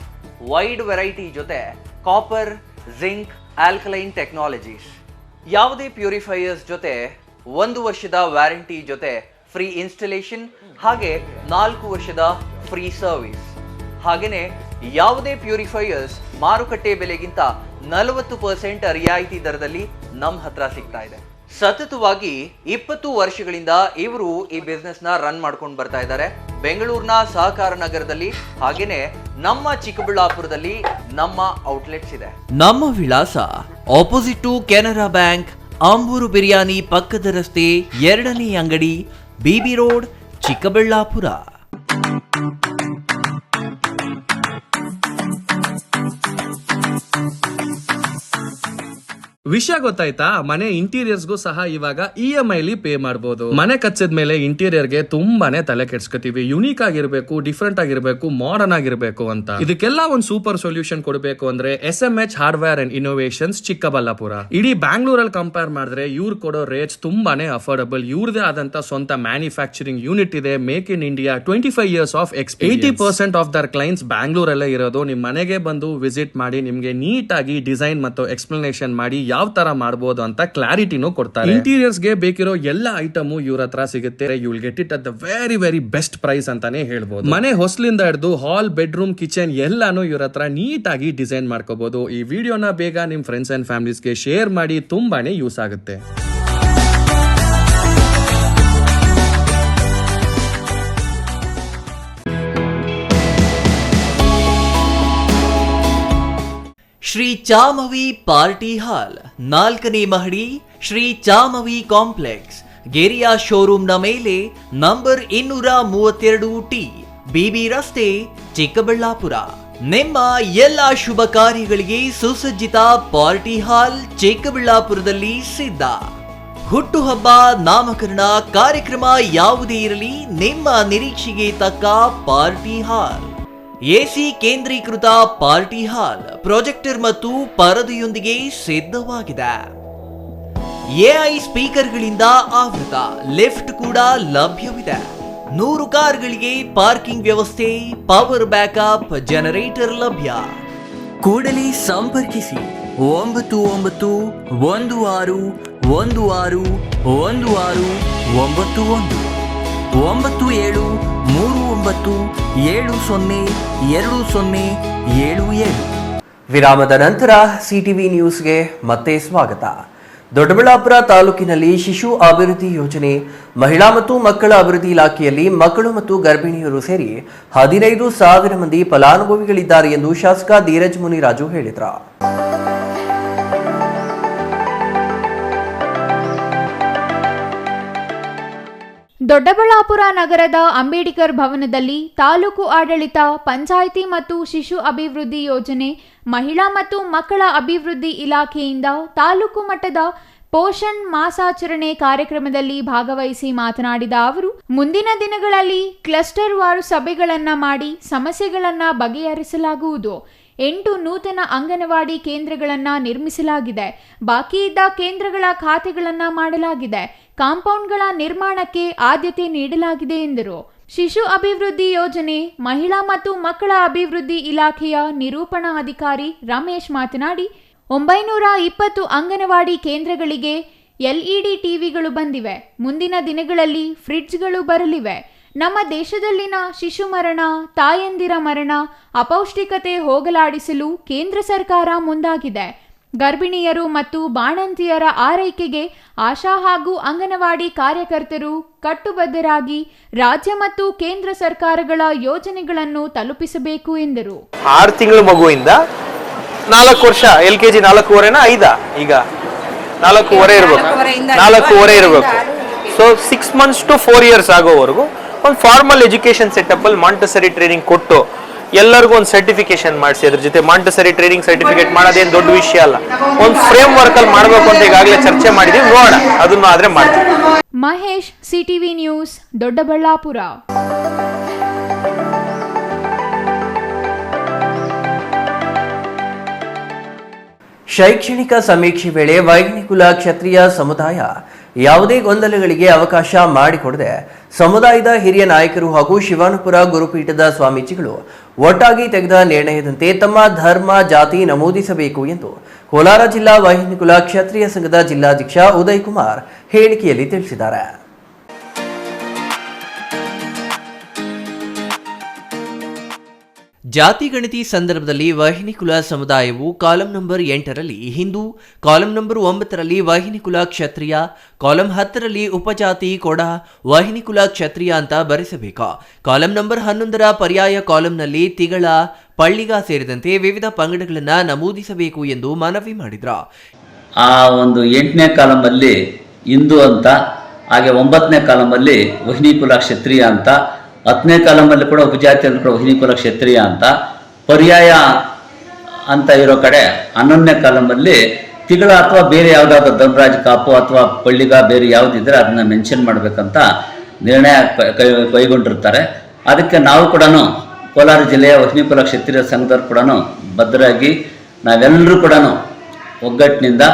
ವೈಡ್ ವೆರೈಟಿ ಜೊತೆ ಕಾಪರ್, ಜಿಂಕ್, ಆಲ್ಕಲೈನ್ ಟೆಕ್ನಾಲಜೀಸ್. ಯಾವುದೇ ಪ್ಯೂರಿಫೈಯರ್ಸ್ ಜೊತೆ 1 ವರ್ಷದ ವ್ಯಾರಂಟಿ ಜೊತೆ ಫ್ರೀ ಇನ್ಸ್ಟಾಲೇಷನ್, ಹಾಗೆ 4 ವರ್ಷದ ಫ್ರೀ ಸರ್ವಿಸ್. ಹಾಗೆಯೇ ಯಾವುದೇ ಪ್ಯೂರಿಫೈಯರ್ಸ್ ಮಾರುಕಟ್ಟೆ ಬೆಲೆಗಿಂತ 40% ರಿಯಾಯಿತಿ ದರದಲ್ಲಿ ನಮ್ಮ ಹತ್ರ ಸಿಗ್ತಾ ಇದೆ. ಸತತವಾಗಿ 20 ವರ್ಷಗಳಿಂದ ಇವರು ಈ ಬಿಸ್ನೆಸ್ ನ ರನ್ ಮಾಡ್ಕೊಂಡು ಬರ್ತಾ ಇದ್ದಾರೆ. ಬೆಂಗಳೂರಿನ ಸಹಕಾರ ನಗರದಲ್ಲಿ, ಹಾಗೇನೆ ನಮ್ಮ ಚಿಕ್ಕಬಳ್ಳಾಪುರದಲ್ಲಿ ನಮ್ಮ ಔಟ್ಲೆಟ್ಸ್ ಇದೆ. ನಮ್ಮ ವಿಳಾಸ opposite to Canara bank, Ambur biryani ಪಕ್ಕದ ರಸ್ತೆ, 2ನೇ ಅಂಗಡಿ, ಬಿಬಿ ರೋಡ್, ಚಿಕ್ಕಬಳ್ಳಾಪುರ. ವಿಷಯ ಗೊತ್ತಾಯ್ತಾ? ಮನೆ ಇಂಟೀರಿಯರ್ಸ್ಗೂ ಸಹ ಇವಾಗ EMI ಪೇ ಮಾಡಬಹುದು. ಮನೆ ಕಚ್ಚಿದ ಮೇಲೆ ಇಂಟೀರಿಯರ್ಗೆ ತುಂಬಾನೇ ತಲೆ ಕೆಡ್ಸ್ಕೊತೀವಿ. ಯುನೀಕ್ ಆಗಿರ್ಬೇಕು, ಡಿಫ್ರೆಂಟ್ ಆಗಿರ್ಬೇಕು, ಮಾಡರ್ನ್ ಆಗಿರ್ಬೇಕು ಅಂತ. ಇದಕ್ಕೆಲ್ಲ ಒಂದು ಸೂಪರ್ ಸೊಲ್ಯೂಷನ್ ಕೊಡಬೇಕು ಅಂದ್ರೆ SMH hardware and innovations Chikkaballapur. ಇಡೀ ಬ್ಯಾಂಗ್ಳೂರಲ್ಲಿ ಕಂಪೇರ್ ಮಾಡಿದ್ರೆ ಇವ್ರು ಕೊಡೋ ರೇಟ್ಸ್ ತುಂಬಾನೇ ಅಫೋರ್ಡಬಲ್. ಇವ್ರದೇ ಆದಂತ ಸ್ವಂತ ಮ್ಯಾನುಫ್ಯಾಕ್ಚರಿಂಗ್ ಯೂನಿಟ್ ಇದೆ. Make in India, 25 years of experience. 80% of their clients ಬ್ಯಾಂಗ್ಳೂರಲ್ಲೇ ಇರೋದು. ನಿಮ್ ಮನೆಗೆ ಬಂದು ವಿಸಿಟ್ ಮಾಡಿ ನಿಮ್ಗೆ ನೀಟ್ ಆಗಿ ಡಿಸೈನ್ ಮತ್ತು ಎಕ್ಸ್ಪ್ಲನೇಷನ್ ಮಾಡಿ ಯಾವ ತರ ಮಾಡಬಹುದು ಅಂತ ಕ್ಲಾರಿಟಿನೂ ಕೊಡ್ತಾರೆ. ಇಂಟೀರಿಯರ್ಸ್ ಗೆ ಬೇಕಿರೋ ಎಲ್ಲ ಐಟಮ್ ಇವ್ರ ಹತ್ರ ಸಿಗುತ್ತೆ. You will get it at the very best price ಅಂತಾನೆ ಹೇಳ್ಬೋದು. ಮನೆ ಹೊಸಲಿಂದ ಹಿಡಿದು ಹಾಲ್, ಬೆಡ್ರೂಮ್, ಕಿಚನ್ ಎಲ್ಲಾನು ಇವ್ರ ಹತ್ರ ನೀಟ್ ಆಗಿ ಡಿಸೈನ್ ಮಾಡ್ಕೋಬಹುದು. ಈ ವಿಡಿಯೋನ ಬೇಗ ನಿಮ್ ಫ್ರೆಂಡ್ಸ್ ಅಂಡ್ ಫ್ಯಾಮಿಲೀಸ್ಗೆ ಶೇರ್ ಮಾಡಿ, ತುಂಬಾನೇ ಯೂಸ್ ಆಗುತ್ತೆ. ಶ್ರೀ ಚಾಮವಿ ಪಾರ್ಟಿ ಹಾಲ್, 4ನೇ ಮಹಡಿ, ಶ್ರೀ ಚಾಮವಿ ಕಾಂಪ್ಲೆಕ್ಸ್, ಗೆರಿಯಾ ಶೋರೂಮ್ನ ಮೇಲೆ, ನಂಬರ್ 232T, ಬಿಬಿ ರಸ್ತೆ, ಚಿಕ್ಕಬಳ್ಳಾಪುರ. ನಿಮ್ಮ ಎಲ್ಲ ಶುಭ ಕಾರ್ಯಗಳಿಗೆ ಸುಸಜ್ಜಿತ ಪಾರ್ಟಿ ಹಾಲ್ ಚಿಕ್ಕಬಳ್ಳಾಪುರದಲ್ಲಿ ಸಿದ್ಧ. ಹುಟ್ಟುಹಬ್ಬ, ನಾಮಕರಣ, ಕಾರ್ಯಕ್ರಮ ಯಾವುದೇ ಇರಲಿ, ನಿಮ್ಮ ನಿರೀಕ್ಷೆಗೆ ತಕ್ಕ ಪಾರ್ಟಿ ಹಾಲ್. AC ಕೇಂದ್ರೀಕೃತ ಪಾರ್ಟಿ ಹಾಲ್, ಪ್ರೊಜೆಕ್ಟರ್ ಮತ್ತು ಪರದೆಯೊಂದಿಗೆ ಸಿದ್ಧವಾಗಿದೆ. AI ಸ್ಪೀಕರ್ಗಳಿಂದ ಆವೃತ, ಲಿಫ್ಟ್ ಕೂಡ ಲಭ್ಯವಿದೆ. 100 ಕಾರ್ಗಳಿಗೆ ಪಾರ್ಕಿಂಗ್ ವ್ಯವಸ್ಥೆ, ಪವರ್ ಬ್ಯಾಕಪ್, ಜನರೇಟರ್ ಲಭ್ಯ. ಕೂಡಲೇ ಸಂಪರ್ಕಿಸಿ 9911161191 ವಿರಾಮದ ನಂತರ ಸಿಟಿವಿ ನ್ಯೂಸ್ಗೆ ಮತ್ತೆ ಸ್ವಾಗತ. ದೊಡ್ಡಬಳ್ಳಾಪುರ ತಾಲೂಕಿನಲ್ಲಿ ಶಿಶು ಅಭಿವೃದ್ಧಿ ಯೋಜನೆ, ಮಹಿಳಾ ಮತ್ತು ಮಕ್ಕಳ ಅಭಿವೃದ್ಧಿ ಇಲಾಖೆಯಲ್ಲಿ ಮಕ್ಕಳು ಮತ್ತು ಗರ್ಭಿಣಿಯರು ಸೇರಿ 15,000 ಮಂದಿ ಫಲಾನುಭವಿಗಳಿದ್ದಾರೆ ಎಂದು ಶಾಸಕ ಧೀರಜ್ ಮುನಿರಾಜು ಹೇಳಿದರು. ದೊಡ್ಡಬಳ್ಳಾಪುರ ನಗರದ ಅಂಬೇಡ್ಕರ್ ಭವನದಲ್ಲಿ ತಾಲೂಕು ಆಡಳಿತ, ಪಂಚಾಯಿತಿ ಮತ್ತು ಶಿಶು ಅಭಿವೃದ್ಧಿ ಯೋಜನೆ, ಮಹಿಳಾ ಮತ್ತು ಮಕ್ಕಳ ಅಭಿವೃದ್ಧಿ ಇಲಾಖೆಯಿಂದ ತಾಲೂಕು ಮಟ್ಟದ ಪೋಷಣ್ ಮಾಸಾಚರಣೆ ಕಾರ್ಯಕ್ರಮದಲ್ಲಿ ಭಾಗವಹಿಸಿ ಮಾತನಾಡಿದ ಅವರು, ಮುಂದಿನ ದಿನಗಳಲ್ಲಿ ಕ್ಲಸ್ಟರ್ ವಾರು ಸಭೆಗಳನ್ನು ಮಾಡಿ ಸಮಸ್ಯೆಗಳನ್ನು ಬಗೆಹರಿಸಲಾಗುವುದು. 8 ನೂತನ ಅಂಗನವಾಡಿ ಕೇಂದ್ರಗಳನ್ನು ನಿರ್ಮಿಸಲಾಗಿದೆ. ಬಾಕಿ ಇದ್ದ ಕೇಂದ್ರಗಳ ಖಾತೆಗಳನ್ನು ಮಾಡಲಾಗಿದೆ. ಕಾಂಪೌಂಡ್ಗಳ ನಿರ್ಮಾಣಕ್ಕೆ ಆದ್ಯತೆ ನೀಡಲಾಗಿದೆ ಎಂದರು. ಶಿಶು ಅಭಿವೃದ್ಧಿ ಯೋಜನೆ, ಮಹಿಳಾ ಮತ್ತು ಮಕ್ಕಳ ಅಭಿವೃದ್ಧಿ ಇಲಾಖೆಯ ನಿರೂಪಣಾ ಅಧಿಕಾರಿ ರಮೇಶ್ ಮಾತನಾಡಿ, 920 ಅಂಗನವಾಡಿ ಕೇಂದ್ರಗಳಿಗೆ LED ಟಿವಿಗಳು ಬಂದಿವೆ. ಮುಂದಿನ ದಿನಗಳಲ್ಲಿ ಫ್ರಿಡ್ಜ್ಗಳು ಬರಲಿವೆ. ನಮ್ಮ ದೇಶದಲ್ಲಿನ ಶಿಶು ಮರಣ, ತಾಯಂದಿರ ಮರಣ, ಅಪೌಷ್ಟಿಕತೆ ಹೋಗಲಾಡಿಸಲು ಕೇಂದ್ರ ಸರ್ಕಾರ ಮುಂದಾಗಿದೆ. ಗರ್ಭಿಣಿಯರು ಮತ್ತು ಬಾಣಂತಿಯರ ಆರೈಕೆಗೆ ಆಶಾ ಹಾಗೂ ಅಂಗನವಾಡಿ ಕಾರ್ಯಕರ್ತರು ಕಟ್ಟುಬದ್ಧರಾಗಿ ರಾಜ್ಯ ಮತ್ತು ಕೇಂದ್ರ ಸರ್ಕಾರಗಳ ಯೋಜನೆಗಳನ್ನು ತಲುಪಿಸಬೇಕು ಎಂದರು. 6 ತಿಂಗಳ ಮಗುವಿಂದ 4 ವರ್ಷ, LKG 4.5 5 ಈಗ 4.5 ಇರಬೇಕು. ಸೊ 6 months to 4 years ಆಗೋವರೆಗೂ ಒಂದು ಫಾರ್ಮಲ್ ಎಜುಕೇಶನ್ ಸೆಟಪ್ ಅಲ್ಲಿ ಮಾಂಟೆಸರಿ ಟ್ರೈನಿಂಗ್ ಕೊಟ್ಟು ಎಲ್ಲರಿಗೂ ಒಂದು ಸರ್ಟಿಫಿಕೇಶನ್ ಮಾಡಿಸಿ, ಅದ್ರ ಜೊತೆ ಮಾಂಟೆಸರಿ ಟ್ರೈನಿಂಗ್ ಸರ್ಟಿಫಿಕೇಟ್ ಮಾಡೋದೇನು ದೊಡ್ಡ ವಿಷಯ ಅಲ್ಲ. ಒಂದು ಫ್ರೇಮ್ ವರ್ಕ್ ಅಲ್ಲಿ ಮಾಡಬೇಕು ಅಂತ ಈಗಾಗಲೇ ಚರ್ಚೆ ಮಾಡಿದೀವಿ, ನೋಡೋಣ ಅದನ್ನು ಆದ್ರೆ ಮಾಡ್ತೀವಿ. Mahesh, CTV news, Doddaballapur. ಶೈಕ್ಷಣಿಕ ಸಮೀಕ್ಷೆ ವೇಳೆ ವೈಜ್ಞಾನಿಕುಲ ಕ್ಷತ್ರಿಯ ಸಮುದಾಯ ಯಾವುದೇ ಗೊಂದಲಗಳಿಗೆ ಅವಕಾಶ ಮಾಡಿಕೊಡದೆ ಸಮುದಾಯದ ಹಿರಿಯ ನಾಯಕರು ಹಾಗೂ ಶಿವಾನುಪುರ ಗುರುಪೀಠದ ಸ್ವಾಮೀಜಿಗಳು ಒಟ್ಟಾಗಿ ತೆಗೆದ ನಿರ್ಣಯದಂತೆ ತಮ್ಮ ಧರ್ಮ, ಜಾತಿ ನಮೂದಿಸಬೇಕು ಎಂದು ಕೋಲಾರ ಜಿಲ್ಲಾ ವೈಜ್ಞಾನಿಕುಲ ಕ್ಷತ್ರಿಯ ಸಂಘದ ಜಿಲ್ಲಾಧ್ಯಕ್ಷ ಉದಯ್ ಕುಮಾರ್ ಹೇಳಿಕೆಯಲ್ಲಿ ತಿಳಿಸಿದ್ದಾರೆ. ಜಾತಿ ಗಣತಿ ಸಂದರ್ಭದಲ್ಲಿ ವೈಹಿನಿಕುಲ ಸಮುದಾಯವು ಕಾಲಂ ನಂಬರ್ 8ರಲ್ಲಿ ಹಿಂದೂ, ಕಾಲಂ ನಂಬರ್ 9ರಲ್ಲಿ ವೈಹಿನಿಕುಲ ಕ್ಷತ್ರಿಯ, ಕಾಲಂ 10ರಲ್ಲಿ ಉಪಜಾತಿ ಕೊಡ ವೈಹಿನಿಕುಲ ಕ್ಷತ್ರಿಯ ಅಂತ ಬರೆಸಬೇಕು. ಕಾಲಂ ನಂಬರ್ 11ರ ಪರ್ಯಾಯ ಕಾಲಂನಲ್ಲಿ ತಿಗಳ, ಪಳ್ಳಿಗ ಸೇರಿದಂತೆ ವಿವಿಧ ಪಂಗಡಗಳನ್ನು ನಮೂದಿಸಬೇಕು ಎಂದು ಮನವಿ ಮಾಡಿದರು. ಆ ಒಂದು 8ನೇ ಕಾಲಮಲ್ಲಿ ಹಿಂದೂ ಅಂತ, ಹಾಗೆ 9ನೇ ಕಾಲಮಲ್ಲಿ ವಹಿನಿಕುಲ ಕ್ಷತ್ರಿಯ ಅಂತ, 10ನೇ ಕಾಲಮಲ್ಲಿ ಕೂಡ ಉಪಜಾತಿ ಅಂದ್ರೆ ಕೂಡ ವಹಿನಿಕುಲ ಕ್ಷತ್ರಿಯ ಅಂತ, ಪರ್ಯಾಯ ಅಂತ ಇರೋ ಕಡೆ 11ನೇ ಕಾಲಮಲ್ಲಿ ತಿಗಳ ಅಥವಾ ಬೇರೆ ಯಾವುದಾದ್ರೂ ಧನರಾಜ್ ಕಾಪು ಅಥವಾ ಪಳ್ಳಿಗ ಬೇರೆ ಯಾವುದಿದ್ರೆ ಅದನ್ನ ಮೆನ್ಷನ್ ಮಾಡಬೇಕಂತ ನಿರ್ಣಯ ಕೈಗೊಂಡಿರ್ತಾರೆ. ಅದಕ್ಕೆ ನಾವು ಕೂಡ ಕೋಲಾರ ಜಿಲ್ಲೆಯ ವಹಿನಿಕುಲ ಕ್ಷತ್ರಿಯ ಸಂಘದವ್ರು ಕೂಡ ಭದ್ರಾಗಿ ನಾವೆಲ್ಲರೂ ಕೂಡ ಒಗ್ಗಟ್ಟಿನಿಂದ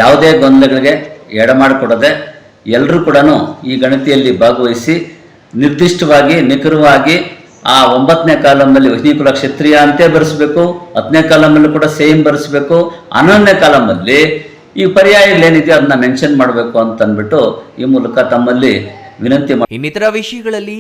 ಯಾವುದೇ ಗೊಂದಲಗಳಿಗೆ ಎಡಮಾಡಿಕೊಡದೆ ಎಲ್ಲರೂ ಕೂಡ ಈ ಗಣತಿಯಲ್ಲಿ ಭಾಗವಹಿಸಿ ನಿರ್ದಿಷ್ಟವಾಗಿ ನಿಖರವಾಗಿ ಆ 9ನೇ ಕಾಲಮಲ್ಲಿ ವಹಿನಿಕುಲ ಕ್ಷತ್ರಿಯ ಅಂತೇ ಬರೆಸ್ಬೇಕು, 10ನೇ ಕಾಲಮಲ್ಲೂ ಕೂಡ ಸೇಮ್ ಬರೆಸ್ಬೇಕು, 11ನೇ ಕಾಲಮಲ್ಲಿ ಈ ಪರ್ಯಾಯಗಳೇನಿದೆಯೋ ಅದನ್ನ ಮೆನ್ಷನ್ ಮಾಡಬೇಕು ಅಂತ ಅಂದ್ಬಿಟ್ಟು ಈ ಮೂಲಕ ತಮ್ಮಲ್ಲಿ ವಿನಂತಿ. ಇನ್ನಿತರ ವಿಷಯಗಳಲ್ಲಿ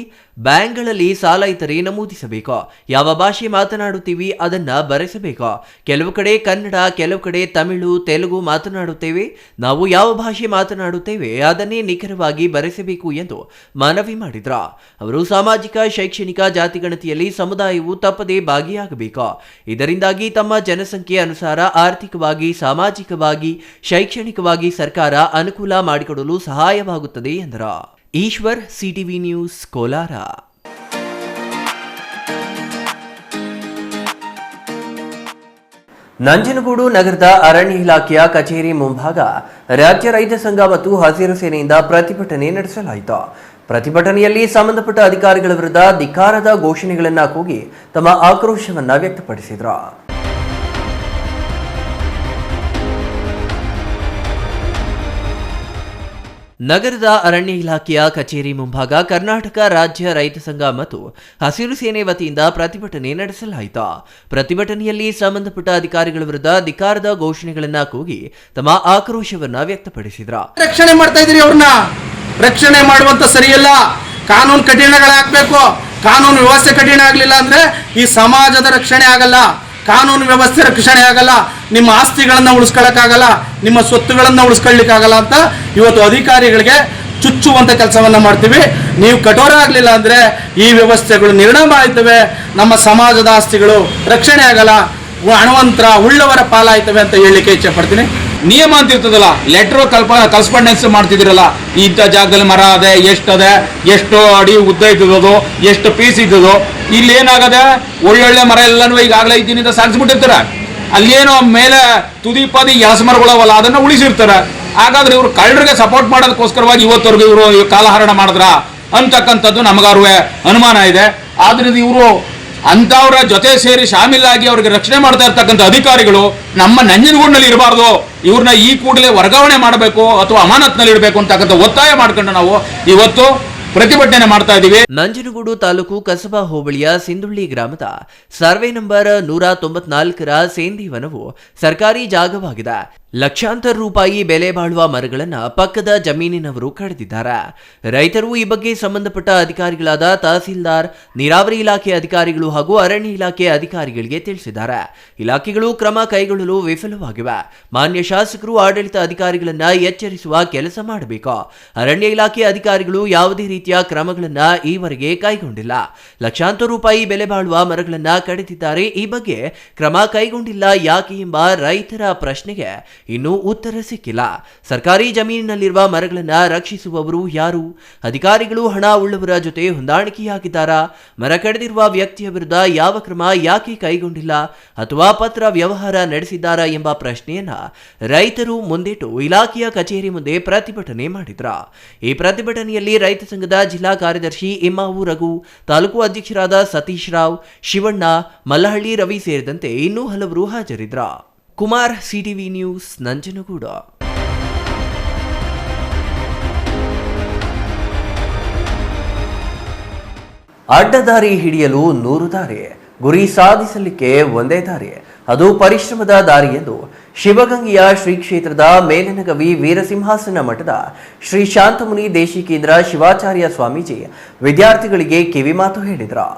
ಬ್ಯಾಂಕ್ಗಳಲ್ಲಿ ಸಾಲ ಇತರೆ ನಮೂದಿಸಬೇಕು, ಯಾವ ಭಾಷೆ ಮಾತನಾಡುತ್ತೀವಿ ಅದನ್ನ ಬರೆಸಬೇಕು. ಕೆಲವು ಕಡೆ ಕನ್ನಡ, ಕೆಲವು ಕಡೆ ತಮಿಳು, ತೆಲುಗು ಮಾತನಾಡುತ್ತೇವೆ, ನಾವು ಯಾವ ಭಾಷೆ ಮಾತನಾಡುತ್ತೇವೆ ಅದನ್ನೇ ನಿಖರವಾಗಿ ಬರೆಸಬೇಕು ಎಂದು ಮನವಿ ಮಾಡಿದ್ರ ಅವರು. ಸಾಮಾಜಿಕ ಶೈಕ್ಷಣಿಕ ಜಾತಿಗಣತಿಯಲ್ಲಿ ಸಮುದಾಯವು ತಪ್ಪದೇ ಭಾಗಿಯಾಗಬೇಕು. ಇದರಿಂದಾಗಿ ತಮ್ಮ ಜನಸಂಖ್ಯೆ ಅನುಸಾರ ಆರ್ಥಿಕವಾಗಿ, ಸಾಮಾಜಿಕವಾಗಿ, ಶೈಕ್ಷಣಿಕವಾಗಿ ಸರ್ಕಾರ ಅನುಕೂಲ ಮಾಡಿಕೊಡಲು ಸಹಾಯವಾಗುತ್ತದೆ ಎಂದರ. Eshwar, CTV news, Kolar. ನಂಜನಗೂಡು ನಗರದ ಅರಣ್ಯ ಇಲಾಖೆಯ ಕಚೇರಿ ಮುಂಭಾಗ ರಾಜ್ಯ ರೈತ ಸಂಘ ಮತ್ತು ಹಸಿರು ಸೇನೆಯಿಂದ ಪ್ರತಿಭಟನೆ ನಡೆಸಲಾಯಿತು. ಪ್ರತಿಭಟನೆಯಲ್ಲಿ ಸಂಬಂಧಪಟ್ಟ ಅಧಿಕಾರಿಗಳ ವಿರುದ್ಧ ಧಿಕ್ಕಾರದ ಘೋಷಣೆಗಳನ್ನು ಕೂಗಿ ತಮ್ಮ ಆಕ್ರೋಶವನ್ನು ವ್ಯಕ್ತಪಡಿಸಿದರು. ನಗರದ ಅರಣ್ಯ ಇಲಾಖೆಯ ಕಚೇರಿ ಮುಂಭಾಗ ಕರ್ನಾಟಕ ರಾಜ್ಯ ರೈತ ಸಂಘ ಮತ್ತು ಹಸಿರು ಸೇನೆ ವತಿಯಿಂದ ಪ್ರತಿಭಟನೆ ನಡೆಸಲಾಯಿತು. ಪ್ರತಿಭಟನೆಯಲ್ಲಿ ಸಂಬಂಧಪಟ್ಟ ಅಧಿಕಾರಿಗಳ ವಿರುದ್ಧ ಧಿಕ್ಕಾರದ ಘೋಷಣೆಗಳನ್ನು ಕೂಗಿ ತಮ್ಮ ಆಕ್ರೋಶವನ್ನ ವ್ಯಕ್ತಪಡಿಸಿದ್ರು. ರಕ್ಷಣೆ ಮಾಡ್ತಾ ಇದ್ರಿ, ಅವ್ರನ್ನ ರಕ್ಷಣೆ ಮಾಡುವಂತ ಸರಿಯಲ್ಲ. ಕಾನೂನು ಕಠಿಣಗಳಾಗಬೇಕು. ಕಾನೂನು ವ್ಯವಸ್ಥೆ ಕಠಿಣ ಆಗಲಿಲ್ಲ ಅಂದ್ರೆ ಈ ಸಮಾಜದ ರಕ್ಷಣೆ ಆಗಲ್ಲ, ಕಾನೂನು ವ್ಯವಸ್ಥೆ ರಕ್ಷಣೆ ಆಗಲ್ಲ, ನಿಮ್ಮ ಆಸ್ತಿಗಳನ್ನ ಉಳಿಸ್ಕೊಳ್ಳಕ್ಕಾಗಲ್ಲ, ನಿಮ್ಮ ಸ್ವತ್ತುಗಳನ್ನ ಉಳಿಸ್ಕೊಳ್ಳಿಕ್ಕಾಗಲ್ಲ ಅಂತ ಇವತ್ತು ಅಧಿಕಾರಿಗಳಿಗೆ ಚುಚ್ಚುವಂತ ಕೆಲಸವನ್ನ ಮಾಡ್ತೀವಿ. ನೀವು ಕಠೋರ ಆಗಲಿಲ್ಲ ಅಂದ್ರೆ ಈ ವ್ಯವಸ್ಥೆಗಳು ನಿರ್ಣಾಮ ಆಯ್ತವೆ, ನಮ್ಮ ಸಮಾಜದ ಆಸ್ತಿಗಳು ರಕ್ಷಣೆ ಆಗಲ್ಲ, ಹಣವಂತರ ಉಳ್ಳವರ ಪಾಲಾಯ್ತವೆ ಅಂತ ಹೇಳಲಿಕ್ಕೆ ಇಚ್ಛೆ ಪಡ್ತೀನಿ. ನಿಯಮ ಅಂತ ಇರ್ತದಲ್ಲ, ಲೆಟ್ರ್ ಕಲ್ಸ್ಪಾಂಡೆನ್ಸ್ ಮಾಡ್ತಿದಿರಲ್ಲ, ಇಂಥ ಜಾಗದಲ್ಲಿ ಮರ ಅದೆ, ಎಷ್ಟದೆ, ಎಷ್ಟು ಅಡಿ ಉದ್ದ ಇದ್ದದು, ಎಷ್ಟು ಪೀಸ್ ಇದ್ದದು. ಇಲ್ಲಿ ಏನಾಗದೆ, ಒಳ್ಳೊಳ್ಳೆ ಮರ ಎಲ್ಲನೂ ಈಗಾಗಲೇ ಇದ್ದಿನಿಂದ ಸಾಗಿಸ್ಬಿಟ್ಟಿರ್ತಾರೆ. ಅಲ್ಲೇನೋ ಮೇಲೆ ತುದಿ ಪಾದಿ ಎಳಸ ಮರಗಳವಲ್ಲ ಅದನ್ನ ಉಳಿಸಿರ್ತಾರೆ. ಹಾಗಾದ್ರೆ ಇವರು ಕಳ್ಳರಿಗೆ ಸಪೋರ್ಟ್ ಮಾಡೋದಕ್ಕೋಸ್ಕರವಾಗಿ ಇವತ್ತವರೆಗೂ ಇವರು ಕಾಲಹರಣ ಮಾಡಿದ್ರ ಅಂತಕ್ಕಂಥದ್ದು ನಮಗಾರುವೆ ಅನುಮಾನ ಇದೆ. ಆದ್ರಿಂದ ಇವರು ಅಂತವರ ಜೊತೆ ಸೇರಿ ಶಾಮೀಲಾಗಿ ಅವ್ರಿಗೆ ರಕ್ಷಣೆ ಮಾಡ್ತಾ ಇರ್ತಕ್ಕಂಥ ಅಧಿಕಾರಿಗಳು ನಮ್ಮ ನಂಜನಗೂಡಿನಲ್ಲಿ ಇರಬಾರ್ದು, ಇವ್ರನ್ನ ಈ ಕೂಡಲೇ ವರ್ಗಾವಣೆ ಮಾಡಬೇಕು ಅಥವಾ ಅಮಾನತ್ನಲ್ಲಿ ಇಡಬೇಕು ಅಂತಕ್ಕಂಥ ಒತ್ತಾಯ ಮಾಡ್ಕೊಂಡು ನಾವು ಇವತ್ತು ಪ್ರತಿಭಟನೆ ಮಾಡ್ತಾ ಇದ್ದೀವಿ. ನಂಜನಗೂಡು ತಾಲೂಕು ಕಸಬಾ ಹೋಬಳಿಯ ಸಿಂದುಳ್ಳಿ ಗ್ರಾಮದ ಸರ್ವೆ ನಂಬರ್ 194ರ ಸೇಂದಿ ವನವು ಸರ್ಕಾರಿ ಜಾಗವಾಗಿದೆ. ಲಕ್ಷಾಂತರ ರೂಪಾಯಿ ಬೆಲೆ ಬಾಳುವ ಮರಗಳನ್ನು ಪಕ್ಕದ ಜಮೀನಿನವರು ಕಡಿದಿದ್ದಾರೆ. ರೈತರು ಈ ಬಗ್ಗೆ ಸಂಬಂಧಪಟ್ಟ ಅಧಿಕಾರಿಗಳಾದ ತಹಸೀಲ್ದಾರ್, ನೀರಾವರಿ ಇಲಾಖೆ ಅಧಿಕಾರಿಗಳು ಹಾಗೂ ಅರಣ್ಯ ಇಲಾಖೆ ಅಧಿಕಾರಿಗಳಿಗೆ ತಿಳಿಸಿದ್ದಾರೆ. ಇಲಾಖೆಗಳು ಕ್ರಮ ಕೈಗೊಳ್ಳಲು ವಿಫಲವಾಗಿವೆ. ಮಾನ್ಯ ಶಾಸಕರು ಆಡಳಿತ ಅಧಿಕಾರಿಗಳನ್ನ ಎಚ್ಚರಿಸುವ ಕೆಲಸ ಮಾಡಬೇಕು. ಅರಣ್ಯ ಇಲಾಖೆ ಅಧಿಕಾರಿಗಳು ಯಾವುದೇ ರೀತಿಯ ಕ್ರಮಗಳನ್ನ ಈವರೆಗೆ ಕೈಗೊಂಡಿಲ್ಲ. ಲಕ್ಷಾಂತರ ರೂಪಾಯಿ ಬೆಲೆ ಬಾಳುವ ಮರಗಳನ್ನ ಕಡಿದಿದ್ದಾರೆ. ಈ ಬಗ್ಗೆ ಕ್ರಮ ಕೈಗೊಂಡಿಲ್ಲ ಯಾಕೆ ಎಂಬ ರೈತರ ಪ್ರಶ್ನೆಗೆ ಇನ್ನೂ ಉತ್ತರ ಸಿಕ್ಕಿಲ್ಲ. ಸರ್ಕಾರಿ ಜಮೀನಿನಲ್ಲಿರುವ ಮರಗಳನ್ನು ರಕ್ಷಿಸುವವರು ಯಾರು? ಅಧಿಕಾರಿಗಳು ಹಣ ಉಳ್ಳವರ ಜೊತೆ ಹೊಂದಾಣಿಕೆಯಾಗಿದ್ದಾರಾ? ಮರ ಕಡಿದಿರುವ ವ್ಯಕ್ತಿಯ ವಿರುದ್ಧ ಯಾವ ಕ್ರಮ ಯಾಕೆ ಕೈಗೊಂಡಿಲ್ಲ ಅಥವಾ ಪತ್ರ ವ್ಯವಹಾರ ನಡೆಸಿದ್ದಾರಾ ಎಂಬ ಪ್ರಶ್ನೆಯನ್ನ ರೈತರು ಮುಂದಿಟ್ಟು ಇಲಾಖೆಯ ಕಚೇರಿ ಮುಂದೆ ಪ್ರತಿಭಟನೆ ಮಾಡಿದ್ರ. ಈ ಪ್ರತಿಭಟನೆಯಲ್ಲಿ ರೈತ ಸಂಘದ ಜಿಲ್ಲಾ ಕಾರ್ಯದರ್ಶಿ ಇಮ್ಮಾವು ರಘು, ತಾಲೂಕು ಅಧ್ಯಕ್ಷರಾದ ಸತೀಶ್ ರಾವ್, ಶಿವಣ್ಣ, ಮಲ್ಲಹಳ್ಳಿ ರವಿ ಸೇರಿದಂತೆ ಇನ್ನೂ ಹಲವರು ಹಾಜರಿದ್ರ. Kumar, CTV news, Nanjangud. ಅಡ್ಡದಾರಿ ಹಿಡಿಯಲು 100 ದಾರಿ, ಗುರಿ ಸಾಧಿಸಲಿಕ್ಕೆ ಒಂದೇ ದಾರಿ, ಅದು ಪರಿಶ್ರಮದ ದಾರಿ ಎಂದು ಶಿವಗಂಗೆಯ ಶ್ರೀ ಕ್ಷೇತ್ರದ ಮೇಲನಗವಿ ವೀರಸಿಂಹಾಸನ ಮಠದ ಶ್ರೀ ಶಾಂತಮುನಿ ದೇಶಿಕೇಂದ್ರ ಶಿವಾಚಾರ್ಯ ಸ್ವಾಮೀಜಿ ವಿದ್ಯಾರ್ಥಿಗಳಿಗೆ ಕಿವಿಮಾತು ಹೇಳಿದರು.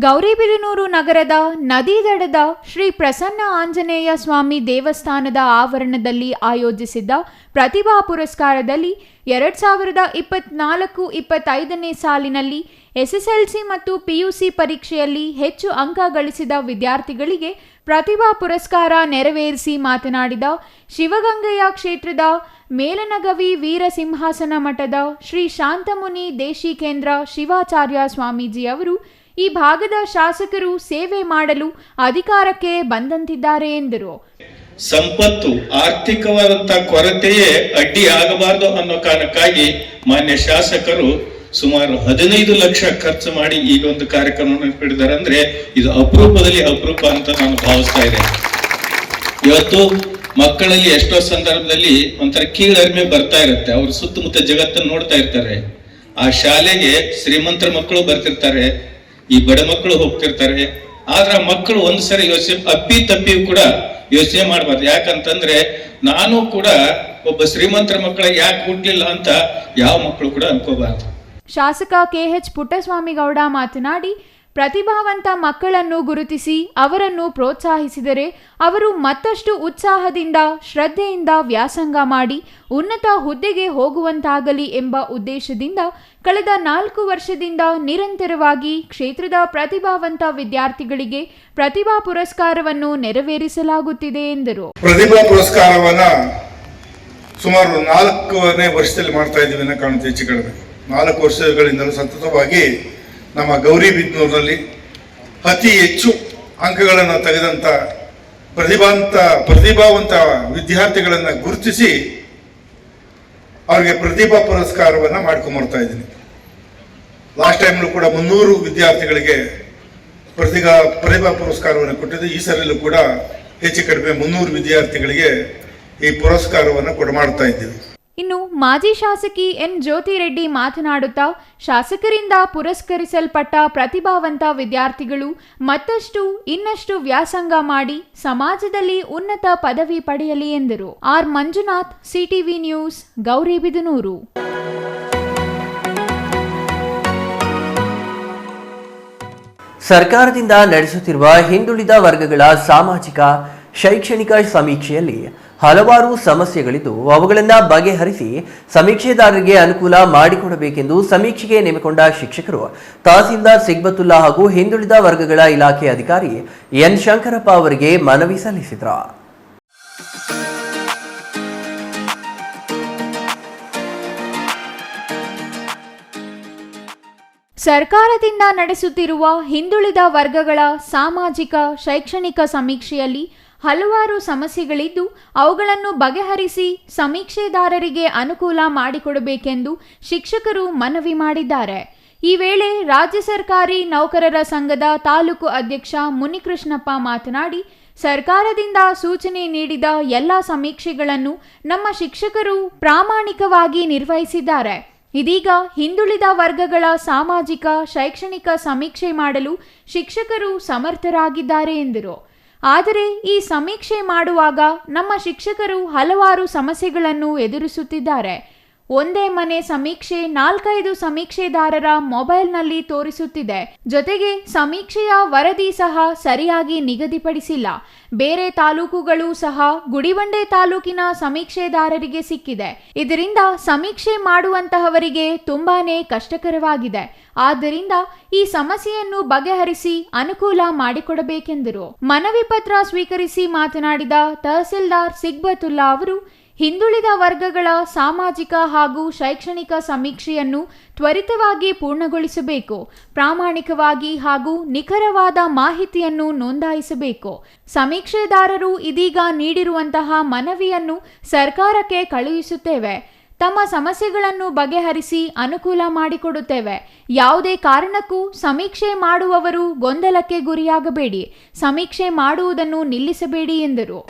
ಗೌರಿಬಿದನೂರು ನಗರದ ನದಿ ದಡದ ಶ್ರೀ ಪ್ರಸನ್ನ ಆಂಜನೇಯ ಸ್ವಾಮಿ ದೇವಸ್ಥಾನದ ಆವರಣದಲ್ಲಿ ಆಯೋಜಿಸಿದ್ದ ಪ್ರತಿಭಾ ಪುರಸ್ಕಾರದಲ್ಲಿ 2024-25ನೇ ಸಾಲಿನಲ್ಲಿ ಎಸ್ಎಸ್ಎಲ್ಸಿ ಮತ್ತು ಪಿಯುಸಿ ಪರೀಕ್ಷೆಯಲ್ಲಿ ಹೆಚ್ಚು ಅಂಕ ಗಳಿಸಿದ ವಿದ್ಯಾರ್ಥಿಗಳಿಗೆ ಪ್ರತಿಭಾ ಪುರಸ್ಕಾರ ನೆರವೇರಿಸಿ ಮಾತನಾಡಿದ ಶಿವಗಂಗೆಯ ಕ್ಷೇತ್ರದ ಮೇಲನಗವಿ ವೀರ ಸಿಂಹಾಸನ ಮಠದ ಶ್ರೀ ಶಾಂತಮುನಿ ದೇಶಿಕೇಂದ್ರ ಶಿವಾಚಾರ್ಯ ಸ್ವಾಮೀಜಿ ಅವರು ಈ ಭಾಗದ ಶಾಸಕರು ಸೇವೆ ಮಾಡಲು ಅಧಿಕಾರಕ್ಕೆ ಬಂದಂತಿದ್ದಾರೆ ಎಂದರು. ಸಂಪತ್ತು ಆರ್ಥಿಕವಾದಂತಹ ಕೊರತೆಯೇ ಅಡ್ಡಿ ಆಗಬಾರದು ಅನ್ನೋ ಕಾರಣಕ್ಕಾಗಿ ಮಾನ್ಯ ಶಾಸಕರು ಸುಮಾರು 15 ಲಕ್ಷ ಖರ್ಚು ಮಾಡಿ ಈಗ ಒಂದು ಕಾರ್ಯಕ್ರಮವನ್ನು ಇಟ್ಟಿದ್ದಾರೆ. ಅಂದ್ರೆ ಇದು ಅಪರೂಪದಲ್ಲಿ ಅಪರೂಪ ಅಂತ ನಾನು ಭಾವಿಸ್ತಾ ಇದ್ದೇನೆ. ಇವತ್ತು ಮಕ್ಕಳಲ್ಲಿ ಎಷ್ಟೋ ಸಂದರ್ಭದಲ್ಲಿ ಒಂಥರ ಕೀಳರಿಮೆ ಬರ್ತಾ ಇರುತ್ತೆ. ಅವರು ಸುತ್ತಮುತ್ತ ಜಗತ್ತನ್ನು ನೋಡ್ತಾ ಇರ್ತಾರೆ. ಆ ಶಾಲೆಗೆ ಶ್ರೀಮಂತರ ಮಕ್ಕಳು ಬರ್ತಿರ್ತಾರೆ, ಈ ಬಡ ಮಕ್ಕಳು ಹೋಗ್ತಿರ್ತಾರೆ. ಆದ್ರೆ ಆ ಮಕ್ಕಳು ಒಂದ್ಸರಿ ಅಪ್ಪಿ ತಪ್ಪಿಯೂ ಕೂಡ ಯೋಚನೆ ಮಾಡಬಾರ್ದು. ಯಾಕಂತಂದ್ರೆ ನಾನು ಕೂಡ ಒಬ್ಬ ಶ್ರೀಮಂತರ ಮಕ್ಕಳ ಯಾಕೆ ಹುಟ್ಲಿಲ್ಲ ಅಂತ ಯಾವ ಮಕ್ಕಳು ಕೂಡ ಅನ್ಕೋಬಾರ್ದು. ಶಾಸಕ KH ಪುಟ್ಟಸ್ವಾಮಿಗೌಡ ಮಾತನಾಡಿ, ಪ್ರತಿಭಾವಂತ ಮಕ್ಕಳನ್ನು ಗುರುತಿಸಿ ಅವರನ್ನು ಪ್ರೋತ್ಸಾಹಿಸಿದರೆ ಅವರು ಮತ್ತಷ್ಟು ಉತ್ಸಾಹದಿಂದ ಶ್ರದ್ಧೆಯಿಂದ ವ್ಯಾಸಂಗ ಮಾಡಿ ಉನ್ನತ ಹುದ್ದೆಗೆ ಹೋಗುವಂತಾಗಲಿ ಎಂಬ ಉದ್ದೇಶದಿಂದ ಕಳೆದ 4 ವರ್ಷದಿಂದ ನಿರಂತರವಾಗಿ ಕ್ಷೇತ್ರದ ಪ್ರತಿಭಾವಂತ ವಿದ್ಯಾರ್ಥಿಗಳಿಗೆ ಪ್ರತಿಭಾ ಪುರಸ್ಕಾರವನ್ನು ನೆರವೇರಿಸಲಾಗುತ್ತಿದೆ ಎಂದರು. ಪ್ರತಿಭಾ ಪುರಸ್ಕಾರವನ್ನ ಸುಮಾರು 4ನೇ ವರ್ಷದಲ್ಲಿ ಮಾಡ್ತಾ ಇದ್ದೀವಿ ಅನ್ನೋ ಕಾಣುತ್ತೆ. ಹೆಚ್ಚು ಕಡಿಮೆ 4 ವರ್ಷಗಳಿಂದಲೂ ಸತತವಾಗಿ ನಮ್ಮ ಗೌರಿಬಿದನೂರಿನಲ್ಲಿ ಅತಿ ಹೆಚ್ಚು ಅಂಕಗಳನ್ನು ತೆಗೆದಂಥ ಪ್ರತಿಭಾವಂತ ವಿದ್ಯಾರ್ಥಿಗಳನ್ನು ಗುರುತಿಸಿ ಅವ್ರಿಗೆ ಪ್ರತಿಭಾ ಪುರಸ್ಕಾರವನ್ನು ಮಾಡ್ಕೊಂಬರ್ತಾ ಇದ್ದೀನಿ. ಲಾಸ್ಟ್ ಟೈಮ್ಲೂ ಕೂಡ 300 ವಿದ್ಯಾರ್ಥಿಗಳಿಗೆ ಪ್ರತಿಭಾ ಪುರಸ್ಕಾರವನ್ನು ಕೊಟ್ಟಿದ್ದು. ಈ ಸರಿಯಲ್ಲೂ ಕೂಡ ಹೆಚ್ಚು ಕಡಿಮೆ 300 ವಿದ್ಯಾರ್ಥಿಗಳಿಗೆ ಈ ಪುರಸ್ಕಾರವನ್ನು ಕೊಡಮಾಡ್ತಾ ಇದ್ದೀವಿ. ಇನ್ನು ಮಾಜಿ ಶಾಸಕಿ ಎನ್ ಜ್ಯೋತಿ ರೆಡ್ಡಿ ಮಾತನಾಡುತ್ತಾ, ಶಾಸಕರಿಂದ ಪುರಸ್ಕರಿಸಲ್ಪಟ್ಟ ಪ್ರತಿಭಾವಂತ ವಿದ್ಯಾರ್ಥಿಗಳು ಇನ್ನಷ್ಟು ವ್ಯಾಸಂಗ ಮಾಡಿ ಸಮಾಜದಲ್ಲಿ ಉನ್ನತ ಪದವಿ ಪಡೆಯಲಿ ಎಂದರು. R Manjunath, CTV news, Gauribidanur. ಸರ್ಕಾರದಿಂದ ನಡೆಸುತ್ತಿರುವ ಹಿಂದುಳಿದ ವರ್ಗಗಳ ಸಾಮಾಜಿಕ ಶೈಕ್ಷಣಿಕ ಸಮೀಕ್ಷೆಯಲ್ಲಿ ಹಲವಾರು ಸಮಸ್ಯೆಗಳಿದ್ದು ಅವುಗಳನ್ನು ಬಗೆಹರಿಸಿ ಸಮೀಕ್ಷೆದಾರರಿಗೆ ಅನುಕೂಲ ಮಾಡಿಕೊಡಬೇಕೆಂದು ಸಮೀಕ್ಷೆಗೆ ನೇಮಕೊಂಡ ಶಿಕ್ಷಕರು ತಹಸೀಲ್ದಾರ್ ಸಿಗ್ಬತುಲ್ಲಾ ಹಾಗೂ ಹಿಂದುಳಿದ ವರ್ಗಗಳ ಇಲಾಖೆ ಅಧಿಕಾರಿ ಎನ್ ಶಂಕರಪ್ಪ ಅವರಿಗೆ ಮನವಿ ಸಲ್ಲಿಸಿದರು. ಸರ್ಕಾರದಿಂದ ನಡೆಸುತ್ತಿರುವ ಹಿಂದುಳಿದ ವರ್ಗಗಳ ಸಾಮಾಜಿಕ ಶೈಕ್ಷಣಿಕ ಸಮೀಕ್ಷೆಯಲ್ಲಿ ಹಲವಾರು ಸಮಸ್ಯೆಗಳಿದ್ದು ಅವುಗಳನ್ನು ಬಗೆಹರಿಸಿ ಸಮೀಕ್ಷೆದಾರರಿಗೆ ಅನುಕೂಲ ಮಾಡಿಕೊಡಬೇಕೆಂದು ಶಿಕ್ಷಕರು ಮನವಿ ಮಾಡಿದ್ದಾರೆ. ಈ ವೇಳೆ ರಾಜ್ಯ ಸರ್ಕಾರಿ ನೌಕರರ ಸಂಘದ ತಾಲೂಕು ಅಧ್ಯಕ್ಷ ಮುನಿಕೃಷ್ಣಪ್ಪ ಮಾತನಾಡಿ, ಸರ್ಕಾರದಿಂದ ಸೂಚನೆ ನೀಡಿದ ಎಲ್ಲ ಸಮೀಕ್ಷೆಗಳನ್ನು ನಮ್ಮ ಶಿಕ್ಷಕರು ಪ್ರಾಮಾಣಿಕವಾಗಿ ನಿರ್ವಹಿಸಿದ್ದಾರೆ. ಇದೀಗ ಹಿಂದುಳಿದ ವರ್ಗಗಳ ಸಾಮಾಜಿಕ ಶೈಕ್ಷಣಿಕ ಸಮೀಕ್ಷೆ ಮಾಡಲು ಶಿಕ್ಷಕರು ಸಮರ್ಥರಾಗಿದ್ದಾರೆ ಎಂದರು. ಆದರೆ ಈ ಸಮೀಕ್ಷೆ ಮಾಡುವಾಗ ನಮ್ಮ ಶಿಕ್ಷಕರು ಹಲವಾರು ಸಮಸ್ಯೆಗಳನ್ನು ಎದುರಿಸುತ್ತಿದ್ದಾರೆ. ಒಂದೇ ಮನೆ ಸಮೀಕ್ಷೆ 4-5 ಸಮೀಕ್ಷೆದಾರರ ಮೊಬೈಲ್ನಲ್ಲಿ ತೋರಿಸುತ್ತಿದೆ. ಜೊತೆಗೆ ಸಮೀಕ್ಷೆಯ ವರದಿ ಸಹ ಸರಿಯಾಗಿ ನಿಗದಿಪಡಿಸಿಲ್ಲ. ಬೇರೆ ತಾಲೂಕುಗಳು ಸಹ ಗುಡಿಬಂಡೆ ತಾಲೂಕಿನ ಸಮೀಕ್ಷೆದಾರರಿಗೆ ಸಿಕ್ಕಿದೆ. ಇದರಿಂದ ಸಮೀಕ್ಷೆ ಮಾಡುವಂತಹವರಿಗೆ ತುಂಬಾನೇ ಕಷ್ಟಕರವಾಗಿದೆ. ಆದ್ದರಿಂದ ಈ ಸಮಸ್ಯೆಯನ್ನು ಬಗೆಹರಿಸಿ ಅನುಕೂಲ ಮಾಡಿಕೊಡಬೇಕೆಂದರು. ಮನವಿ ಪತ್ರ ಸ್ವೀಕರಿಸಿ ಮಾತನಾಡಿದ ತಹಸೀಲ್ದಾರ್ ಸಿಗ್ಬತುಲ್ಲಾ ಅವರು, ಹಿಂದುಳಿದ ವರ್ಗಗಳ ಸಾಮಾಜಿಕ ಹಾಗೂ ಶೈಕ್ಷಣಿಕ ಸಮೀಕ್ಷೆಯನ್ನು ತ್ವರಿತವಾಗಿ ಪೂರ್ಣಗೊಳಿಸಬೇಕು. ಪ್ರಾಮಾಣಿಕವಾಗಿ ಹಾಗೂ ನಿಖರವಾದ ಮಾಹಿತಿಯನ್ನು ನೋಂದಾಯಿಸಬೇಕು. ಸಮೀಕ್ಷೆದಾರರು ಇದೀಗ ನೀಡಿರುವಂತಹ ಮನವಿಯನ್ನು ಸರ್ಕಾರಕ್ಕೆ ಕಳುಹಿಸುತ್ತೇವೆ. ತಮ್ಮ ಸಮಸ್ಯೆಗಳನ್ನು ಬಗೆಹರಿಸಿ ಅನುಕೂಲ ಮಾಡಿಕೊಡುತ್ತೇವೆ. ಯಾವುದೇ ಕಾರಣಕ್ಕೂ ಸಮೀಕ್ಷೆ ಮಾಡುವವರು ಗೊಂದಲಕ್ಕೆ ಗುರಿಯಾಗಬೇಡಿ, ಸಮೀಕ್ಷೆ ಮಾಡುವುದನ್ನು ನಿಲ್ಲಿಸಬೇಡಿ ಎಂದರು.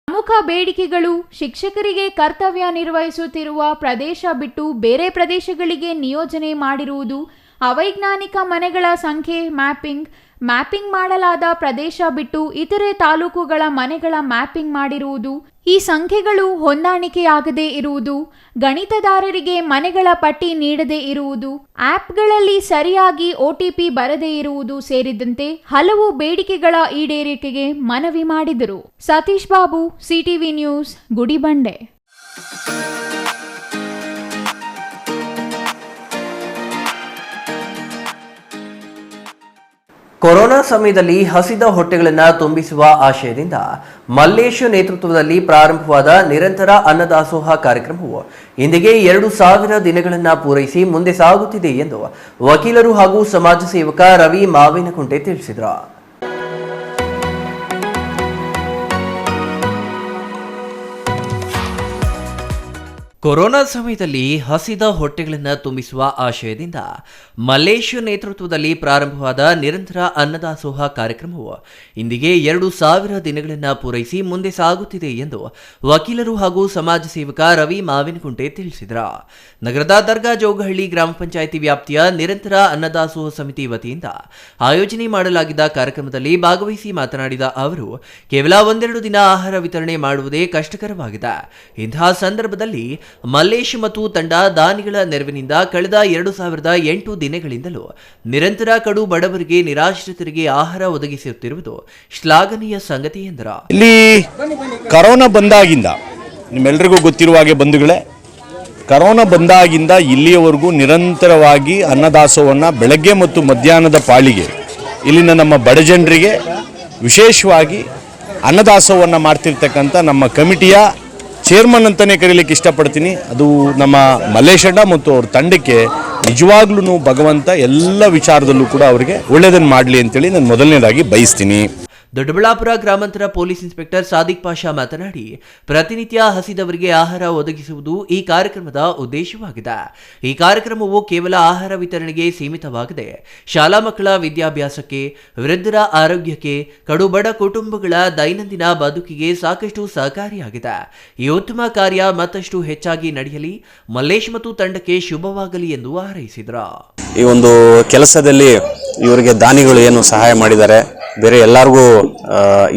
ಪ್ರಮುಖ ಬೇಡಿಕೆಗಳು: ಶಿಕ್ಷಕರಿಗೆ ಕರ್ತವ್ಯ ನಿರ್ವಹಿಸುತ್ತಿರುವ ಪ್ರದೇಶ ಬಿಟ್ಟು ಬೇರೆ ಪ್ರದೇಶಗಳಿಗೆ ನಿಯೋಜನೆ ಮಾಡಿರುವುದು, ಅವೈಜ್ಞಾನಿಕ ಮನೆಗಳ ಸಂಖ್ಯೆ ಮ್ಯಾಪಿಂಗ್, ಮ್ಯಾಪಿಂಗ್ ಮಾಡಲಾದ ಪ್ರದೇಶ ಬಿಟ್ಟು ಇತರೆ ತಾಲೂಕುಗಳ ಮನೆಗಳ ಮ್ಯಾಪಿಂಗ್ ಮಾಡಿರುವುದು, ಈ ಸಂಖ್ಯೆಗಳು ಹೊಂದಾಣಿಕೆಯಾಗದೇ ಇರುವುದು, ಗಣಿತದಾರರಿಗೆ ಮನೆಗಳ ಪಟ್ಟಿ ನೀಡದೇ ಇರುವುದು, ಆ್ಯಪ್ಗಳಲ್ಲಿ ಸರಿಯಾಗಿ OTP ಬರದೇ ಇರುವುದು ಸೇರಿದಂತೆ ಹಲವು ಬೇಡಿಕೆಗಳ ಈಡೇರಿಕೆಗೆ ಮನವಿ ಮಾಡಿದರು. Satish Babu, CTV news, Gudibande. Corona ಸಮಯದಲ್ಲಿ ಹಸಿದ ಹೊಟ್ಟೆಗಳನ್ನು ತುಂಬಿಸುವ ಆಶಯದಿಂದ ಮಲ್ಲೇಶ್ ನೇತೃತ್ವದಲ್ಲಿ ಪ್ರಾರಂಭವಾದ ನಿರಂತರ ಅನ್ನದಾಸೋಹ ಕಾರ್ಯಕ್ರಮವು ಇಂದಿಗೆ 2,000 ದಿನಗಳನ್ನು ಪೂರೈಸಿ ಮುಂದೆ ಸಾಗುತ್ತಿದೆ ಎಂದು ವಕೀಲರು ಹಾಗೂ ಸಮಾಜ ಸೇವಕ ರವಿ ಮಾವಿನಕುಂಟೆ ತಿಳಿಸಿದರು. ಕೊರೋನಾ ಸಮಯದಲ್ಲಿ ಹಸಿದ ಹೊಟ್ಟೆಗಳನ್ನು ತುಂಬಿಸುವ ಆಶಯದಿಂದ ಮಲ್ಲೇಶ್ ನೇತೃತ್ವದಲ್ಲಿ ಪ್ರಾರಂಭವಾದ ನಿರಂತರ ಅನ್ನದಾಸೋಹ ಕಾರ್ಯಕ್ರಮವು ಇಂದಿಗೆ 2,000 ದಿನಗಳನ್ನು ಪೂರೈಸಿ ಮುಂದೆ ಸಾಗುತ್ತಿದೆ ಎಂದು ವಕೀಲರು ಹಾಗೂ ಸಮಾಜ ಸೇವಕ ರವಿ ಮಾವಿನಕುಂಟೆ ತಿಳಿಸಿದರು. ನಗರದ ದರ್ಗಾ ಜೋಗಹಳ್ಳಿ ಗ್ರಾಮ ಪಂಚಾಯಿತಿ ವ್ಯಾಪ್ತಿಯ ನಿರಂತರ ಅನ್ನದಾಸೋಹ ಸಮಿತಿ ವತಿಯಿಂದ ಆಯೋಜನೆ ಮಾಡಲಾಗಿದ್ದ ಕಾರ್ಯಕ್ರಮದಲ್ಲಿ ಭಾಗವಹಿಸಿ ಮಾತನಾಡಿದ ಅವರು, ಕೇವಲ 1-2 ದಿನ ಆಹಾರ ವಿತರಣೆ ಮಾಡುವುದೇ ಕಷ್ಟಕರವಾಗಿದೆ. ಇಂತಹ ಸಂದರ್ಭದಲ್ಲಿ ಮಲ್ಲೇಶ್ ಮತ್ತು ತಂಡ ದಾನಿಗಳ ನೆರವಿನಿಂದ ಕಳೆದ 2008 ದಿನಗಳಿಂದಲೂ ನಿರಂತರ ಕಡು ಬಡವರಿಗೆ, ನಿರಾಶ್ರಿತರಿಗೆ ಆಹಾರ ಒದಗಿಸುತ್ತಿರುವುದು ಶ್ಲಾಘನೀಯ ಸಂಗತಿ ಎಂದರು. ಇಲ್ಲಿ ಕರೋನಾ ಬಂದಾಗಿಂದ ನಿಮ್ಮೆಲ್ಲರಿಗೂ ಗೊತ್ತಿರುವ ಹಾಗೆ ಬಂಧುಗಳೇ, ಕರೋನಾ ಬಂದಾಗಿಂದ ಇಲ್ಲಿಯವರೆಗೂ ನಿರಂತರವಾಗಿ ಅನ್ನದಾಸೋಹವನ್ನು ಬೆಳಗ್ಗೆ ಮತ್ತು ಮಧ್ಯಾಹ್ನದ ಪಾಳಿಗೆ ಇಲ್ಲಿನ ನಮ್ಮ ಬಡ ಜನರಿಗೆ ವಿಶೇಷವಾಗಿ ಅನ್ನದಾಸೋಹವನ್ನು ಮಾಡ್ತಿರ್ತಕ್ಕಂಥ ನಮ್ಮ ಕಮಿಟಿಯ ಚೇರ್ಮನ್ ಅಂತಲೇ ಕರೀಲಿಕ್ಕೆ ಇಷ್ಟಪಡ್ತೀನಿ. ಅದು ನಮ್ಮ ಮಲ್ಲೇಶಣ್ಣ ಮತ್ತು ಅವ್ರ ತಂಡಕ್ಕೆ ನಿಜವಾಗ್ಲೂ ಭಗವಂತ ಎಲ್ಲ ವಿಚಾರದಲ್ಲೂ ಕೂಡ ಅವರಿಗೆ ಒಳ್ಳೆಯದನ್ನು ಮಾಡಲಿ ಅಂತೇಳಿ ನಾನು ಮೊದಲನೇದಾಗಿ ಬಯಸ್ತೀನಿ. ದೊಡ್ಡಬಳ್ಳಾಪುರ ಗ್ರಾಮಾಂತರ ಪೊಲೀಸ್ ಇನ್ಸ್ಪೆಕ್ಟರ್ ಸಾದಿಕ್ ಪಾಷಾ ಮಾತನಾಡಿ, ಪ್ರತಿನಿತ್ಯ ಹಸಿದವರಿಗೆ ಆಹಾರ ಒದಗಿಸುವುದು ಈ ಕಾರ್ಯಕ್ರಮದ ಉದ್ದೇಶವಾಗಿದೆ. ಈ ಕಾರ್ಯಕ್ರಮವು ಕೇವಲ ಆಹಾರ ವಿತರಣೆಗೆ ಸೀಮಿತವಾಗದೆ ಶಾಲಾ ಮಕ್ಕಳ ವಿದ್ಯಾಭ್ಯಾಸಕ್ಕೆ, ವೃದ್ಧರ ಆರೋಗ್ಯಕ್ಕೆ, ಕಡುಬಡ ಕುಟುಂಬಗಳ ದೈನಂದಿನ ಬದುಕಿಗೆ ಸಾಕಷ್ಟು ಸಹಕಾರಿಯಾಗಿದೆ. ಈ ಉತ್ತಮ ಕಾರ್ಯ ಮತ್ತಷ್ಟು ಹೆಚ್ಚಾಗಿ ನಡೆಯಲಿ, ಮಲ್ಲೇಶ್ ಮತ್ತು ತಂಡಕ್ಕೆ ಶುಭವಾಗಲಿ ಎಂದು ಹಾರೈಸಿದರು. ಈ ಒಂದು ಕೆಲಸದಲ್ಲಿ ಇವರಿಗೆ ದಾನಿಗಳು ಏನು ಸಹಾಯ ಮಾಡಿದ್ದಾರೆ, ಬೇರೆ ಎಲ್ಲರಿಗೂ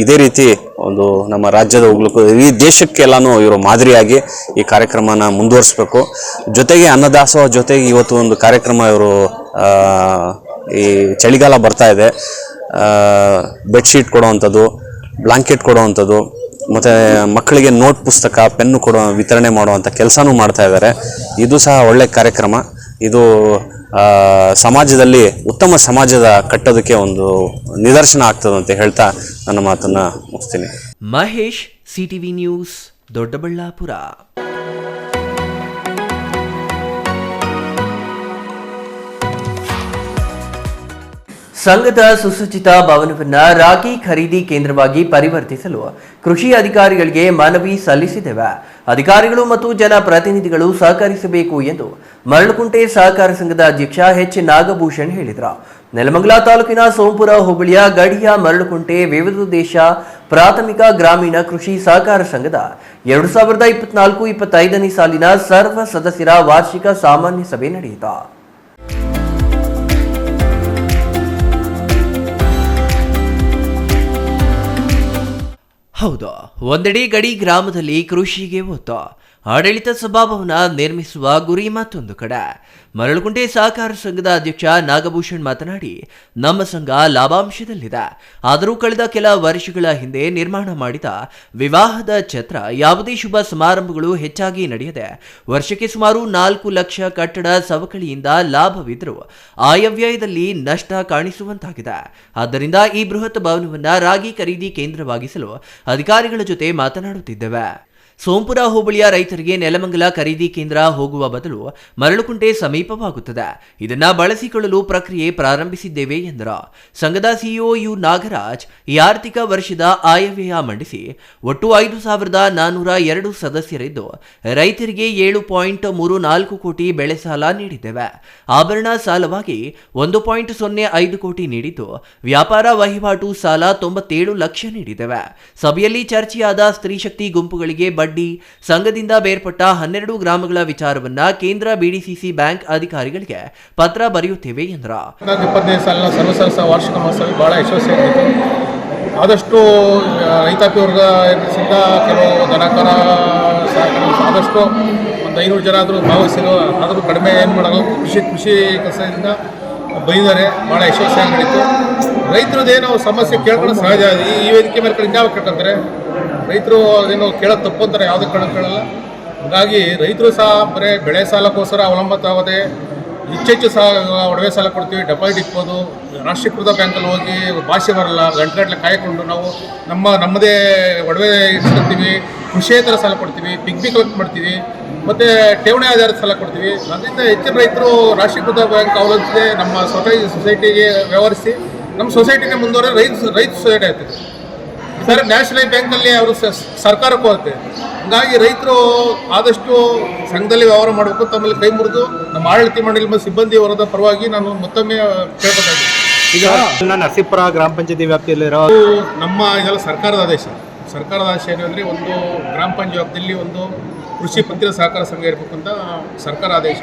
ಇದೇ ರೀತಿ ಒಂದು ನಮ್ಮ ರಾಜ್ಯದ ಹೋಗ್ಲಿಕ್ಕೂ ಈ ದೇಶಕ್ಕೆಲ್ಲಾನು ಇವರು ಮಾದರಿಯಾಗಿ ಈ ಕಾರ್ಯಕ್ರಮನ ಮುಂದುವರಿಸಬೇಕು. ಜೊತೆಗೆ ಅನ್ನದಾಸೋಹ ಜೊತೆಗೆ ಇವತ್ತು ಒಂದು ಕಾರ್ಯಕ್ರಮ ಇವರು ಈ ಚಳಿಗಾಲ ಬರ್ತಾ ಇದೆ, ಬೆಡ್ಶೀಟ್ ಕೊಡುವಂಥದ್ದು, ಬ್ಲಾಂಕೆಟ್ ಕೊಡುವಂಥದ್ದು, ಮತ್ತು ಮಕ್ಕಳಿಗೆ ನೋಟ್ ಪುಸ್ತಕ, ಪೆನ್ನು ವಿತರಣೆ ಮಾಡುವಂಥ ಕೆಲಸನೂ ಮಾಡ್ತಾ ಇದ್ದಾರೆ. ಇದು ಸಹ ಒಳ್ಳೆ ಕಾರ್ಯಕ್ರಮ. ಇದು ಸಮಾಜದಲ್ಲಿ ಉತ್ತಮ ಸಮಾಜದ ಕಟ್ಟೋದಕ್ಕೆ ಒಂದು ನಿದರ್ಶನ ಆಗ್ತದೆ ಅಂತ ಹೇಳ್ತಾ ನನ್ನ ಮಾತನ್ನು ಮುಗಿಸ್ತೀನಿ. Mahesh, CTV news, Doddaballapur. ಸಂಘದ ಸುಸಜ್ಜಿತ ಭವನವನ್ನು ರಾಗಿ ಖರೀದಿ ಕೇಂದ್ರವಾಗಿ ಪರಿವರ್ತಿಸಲು ಕೃಷಿ ಅಧಿಕಾರಿಗಳಿಗೆ ಮನವಿ ಸಲ್ಲಿಸಿದ್ದೇವೆ. ಅಧಿಕಾರಿಗಳು ಮತ್ತು ಜನಪ್ರತಿನಿಧಿಗಳು ಸಹಕರಿಸಬೇಕು ಎಂದು ಮರಳುಕುಂಟೆ ಸಹಕಾರ ಸಂಘದ ಅಧ್ಯಕ್ಷ H. ನಾಗಭೂಷಣ್ ಹೇಳಿದರು. ನೆಲಮಂಗಲ ತಾಲೂಕಿನ ಸೋಂಪುರ ಹೋಬಳಿಯ ಗಡಿಯ ಮರಳುಕುಂಟೆ ವಿವಿಧ ದೇಶ ಪ್ರಾಥಮಿಕ ಗ್ರಾಮೀಣ ಕೃಷಿ ಸಹಕಾರ ಸಂಘದ 2024-25ನೇ ಸಾಲಿನ ಸರ್ವ ಸದಸ್ಯರ ವಾರ್ಷಿಕ ಸಾಮಾನ್ಯ ಸಭೆ ನಡೆಯಿತು. ಹೌದು, ಒಂದೆಡೆ ಗಡಿ ಗ್ರಾಮದಲ್ಲಿ ಕೃಷಿಗೆ ಒತ್ತು, ಆಡಳಿತ ಸಭಾಭವನ ನಿರ್ಮಿಸುವ ಗುರಿ ಮತ್ತೊಂದು ಕಡೆ. ಮರಳುಕುಂಟೆ ಸಹಕಾರ ಸಂಘದ ಅಧ್ಯಕ್ಷ ನಾಗಭೂಷಣ್ ಮಾತನಾಡಿ, ನಮ್ಮ ಸಂಘ ಲಾಭಾಂಶದಲ್ಲಿದೆ. ಆದರೂ ಕಳೆದ ಕೆಲ ವರ್ಷಗಳ ಹಿಂದೆ ನಿರ್ಮಾಣ ಮಾಡಿದ ವಿವಾಹದ ಛತ್ರ, ಯಾವುದೇ ಶುಭ ಸಮಾರಂಭಗಳು ಹೆಚ್ಚಾಗಿ ನಡೆಯದೆ ವರ್ಷಕ್ಕೆ ಸುಮಾರು 4 ಲಕ್ಷ ಕಟ್ಟಡ ಸವಕಳಿಯಿಂದ ಲಾಭವಿದ್ದರೂ ಆಯವ್ಯಯದಲ್ಲಿ ನಷ್ಟ ಕಾಣಿಸುವಂತಾಗಿದೆ. ಆದ್ದರಿಂದ ಈ ಬೃಹತ್ ಭವನವನ್ನು ರಾಗಿ ಖರೀದಿ ಕೇಂದ್ರವಾಗಿಸಲು ಅಧಿಕಾರಿಗಳ ಜೊತೆ ಮಾತನಾಡುತ್ತಿದ್ದೇವೆ. ಸೋಂಪುರ ಹೋಬಳಿಯ ರೈತರಿಗೆ ನೆಲಮಂಗಲ ಖರೀದಿ ಕೇಂದ್ರ ಹೋಗುವ ಬದಲು ಮರಳುಕುಂಟೆ ಸಮೀಪವಾಗುತ್ತದೆ. ಇದನ್ನ ಬಳಸಿಕೊಳ್ಳಲು ಪ್ರಕ್ರಿಯೆ ಪ್ರಾರಂಭಿಸಿದ್ದೇವೆ ಎಂದರು. ಸಂಘದ ಸಿಇಒ ಯು ನಾಗರಾಜ್ ಈ ಆರ್ಥಿಕ ವರ್ಷದ ಆಯವ್ಯಯ ಮಂಡಿಸಿ ಒಟ್ಟು 5,402 ಸದಸ್ಯರಿದ್ದು ರೈತರಿಗೆ 7.34 ಕೋಟಿ ಬೆಳೆ ಸಾಲ ನೀಡಿದ್ದೇವೆ. ಆಭರಣ ಸಾಲವಾಗಿ 1.05 ಕೋಟಿ ನೀಡಿದ್ದು ವ್ಯಾಪಾರ ವಹಿವಾಟು ಸಾಲ 97 ಲಕ್ಷ ನೀಡಿದ್ದೇವೆ. ಸಭೆಯಲ್ಲಿ ಚರ್ಚೆಯಾದ ಸ್ತ್ರೀ ಶಕ್ತಿ ಗುಂಪುಗಳಿಗೆ ಬಡ್ಡಿ ಬಡ್ಡಿ, ಸಂಘದಿಂದ ಬೇರ್ಪಟ್ಟ 12 ಗ್ರಾಮಗಳ ವಿಚಾರವನ್ನ ಕೇಂದ್ರ ಬಿಡಿಸಿಸಿ ಬ್ಯಾಂಕ್ ಅಧಿಕಾರಿಗಳಿಗೆ ಪತ್ರ ಬರೆಯುತ್ತೇವೆ ಎಂದರು. 25 ಸಾಲಿನ ಸರ್ವಸದಸ್ಯ ವಾರ್ಷಿಕ ಮಹೋತ್ಸವ ಬಹಳ ಯಶಸ್ವಿಯಾಗಿತ್ತು. ಆದಷ್ಟು ರೈತಾಪಿ ವರ್ಗದಿಂದ ಕೆಲವು ದನಕರ ಆದಷ್ಟು ಒಂದು 500 ಜನ ಆದರೂ ಭಾಗವಹಿಸಿದ್ರು. ಆದರೂ ಕಡಿಮೆ ಏನು ಮಾಡೋದು, ಕೃಷಿ ಕೆಲಸದಿಂದ ಬೈದರೆ ಭಾಳ ಯಶಸ್ವಿಯಾಗಿ ನಡೀತು. ರೈತರದ್ದೇನೋ ಸಮಸ್ಯೆ ಕೇಳ್ಕೊಳ್ಳೋ ಸಹಜ. ಈ ವೇದಿಕೆ ಮೇಲೆ ಕಡೆ ಯಾವ ಕೇಳ್ಕೊಂತಾರೆ, ರೈತರು ಅದೇನೋ ಕೇಳೋದು ತಪ್ಪು ಅಂತಾರೆ, ಯಾವುದೇ ಕೇಳಲ್ಲ. ಹಾಗಾಗಿ ರೈತರು ಸಹ ಬರೀ ಬೆಳೆ ಸಾಲಕ್ಕೋಸ್ಕರ ಅವಲಂಬಿತವಾಗದೆ ಹೆಚ್ಚೆಚ್ಚು ಸಹ ಒಡವೆ ಸಾಲ ಕೊಡ್ತೀವಿ, ಡೆಪಾಸಿಟ್ ಇಕ್ಬೋದು. ರಾಷ್ಟ್ರೀಕೃತ ಬ್ಯಾಂಕಲ್ಲಿ ಹೋಗಿ ಭಾಷೆ ಬರಲ್ಲ, ಗಂಟೆಗಟ್ಟಲೆ ಕಾಯ್ಕೊಂಡು ನಾವು ನಮ್ಮದೇ ಒಡವೆ ಇಟ್ಕೊಳ್ತೀವಿ, ಕೃಷಿಯೇತರ ಸಾಲ ಕೊಡ್ತೀವಿ, ಪಿಗ್ಮಿ ಕಲೆಕ್ಟ್ ಮಾಡ್ತೀವಿ, ಮತ್ತು ಠೇವಣಿ ಆಧಾರಿತ ಸಾಲ ಕೊಡ್ತೀವಿ. ಅದರಿಂದ ಹೆಚ್ಚಿನ ರೈತರು ರಾಷ್ಟ್ರೀಕೃತ ಬ್ಯಾಂಕ್ ಅವಲಂಬಿಸಿದೆ ನಮ್ಮ ಸೊಸೈಟಿಗೆ ವ್ಯವಹರಿಸಿ ನಮ್ಮ ಸೊಸೈಟಿನೇ ಮುಂದುವರೆ ರೈತ ಸೊಸೈಟಿ ಆಗ್ತದೆ. ಸರ್ ನ್ಯಾಷನಲ್ ಬ್ಯಾಂಕಲ್ಲಿ ಅವರು ಸರ್ಕಾರಕ್ಕೂ ಆಗುತ್ತೆ. ಹಾಗಾಗಿ ರೈತರು ಆದಷ್ಟು ಸಂಘದಲ್ಲಿ ವ್ಯವಹಾರ ಮಾಡಬೇಕು. ತಮ್ಮಲ್ಲಿ ಕೈ ಮುರಿದು ನಮ್ಮ ಆಡಳಿತ ಮಂಡಳಿ ಮತ್ತು ಸಿಬ್ಬಂದಿ ವರ್ಗದ ಪರವಾಗಿ ನಾನು ಮತ್ತೊಮ್ಮೆ ಕೇಳ್ಕೊತಾ ಇದ್ದೀನಿ. ಈಗ ನರಸೀಪುರ ಗ್ರಾಮ ಪಂಚಾಯತಿ ವ್ಯಾಪ್ತಿಯಲ್ಲಿರೋ ನಮ್ಮ ಇದೆಲ್ಲ ಸರ್ಕಾರದ ಆದೇಶ ಏನಂದರೆ, ಒಂದು ಗ್ರಾಮ ಪಂಚಾಯತ್ ವ್ಯಾಪ್ತಿಯಲ್ಲಿ ಒಂದು ಕೃಷಿ ಪತ್ತಿನ ಸಹಕಾರ ಸಂಘ ಇರಬೇಕು ಅಂತ ಸರ್ಕಾರ ಆದೇಶ.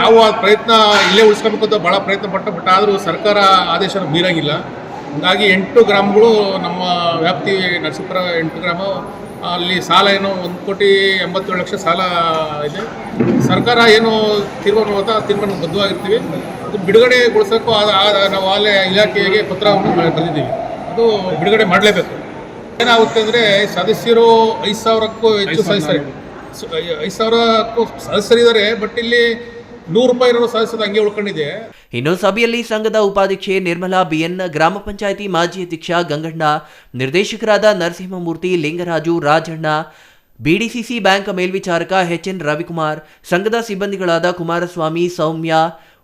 ನಾವು ಆ ಪ್ರಯತ್ನ ಇಲ್ಲೇ ಉಳಿಸ್ಕೋಬೇಕು ಅಂತ ಭಾಳ ಪ್ರಯತ್ನ ಬಟ್ ಆದರೂ ಸರ್ಕಾರ ಆದೇಶನ ಮೀರಾಗಿಲ್ಲ. ಹಾಗಾಗಿ 8 ಗ್ರಾಮಗಳು ನಮ್ಮ ವ್ಯಾಪ್ತಿ ನರಸೀಪುರ 8 ಗ್ರಾಮ ಅಲ್ಲಿ ಸಾಲ ಏನು 1,87,00,000 ಸಾಲ ಇದೆ. ಸರ್ಕಾರ ಏನು ತೀರ್ಮಾನ ಬದ್ಧವಾಗಿರ್ತೀವಿ. ಅದು ಬಿಡುಗಡೆಗೊಳಿಸೋಕ್ಕೂ ನಾವು ಅಲ್ಲೇ ಇಲಾಖೆಗೆ ಪತ್ರವನ್ನು ಬರೆದಿದ್ದೀವಿ. ಅದು ಬಿಡುಗಡೆ ಮಾಡಲೇಬೇಕು. ಏನಾಗುತ್ತೆ ಅಂದರೆ, ಸದಸ್ಯರು 5,000ಕ್ಕೂ ಹೆಚ್ಚು ಸದಸ್ಯರು 5,000ಕ್ಕೂ ಸದಸ್ಯರಿದ್ದಾರೆ. ಬಟ್ ಇಲ್ಲಿ 100 ರೂಪಾಯಿ ಇರೋ ಸದಸ್ಯರು ಹಂಗೆ ಉಳ್ಕೊಂಡಿದೆ. ಇನ್ನು ಸಭೆಯಲ್ಲಿ ಸಂಘದ ಉಪಾಧ್ಯಕ್ಷೆ ನಿರ್ಮಲಾ ಬಿಎನ್, ಗ್ರಾಮ ಪಂಚಾಯಿತಿ ಮಾಜಿ ಅಧ್ಯಕ್ಷ ಗಂಗಣ್ಣ, ನಿರ್ದೇಶಕರಾದ ನರಸಿಂಹಮೂರ್ತಿ, ಲಿಂಗರಾಜು, ರಾಜಣ್ಣ, ಬಿಡಿಸಿಸಿ ಬ್ಯಾಂಕ್ ಮೇಲ್ವಿಚಾರಕ ಎಚ್ಎನ್ ರವಿಕುಮಾರ್, ಸಂಘದ ಸಿಬ್ಬಂದಿಗಳಾದ ಕುಮಾರಸ್ವಾಮಿ, ಸೌಮ್ಯ,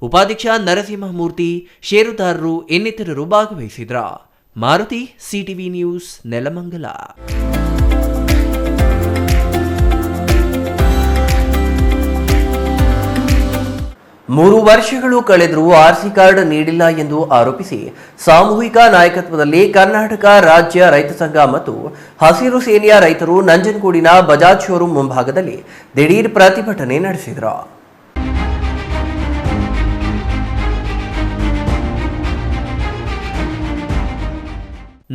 ಉಪಾಧ್ಯಕ್ಷ ನರಸಿಂಹಮೂರ್ತಿ, ಷೇರುದಾರರು ಇನ್ನಿತರರು ಭಾಗವಹಿಸಿದ್ರು. Maruti, CTV news, Nelamangala. 3 ವರ್ಷಗಳು ಕಳೆದರೂ ಆರ್ಸಿ ಕಾರ್ಡ್ ನೀಡಿಲ್ಲ ಎಂದು ಆರೋಪಿಸಿ ಸಾಮೂಹಿಕ ನಾಯಕತ್ವದಲ್ಲಿ ಕರ್ನಾಟಕ ರಾಜ್ಯ ರೈತ ಸಂಘ ಮತ್ತು ಹಸಿರು ಸೇನೆಯ ರೈತರು ನಂಜನಗೂಡಿನ ಬಜಾಜ್ ಶೋರೂಮ್ ಮುಂಭಾಗದಲ್ಲಿ ದಿಢೀರ್ ಪ್ರತಿಭಟನೆ ನಡೆಸಿದರು.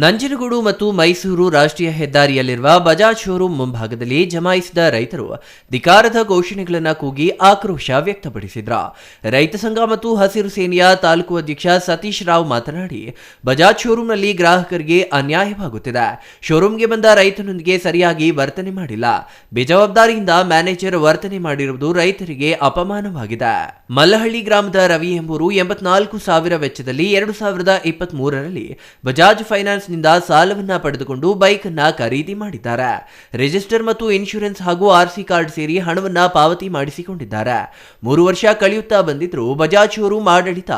ನಂಜನಗೂಡು ಮತ್ತು ಮೈಸೂರು ರಾಷ್ಟ್ರೀಯ ಹೆದ್ದಾರಿಯಲ್ಲಿರುವ ಬಜಾಜ್ ಶೋರೂಮ್ ಮುಂಭಾಗದಲ್ಲಿ ಜಮಾಯಿಸಿದ ರೈತರು ಧಿಕ್ಕಾರದ ಘೋಷಣೆಗಳನ್ನು ಕೂಗಿ ಆಕ್ರೋಶ ವ್ಯಕ್ತಪಡಿಸಿದ್ರು. ರೈತ ಸಂಘ ಮತ್ತು ಹಸಿರು ಸೇನೆಯ ತಾಲೂಕು ಅಧ್ಯಕ್ಷ ಸತೀಶ್ ರಾವ್ ಮಾತನಾಡಿ, ಬಜಾಜ್ ಶೋರೂಮ್ನಲ್ಲಿ ಗ್ರಾಹಕರಿಗೆ ಅನ್ಯಾಯವಾಗುತ್ತಿದೆ. ಶೋರೂಮ್ಗೆ ಬಂದ ರೈತನೊಂದಿಗೆ ಸರಿಯಾಗಿ ವರ್ತನೆ ಮಾಡಿಲ್ಲ. ಬೇಜವಾಬ್ದಾರಿಯಿಂದ ಮ್ಯಾನೇಜರ್ ವರ್ತನೆ ಮಾಡಿರುವುದು ರೈತರಿಗೆ ಅಪಮಾನವಾಗಿದೆ. ಮಲ್ಲಹಳ್ಳಿ ಗ್ರಾಮದ ರವಿ ಎಂಬುವರು 84,000 ವೆಚ್ಚದಲ್ಲಿ 2023ರಲ್ಲಿ ಬಜಾಜ್ ಫೈನಾನ್ಸ್ ನಿಂದ ಸಾಲವನ್ನ ಪಡೆದುಕೊಂಡು ಬೈಕ್ ಅನ್ನ ಖರೀದಿ ಮಾಡಿದ್ದಾರೆ. ರಿಜಿಸ್ಟರ್ ಮತ್ತು ಇನ್ಶೂರೆನ್ಸ್ ಹಾಗೂ ಆರ್ಸಿ ಕಾರ್ಡ್ ಸೇರಿ ಹಣವನ್ನ ಪಾವತಿ ಮಾಡಿಸಿಕೊಂಡಿದ್ದಾರೆ. 3 ವರ್ಷ ಕಳೆಯುತ್ತಾ ಬಂದಿದ್ರು ಬಜಾಜ್ ಶೋರೂಮ್ ಆಡಳಿತ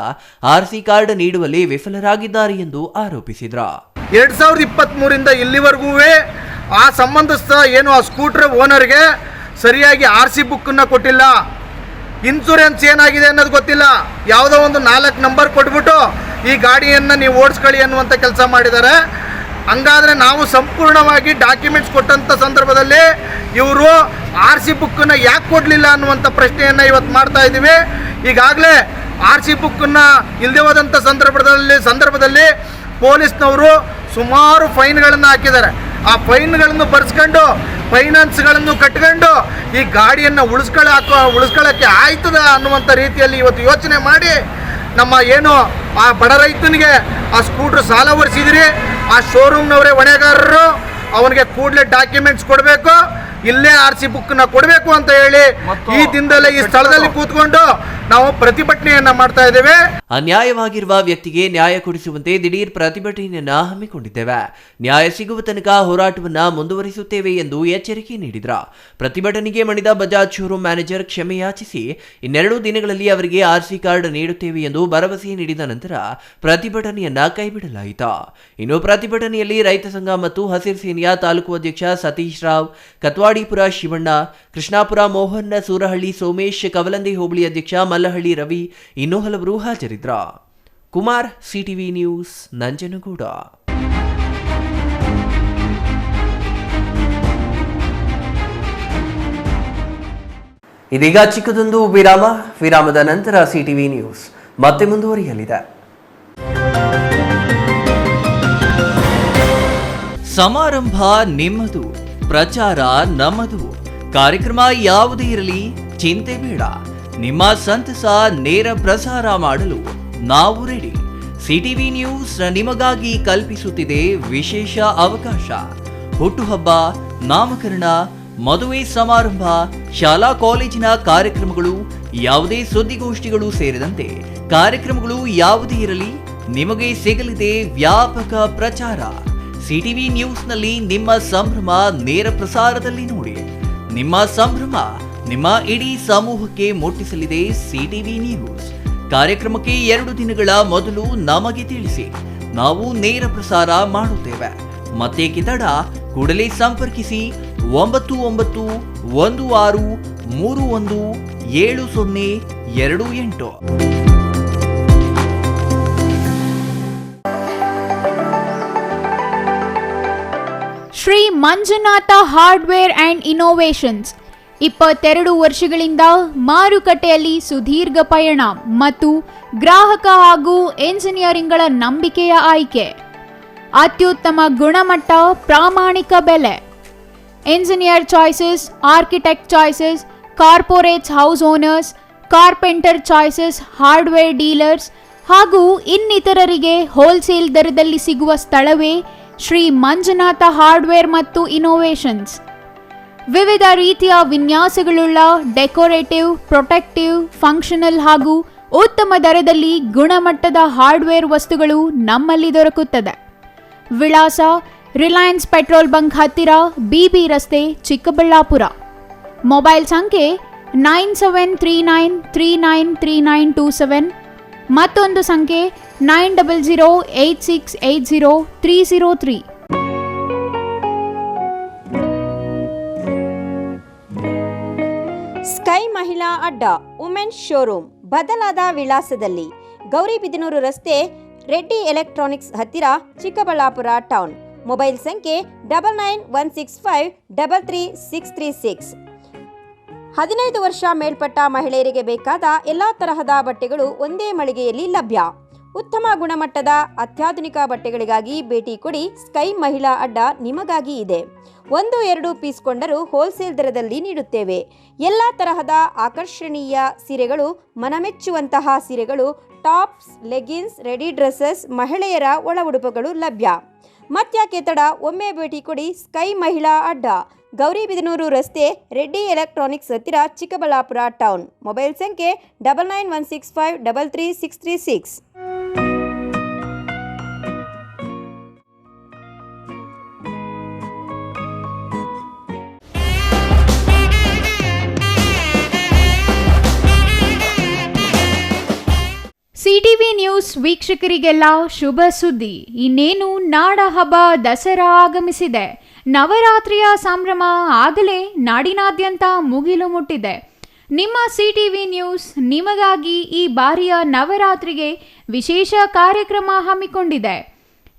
ಆರ್ಸಿ ಕಾರ್ಡ್ ನೀಡುವಲ್ಲಿ ವಿಫಲರಾಗಿದ್ದಾರೆ ಎಂದು ಆರೋಪಿಸಿದ್ರು. 2023ರಿಂದ ಇಲ್ಲಿವರೆಗೂ ಆ ಸಂಬಂಧಸ್ಥ ಏನು ಆ ಸ್ಕೂಟರ್ ಓನರ್ಗೆ ಸರಿಯಾಗಿ ಆರ್ಸಿ ಬುಕ್ ಅನ್ನ ಕೊಟ್ಟಿಲ್ಲ. ಇನ್ಶೂರೆನ್ಸ್ ಏನಾಗಿದೆ ಅನ್ನೋದು ಗೊತ್ತಿಲ್ಲ. ಯಾವುದೋ ಒಂದು 4 ನಂಬರ್ ಕೊಟ್ಬಿಟ್ಟು ಈ ಗಾಡಿಯನ್ನು ನೀವು ಓಡಿಸ್ಕೊಳ್ಳಿ ಅನ್ನುವಂಥ ಕೆಲಸ ಮಾಡಿದ್ದಾರೆ. ಹಂಗಾದರೆ ನಾವು ಸಂಪೂರ್ಣವಾಗಿ ಡಾಕ್ಯುಮೆಂಟ್ಸ್ ಕೊಟ್ಟಂಥ ಸಂದರ್ಭದಲ್ಲಿ ಇವರು ಆರ್ ಸಿ ಬುಕ್ಕನ್ನು ಯಾಕೆ ಕೊಡಲಿಲ್ಲ ಅನ್ನುವಂಥ ಪ್ರಶ್ನೆಯನ್ನು ಇವತ್ತು ಮಾಡ್ತಾ ಇದ್ದೀವಿ. ಈಗಾಗಲೇ ಆರ್ ಸಿ ಬುಕ್ಕನ್ನು ಇಲ್ಲದೆ ಹೋದಂಥ ಸಂದರ್ಭದಲ್ಲಿ ಪೊಲೀಸ್ನವರು ಸುಮಾರು ಫೈನ್ಗಳನ್ನು ಹಾಕಿದ್ದಾರೆ. ಆ ಫೈನ್ಗಳನ್ನು ಬರ್ಸ್ಕೊಂಡು ಫೈನಾನ್ಸ್ಗಳನ್ನು ಕಟ್ಕೊಂಡು ಈ ಗಾಡಿಯನ್ನು ಉಳಿಸ್ಕೊಳ್ಳೋಕ್ಕೆ ಆಯ್ತದ ಅನ್ನುವಂಥ ರೀತಿಯಲ್ಲಿ ಇವತ್ತು ಯೋಚನೆ ಮಾಡಿ ನಮ್ಮ ಏನು ಆ ಬಡ ರೈತನಿಗೆ ಆ ಸ್ಕೂಟ್ರ್ ಸಾಲ ಒರೆಸಿದ್ರಿ, ಆ ಶೋರೂಮ್ನವರೇ ಹೊಣೆಗಾರರು, ಅವನಿಗೆ ಕೂಡಲೇ ಡಾಕ್ಯುಮೆಂಟ್ಸ್ ಕೊಡಬೇಕು, ಇಲ್ಲೇ ಆರ್ ಸಿ ಬುಕ್ನ ಕೊಡಬೇಕು ಅಂತ ಹೇಳಿ ಈ ದಿನದಲ್ಲೇ ಈ ಸ್ಥಳದಲ್ಲಿ ಕೂತ್ಕೊಂಡು ನಾವು ಪ್ರತಿಭಟನೆಯನ್ನ ಮಾಡ್ತಾ ಇದ್ದೇವೆ. ಅನ್ಯಾಯವಾಗಿರುವ ವ್ಯಕ್ತಿಗೆ ನ್ಯಾಯ ಕೊಡಿಸುವಂತೆ ದಿಢೀರ್ ಪ್ರತಿಭಟನೆಯನ್ನ ಹಮ್ಮಿಕೊಂಡಿದ್ದೇವೆ. ನ್ಯಾಯ ಸಿಗುವ ತನಕ ಹೋರಾಟವನ್ನ ಮುಂದುವರಿಸುತ್ತೇವೆ ಎಂದು ಎಚ್ಚರಿಕೆ ನೀಡಿದ್ರ. ಪ್ರತಿಭಟನೆಗೆ ಮಣಿದ ಬಜಾಜ್ ಶೋರೂಮ್ ಮ್ಯಾನೇಜರ್ ಕ್ಷಮೆ ಯಾಚಿಸಿ 2 ದಿನಗಳಲ್ಲಿ ಅವರಿಗೆ ಆರ್ಸಿ ಕಾರ್ಡ್ ನೀಡುತ್ತೇವೆ ಎಂದು ಭರವಸೆ ನೀಡಿದ ನಂತರ ಪ್ರತಿಭಟನೆಯನ್ನ ಕೈಬಿಡಲಾಯಿತು. ಇನ್ನು ಪ್ರತಿಭಟನೆಯಲ್ಲಿ ರೈತ ಸಂಘ ಮತ್ತು ಹಸಿರು ಸೇನೆಯ ತಾಲೂಕು ಅಧ್ಯಕ್ಷ ಸತೀಶ್ ರಾವ್, ಕತ್ವಾಡಿಪುರ ಶಿವಣ್ಣ, ಕೃಷ್ಣಾಪುರ ಮೋಹನ್, ಸೂರಹಳ್ಳಿ ಸೋಮೇಶ್, ಕವಲಂದಿ ಹೋಬಳಿ ಅಧ್ಯಕ್ಷ ಮಲ್ಲಹಳ್ಳಿ ರವಿ ಇನ್ನೂ ಹಲವರು ಹಾಜರಿದ್ದರು. Kumar, CTV news, ನಂಜನಗೂಡ. ಇದೀಗ ಚಿಕ್ಕದೊಂದು ವಿರಾಮದ ನಂತರ ಸಿಟಿವಿ ನ್ಯೂಸ್ ಮತ್ತೆ ಮುಂದುವರಿಯಲಿದೆ. ಸಮಾರಂಭ ನಿಮ್ಮದು, ಪ್ರಚಾರ ನಮ್ಮದು. ಕಾರ್ಯಕ್ರಮ ಯಾವುದೇ ಇರಲಿ ಚಿಂತೆ ಬೇಡ. ನಿಮ್ಮ ಸಂತಸ ನೇರ ಪ್ರಸಾರ ಮಾಡಲು ನಾವು ರೆಡಿ. ಸಿಟಿವಿ ನ್ಯೂಸ್ ನಿಮಗಾಗಿ ಕಲ್ಪಿಸುತ್ತಿದೆ ವಿಶೇಷ ಅವಕಾಶ. ಹುಟ್ಟುಹಬ್ಬ, ನಾಮಕರಣ, ಮದುವೆ ಸಮಾರಂಭ, ಶಾಲಾ ಕಾಲೇಜಿನ ಕಾರ್ಯಕ್ರಮಗಳು, ಯಾವುದೇ ಸುದ್ದಿಗೋಷ್ಠಿಗಳು ಸೇರಿದಂತೆ ಕಾರ್ಯಕ್ರಮಗಳು ಯಾವುದೇ ಇರಲಿ ನಿಮಗೆ ಸಿಗಲಿದೆ ವ್ಯಾಪಕ ಪ್ರಚಾರ. ಸಿಟಿವಿ ನ್ಯೂಸ್ನಲ್ಲಿ ನಿಮ್ಮ ಸಂಭ್ರಮ ನೇರ ಪ್ರಸಾರದಲ್ಲಿ ನೋಡಿ. ನಿಮ್ಮ ಸಂಭ್ರಮ ನಿಮ್ಮ ಇಡೀ ಸಮೂಹಕ್ಕೆ ಮುಟ್ಟಿಸಲಿದೆ ಸಿಟಿವಿ ನ್ಯೂಸ್. ಕಾರ್ಯಕ್ರಮಕ್ಕೆ 2 ದಿನಗಳ ಮೊದಲು ನಮಗೆ ತಿಳಿಸಿ, ನಾವು ನೇರ ಪ್ರಸಾರ ಮಾಡುತ್ತೇವೆ. ಮತ್ತೇಕೆ ತಡ, ಕೂಡಲೇ ಸಂಪರ್ಕಿಸಿ 9916317028. Shri Manjunatha hardware and innovations 22 ವರ್ಷಗಳಿಂದ ಮಾರುಕಟ್ಟೆಯಲ್ಲಿ ಸುದೀರ್ಘ ಪಯಣ ಮತ್ತು ಗ್ರಾಹಕ ಹಾಗೂ ಎಂಜಿನಿಯರಿಂಗ್ಗಳ ನಂಬಿಕೆಯ ಆಯ್ಕೆ. ಅತ್ಯುತ್ತಮ ಗುಣಮಟ್ಟ, ಪ್ರಾಮಾಣಿಕ ಬೆಲೆ. Engineer choices, architect choices, corporates house owners, carpenter choices, hardware dealers ಹಾಗೂ ಇನ್ನಿತರರಿಗೆ ಹೋಲ್ಸೇಲ್ ದರದಲ್ಲಿ ಸಿಗುವ ಸ್ಥಳವೇ ಶ್ರೀ ಮಂಜುನಾಥ ಹಾರ್ಡ್ವೇರ್ ಮತ್ತು ಇನ್ನೋವೇಷನ್ಸ್. ವಿವಿಧ ರೀತಿಯ ವಿನ್ಯಾಸಗಳುಳ್ಳ ಡೆಕೋರೇಟಿವ್, ಪ್ರೊಟೆಕ್ಟಿವ್, ಫಂಕ್ಷನಲ್ ಹಾಗೂ ಉತ್ತಮ ದರದಲ್ಲಿ ಗುಣಮಟ್ಟದ ಹಾರ್ಡ್ವೇರ್ ವಸ್ತುಗಳು ನಮ್ಮಲ್ಲಿ ದೊರಕುತ್ತದೆ. ವಿಳಾಸ: ರಿಲಯನ್ಸ್ ಪೆಟ್ರೋಲ್ ಬಂಕ್ ಹತ್ತಿರ, ಬಿಬಿ ರಸ್ತೆ, ಚಿಕ್ಕಬಳ್ಳಾಪುರ. ಮೊಬೈಲ್ ಸಂಖ್ಯೆ 9739393927. ಮತ್ತೊಂದು ಸಂಖ್ಯೆ 9008680303. ಸ್ಕೈ ಮಹಿಳಾ ಅಡ್ಡ ವುಮೆನ್ಸ್ ಶೋರೂಮ್ ಬದಲಾದ ವಿಳಾಸದಲ್ಲಿ, ಗೌರಿಬಿದನೂರು ರಸ್ತೆ, ರೆಡ್ಡಿ ಎಲೆಕ್ಟ್ರಾನಿಕ್ಸ್ ಹತ್ತಿರ, ಚಿಕ್ಕಬಳ್ಳಾಪುರ ಟೌನ್. ಮೊಬೈಲ್ ಸಂಖ್ಯೆ 9916533636. 15 ವರ್ಷ ಮೇಲ್ಪಟ್ಟ ಮಹಿಳೆಯರಿಗೆ ಬೇಕಾದ ಎಲ್ಲ ತರಹದ ಬಟ್ಟೆಗಳು ಒಂದೇ ಮಳಿಗೆಯಲ್ಲಿ ಲಭ್ಯ. ಉತ್ತಮ ಗುಣಮಟ್ಟದ ಅತ್ಯಾಧುನಿಕ ಬಟ್ಟೆಗಳಿಗಾಗಿ ಭೇಟಿ ಕೊಡಿ. ಸ್ಕೈ ಮಹಿಳಾ ಅಡ್ಡ ನಿಮಗಾಗಿ ಇದೆ. 1-2 ಪೀಸ್ ಕೊಂಡರೂ ಹೋಲ್ಸೇಲ್ ದರದಲ್ಲಿ ನೀಡುತ್ತೇವೆ. ಎಲ್ಲ ತರಹದ ಆಕರ್ಷಣೀಯ ಸೀರೆಗಳು, ಮನಮೆಚ್ಚುವಂತಹ ಸೀರೆಗಳು, ಟಾಪ್ಸ್, ಲೆಗಿನ್ಸ್, ರೆಡಿ ಡ್ರೆಸ್ಸಸ್, ಮಹಿಳೆಯರ ಒಳ ಉಡುಪುಗಳು ಲಭ್ಯ. ಮತ್ಯಾಕೆ ತಡ, ಒಮ್ಮೆ ಭೇಟಿ ಕೊಡಿ. ಸ್ಕೈ ಮಹಿಳಾ ಅಡ್ಡ, ಗೌರಿಬಿದನೂರು ರಸ್ತೆ, ರೆಡ್ಡಿ ಎಲೆಕ್ಟ್ರಾನಿಕ್ಸ್ ಹತ್ತಿರ, ಚಿಕ್ಕಬಳ್ಳಾಪುರ ಟೌನ್. ಮೊಬೈಲ್ ಸಂಖ್ಯೆ 9916533636. ಸಿಟಿವಿ ನ್ಯೂಸ್ ವೀಕ್ಷಕರಿಗೆಲ್ಲ ಶುಭ ಸುದ್ದಿ. ಇನ್ನೇನು ನಾಡ ಹಬ್ಬ ದಸರಾ ಆಗಮಿಸಿದೆ. ನವರಾತ್ರಿಯ ಸಂಭ್ರಮ ಆಗಲೇ ನಾಡಿನಾದ್ಯಂತ ಮುಗಿಲು ಮುಟ್ಟಿದೆ. ನಿಮ್ಮ ಸಿಟಿವಿ ನ್ಯೂಸ್ ನಿಮಗಾಗಿ ಈ ಬಾರಿಯ ನವರಾತ್ರಿಗೆ ವಿಶೇಷ ಕಾರ್ಯಕ್ರಮ ಹಮ್ಮಿಕೊಂಡಿದೆ.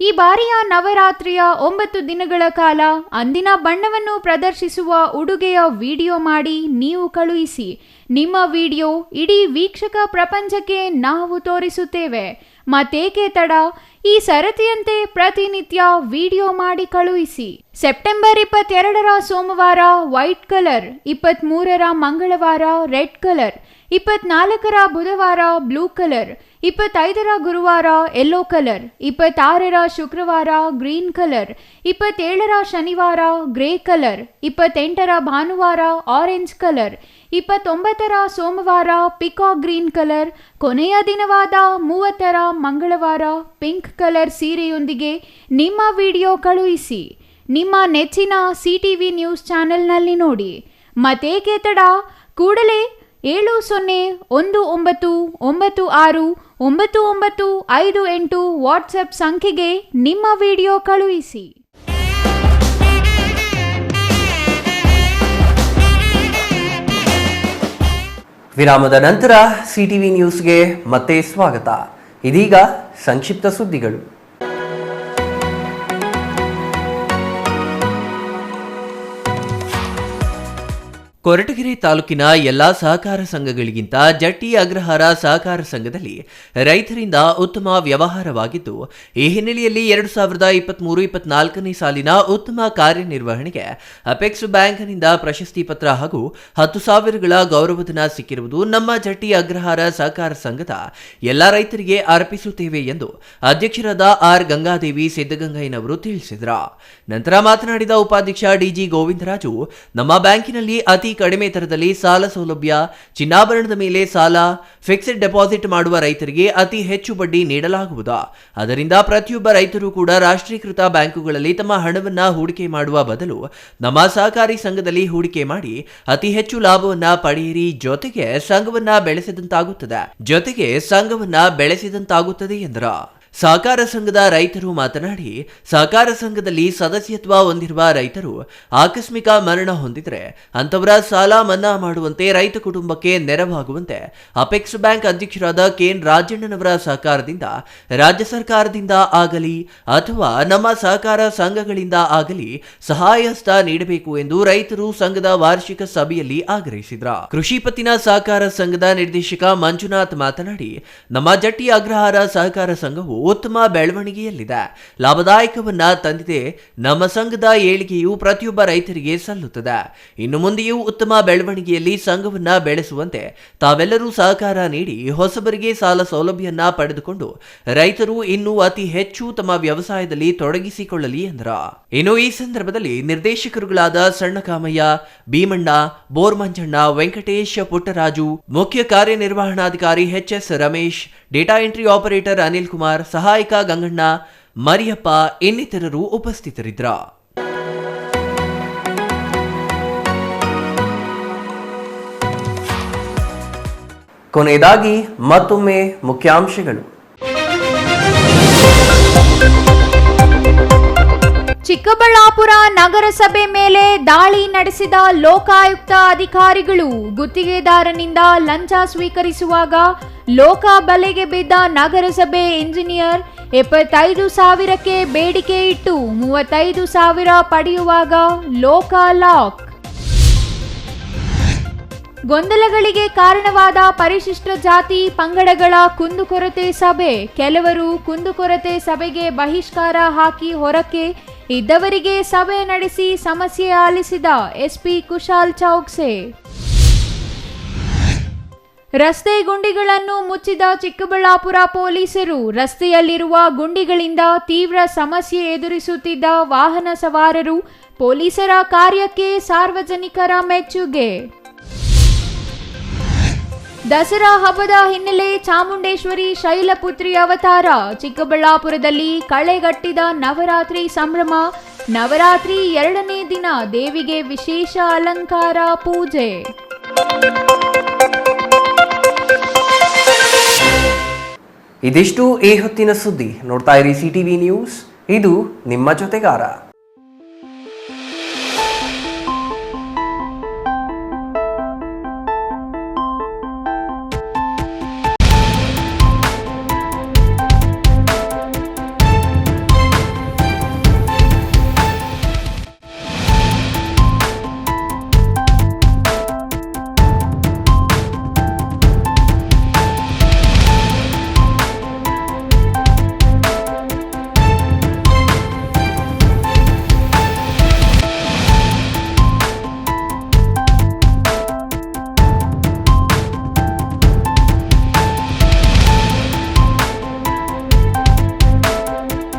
ಈ ಬಾರಿಯ ನವರಾತ್ರಿಯ 9 ದಿನಗಳ ಕಾಲ ಅಂದಿನ ಬಣ್ಣವನ್ನು ಪ್ರದರ್ಶಿಸುವ ಉಡುಗೆಯ ವಿಡಿಯೋ ಮಾಡಿ ನೀವು ಕಳುಹಿಸಿ. ನಿಮ್ಮ ವಿಡಿಯೋ ಇಡೀ ವೀಕ್ಷಕ ಪ್ರಪಂಚಕ್ಕೆ ನಾವು ತೋರಿಸುತ್ತೇವೆ. ಮತ್ತೇಕೆ ತಡ, ಈ ಸರತಿಯಂತೆ ಪ್ರತಿನಿತ್ಯ ವಿಡಿಯೋ ಮಾಡಿ ಕಳುಹಿಸಿ. ಸೆಪ್ಟೆಂಬರ್ 22ರ ಸೋಮವಾರ ವೈಟ್ ಕಲರ್, 23ರ ಮಂಗಳವಾರ ರೆಡ್ ಕಲರ್, 24ರ ಬುಧವಾರ ಬ್ಲೂ ಕಲರ್, 25ರ ಗುರುವಾರ ಯೆಲ್ಲೋ ಕಲರ್, 26ರ ಶುಕ್ರವಾರ ಗ್ರೀನ್ ಕಲರ್, 27ರ ಶನಿವಾರ ಗ್ರೇ ಕಲರ್, 28ರ ಭಾನುವಾರ ಆರೆಂಜ್ ಕಲರ್, 29ರ ಸೋಮವಾರ ಪಿಕಾಕ್ ಗ್ರೀನ್ ಕಲರ್, ಕೊನೆಯ ದಿನವಾದ 30ರ ಮಂಗಳವಾರ ಪಿಂಕ್ ಕಲರ್ ಸೀರೆಯೊಂದಿಗೆ ನಿಮ್ಮ ವಿಡಿಯೋ ಕಳುಹಿಸಿ. ನಿಮ್ಮ ನೆಚ್ಚಿನ ಸಿಟಿವಿ ನ್ಯೂಸ್ ಚಾನೆಲ್ನಲ್ಲಿ ನೋಡಿ. ಮತ್ತೇಕೆ ತಡ, ಕೂಡಲೇ 7019969958 ವಾಟ್ಸಪ್ ಸಂಖ್ಯೆಗೆ ನಿಮ್ಮ ವಿಡಿಯೋ ಕಳುಹಿಸಿ. ವಿರಾಮದ ನಂತರ ಸಿಟಿವಿ ನ್ಯೂಸ್ಗೆ ಮತ್ತೆ ಸ್ವಾಗತ. ಇದೀಗ ಸಂಕ್ಷಿಪ್ತ ಸುದ್ದಿಗಳು. ಕೊರಟಗೆರೆ ತಾಲೂಕಿನ ಎಲ್ಲಾ ಸಹಕಾರ ಸಂಘಗಳಿಗಿಂತ ಜಟ್ಟಿ ಅಗ್ರಹಾರ ಸಹಕಾರ ಸಂಘದಲ್ಲಿ ರೈತರಿಂದ ಉತ್ತಮ ವ್ಯವಹಾರವಾಗಿದ್ದು, ಈ ಹಿನ್ನೆಲೆಯಲ್ಲಿ 2023-24ನೇ ಸಾಲಿನ ಉತ್ತಮ ಕಾರ್ಯನಿರ್ವಹಣೆಗೆ ಅಪೆಕ್ಸ್ ಬ್ಯಾಂಕ್ನಿಂದ ಪ್ರಶಸ್ತಿ ಪತ್ರ ಹಾಗೂ 10,000ಗಳ ಗೌರವಧನ ಸಿಕ್ಕಿರುವುದು ನಮ್ಮ ಜಟ್ಟಿ ಅಗ್ರಹಾರ ಸಹಕಾರ ಸಂಘದ ಎಲ್ಲ ರೈತರಿಗೆ ಅರ್ಪಿಸುತ್ತೇವೆ ಎಂದು ಅಧ್ಯಕ್ಷರಾದ ಆರ್ ಗಂಗಾದೇವಿ ಸಿದ್ದಗಂಗಯ್ಯನವರು ತಿಳಿಸಿದರು. ನಂತರ ಮಾತನಾಡಿದ ಉಪಾಧ್ಯಕ್ಷ ಡಿಜಿ ಗೋವಿಂದರಾಜು, ನಮ್ಮ ಬ್ಯಾಂಕಿನಲ್ಲಿ ಅತಿ ಕಡಿಮೆ ದರದಲ್ಲಿ ಸಾಲ ಸೌಲಭ್ಯ, ಚಿನ್ನಾಭರಣದ ಮೇಲೆ ಸಾಲ, ಫಿಕ್ಸ್ಡ್ ಡೆಪಾಸಿಟ್ ಮಾಡುವ ರೈತರಿಗೆ ಅತಿ ಹೆಚ್ಚು ಬಡ್ಡಿ ನೀಡಲಾಗುವುದು. ಅದರಿಂದ ಪ್ರತಿಯೊಬ್ಬ ರೈತರು ಕೂಡ ರಾಷ್ಟ್ರೀಕೃತ ಬ್ಯಾಂಕುಗಳಲ್ಲಿ ತಮ್ಮ ಹಣವನ್ನ ಹೂಡಿಕೆ ಮಾಡುವ ಬದಲು ನಮ್ಮ ಸಹಕಾರಿ ಸಂಘದಲ್ಲಿ ಹೂಡಿಕೆ ಮಾಡಿ ಅತಿ ಹೆಚ್ಚು ಲಾಭವನ್ನ ಪಡೆಯಿರಿ. ಜೊತೆಗೆ ಸಂಘವನ್ನ ಬೆಳೆಸಿದಂತಾಗುತ್ತದೆ ಎಂದರು. ಸಹಕಾರ ಸಂಘದ ರೈತರು ಮಾತನಾಡಿ, ಸಹಕಾರ ಸಂಘದಲ್ಲಿ ಸದಸ್ಯತ್ವ ಹೊಂದಿರುವ ರೈತರು ಆಕಸ್ಮಿಕ ಮರಣ ಹೊಂದಿದರೆ ಅಂತವರ ಸಾಲ ಮನ್ನಾ ಮಾಡುವಂತೆ ರೈತ ಕುಟುಂಬಕ್ಕೆ ನೆರವಾಗುವಂತೆ ಅಪೆಕ್ಸ್ ಬ್ಯಾಂಕ್ ಅಧ್ಯಕ್ಷರಾದ ಕೆಎನ್ ರಾಜಣ್ಣನವರ ಸಹಕಾರದಿಂದ ರಾಜ್ಯ ಸರ್ಕಾರದಿಂದ ಆಗಲಿ ಅಥವಾ ನಮ್ಮ ಸಹಕಾರ ಸಂಘಗಳಿಂದ ಆಗಲಿ ಸಹಾಯಹಸ್ತ ನೀಡಬೇಕು ಎಂದು ರೈತರು ಸಂಘದ ವಾರ್ಷಿಕ ಸಭೆಯಲ್ಲಿ ಆಗ್ರಹಿಸಿದರು. ಕೃಷಿ ಪತ್ತಿನ ಸಹಕಾರ ಸಂಘದ ನಿರ್ದೇಶಕ ಮಂಜುನಾಥ್ ಮಾತನಾಡಿ, ನಮ್ಮ ಜಟ್ಟಿ ಅಗ್ರಹಾರ ಸಹಕಾರ ಸಂಘವು ಉತ್ತಮ ಬೆಳವಣಿಗೆಯಲ್ಲಿದೆ, ಲಾಭದಾಯಕವನ್ನ ತಂದಿದೆ. ನಮ್ಮ ಸಂಘದ ಏಳಿಗೆಯು ಪ್ರತಿಯೊಬ್ಬ ರೈತರಿಗೆ ಸಲ್ಲುತ್ತದೆ. ಇನ್ನು ಮುಂದೆಯೂ ಉತ್ತಮ ಬೆಳವಣಿಗೆಯಲ್ಲಿ ಸಂಘವನ್ನ ಬೆಳೆಸುವಂತೆ ತಾವೆಲ್ಲರೂ ಸಹಕಾರ ನೀಡಿ ಹೊಸಬರಿಗೆ ಸಾಲ ಸೌಲಭ್ಯವನ್ನ ಪಡೆದುಕೊಂಡು ರೈತರು ಇನ್ನೂ ಅತಿ ಹೆಚ್ಚು ತಮ್ಮ ವ್ಯವಸಾಯದಲ್ಲಿ ತೊಡಗಿಸಿಕೊಳ್ಳಲಿ ಎಂದರು. ಇನ್ನು ಈ ಸಂದರ್ಭದಲ್ಲಿ ನಿರ್ದೇಶಕರುಗಳಾದ ಸಣ್ಣಕಾಮಯ್ಯ, ಭೀಮಣ್ಣ, ಬೋರ್ಮಂಜಣ್ಣ, ವೆಂಕಟೇಶ್, ಪುಟ್ಟರಾಜು, ಮುಖ್ಯ ಕಾರ್ಯನಿರ್ವಹಣಾಧಿಕಾರಿ H S Ramesh, data entry operator Anil Kumar, ಸಹಾಯಕ ಗಂಗಣ್ಣ, ಮರಿಯಪ್ಪ ಇನ್ನಿತರರು ಉಪಸ್ಥಿತರಿದ್ದರು. ಕೊನೆಯದಾಗಿ ಮತ್ತೊಮ್ಮೆ ಮುಖ್ಯಾಂಶಗಳು. ಚಿಕ್ಕಬಳ್ಳಾಪುರ ನಗರಸಭೆ ಮೇಲೆ ದಾಳಿ ನಡೆಸಿದ ಲೋಕಾಯುಕ್ತ ಅಧಿಕಾರಿಗಳು. ಗುತ್ತಿಗೆದಾರನಿಂದ ಲಂಚ ಸ್ವೀಕರಿಸುವಾಗ ಲೋಕ ಬಲೆಗೆ ಬಿದ್ದ ನಗರಸಭೆ ಇಂಜಿನಿಯರ್. 75,000ಕ್ಕೆ ಬೇಡಿಕೆ ಇಟ್ಟು 35,000 ಪಡೆಯುವಾಗ ಲೋಕ ಲಾಕ್. ಗೊಂದಲಗಳಿಗೆ ಕಾರಣವಾದ ಪರಿಶಿಷ್ಟ ಜಾತಿ ಪಂಗಡಗಳ ಕುಂದುಕೊರತೆ ಸಭೆ. ಕೆಲವರು ಕುಂದುಕೊರತೆ ಸಭೆಗೆ ಬಹಿಷ್ಕಾರ ಹಾಕಿ ಹೊರಕ್ಕೆ ಇದ್ದವರಿಗೆ ಸಭೆ ನಡೆಸಿ ಸಮಸ್ಯೆ ಆಲಿಸಿದ ಎಸ್ಪಿ ಕುಶಾಲ್ ಚೌಕ್ಸೆ. ರಸ್ತೆ ಗುಂಡಿಗಳನ್ನು ಮುಚ್ಚಿದ ಚಿಕ್ಕಬಳ್ಳಾಪುರ ಪೊಲೀಸರು. ರಸ್ತೆಯಲ್ಲಿರುವ ಗುಂಡಿಗಳಿಂದ ತೀವ್ರ ಸಮಸ್ಯೆ ಎದುರಿಸುತ್ತಿದ್ದ ವಾಹನ ಸವಾರರು. ಪೊಲೀಸರ ಕಾರ್ಯಕ್ಕೆ ಸಾರ್ವಜನಿಕರ ಮೆಚ್ಚುಗೆ. ದಸರಾ ಹಬ್ಬದ ಹಿನ್ನೆಲೆ ಚಾಮುಂಡೇಶ್ವರಿ ಶೈಲಪುತ್ರಿ ಅವತಾರ. ಚಿಕ್ಕಬಳ್ಳಾಪುರದಲ್ಲಿ ಕಳೆಗಟ್ಟಿದ ನವರಾತ್ರಿ ಸಂಭ್ರಮ. ನವರಾತ್ರಿ 2ನೇ ದಿನ ದೇವಿಗೆ ವಿಶೇಷ ಅಲಂಕಾರ, ಪೂಜೆ. ಇದಿಷ್ಟು ಈ ಹೊತ್ತಿನ ಸುದ್ದಿ. ನೋಡ್ತಾ ಇರಿ ಸಿಟಿವಿ ನ್ಯೂಸ್, ಇದು ನಿಮ್ಮ ಜೊತೆಗಾರ.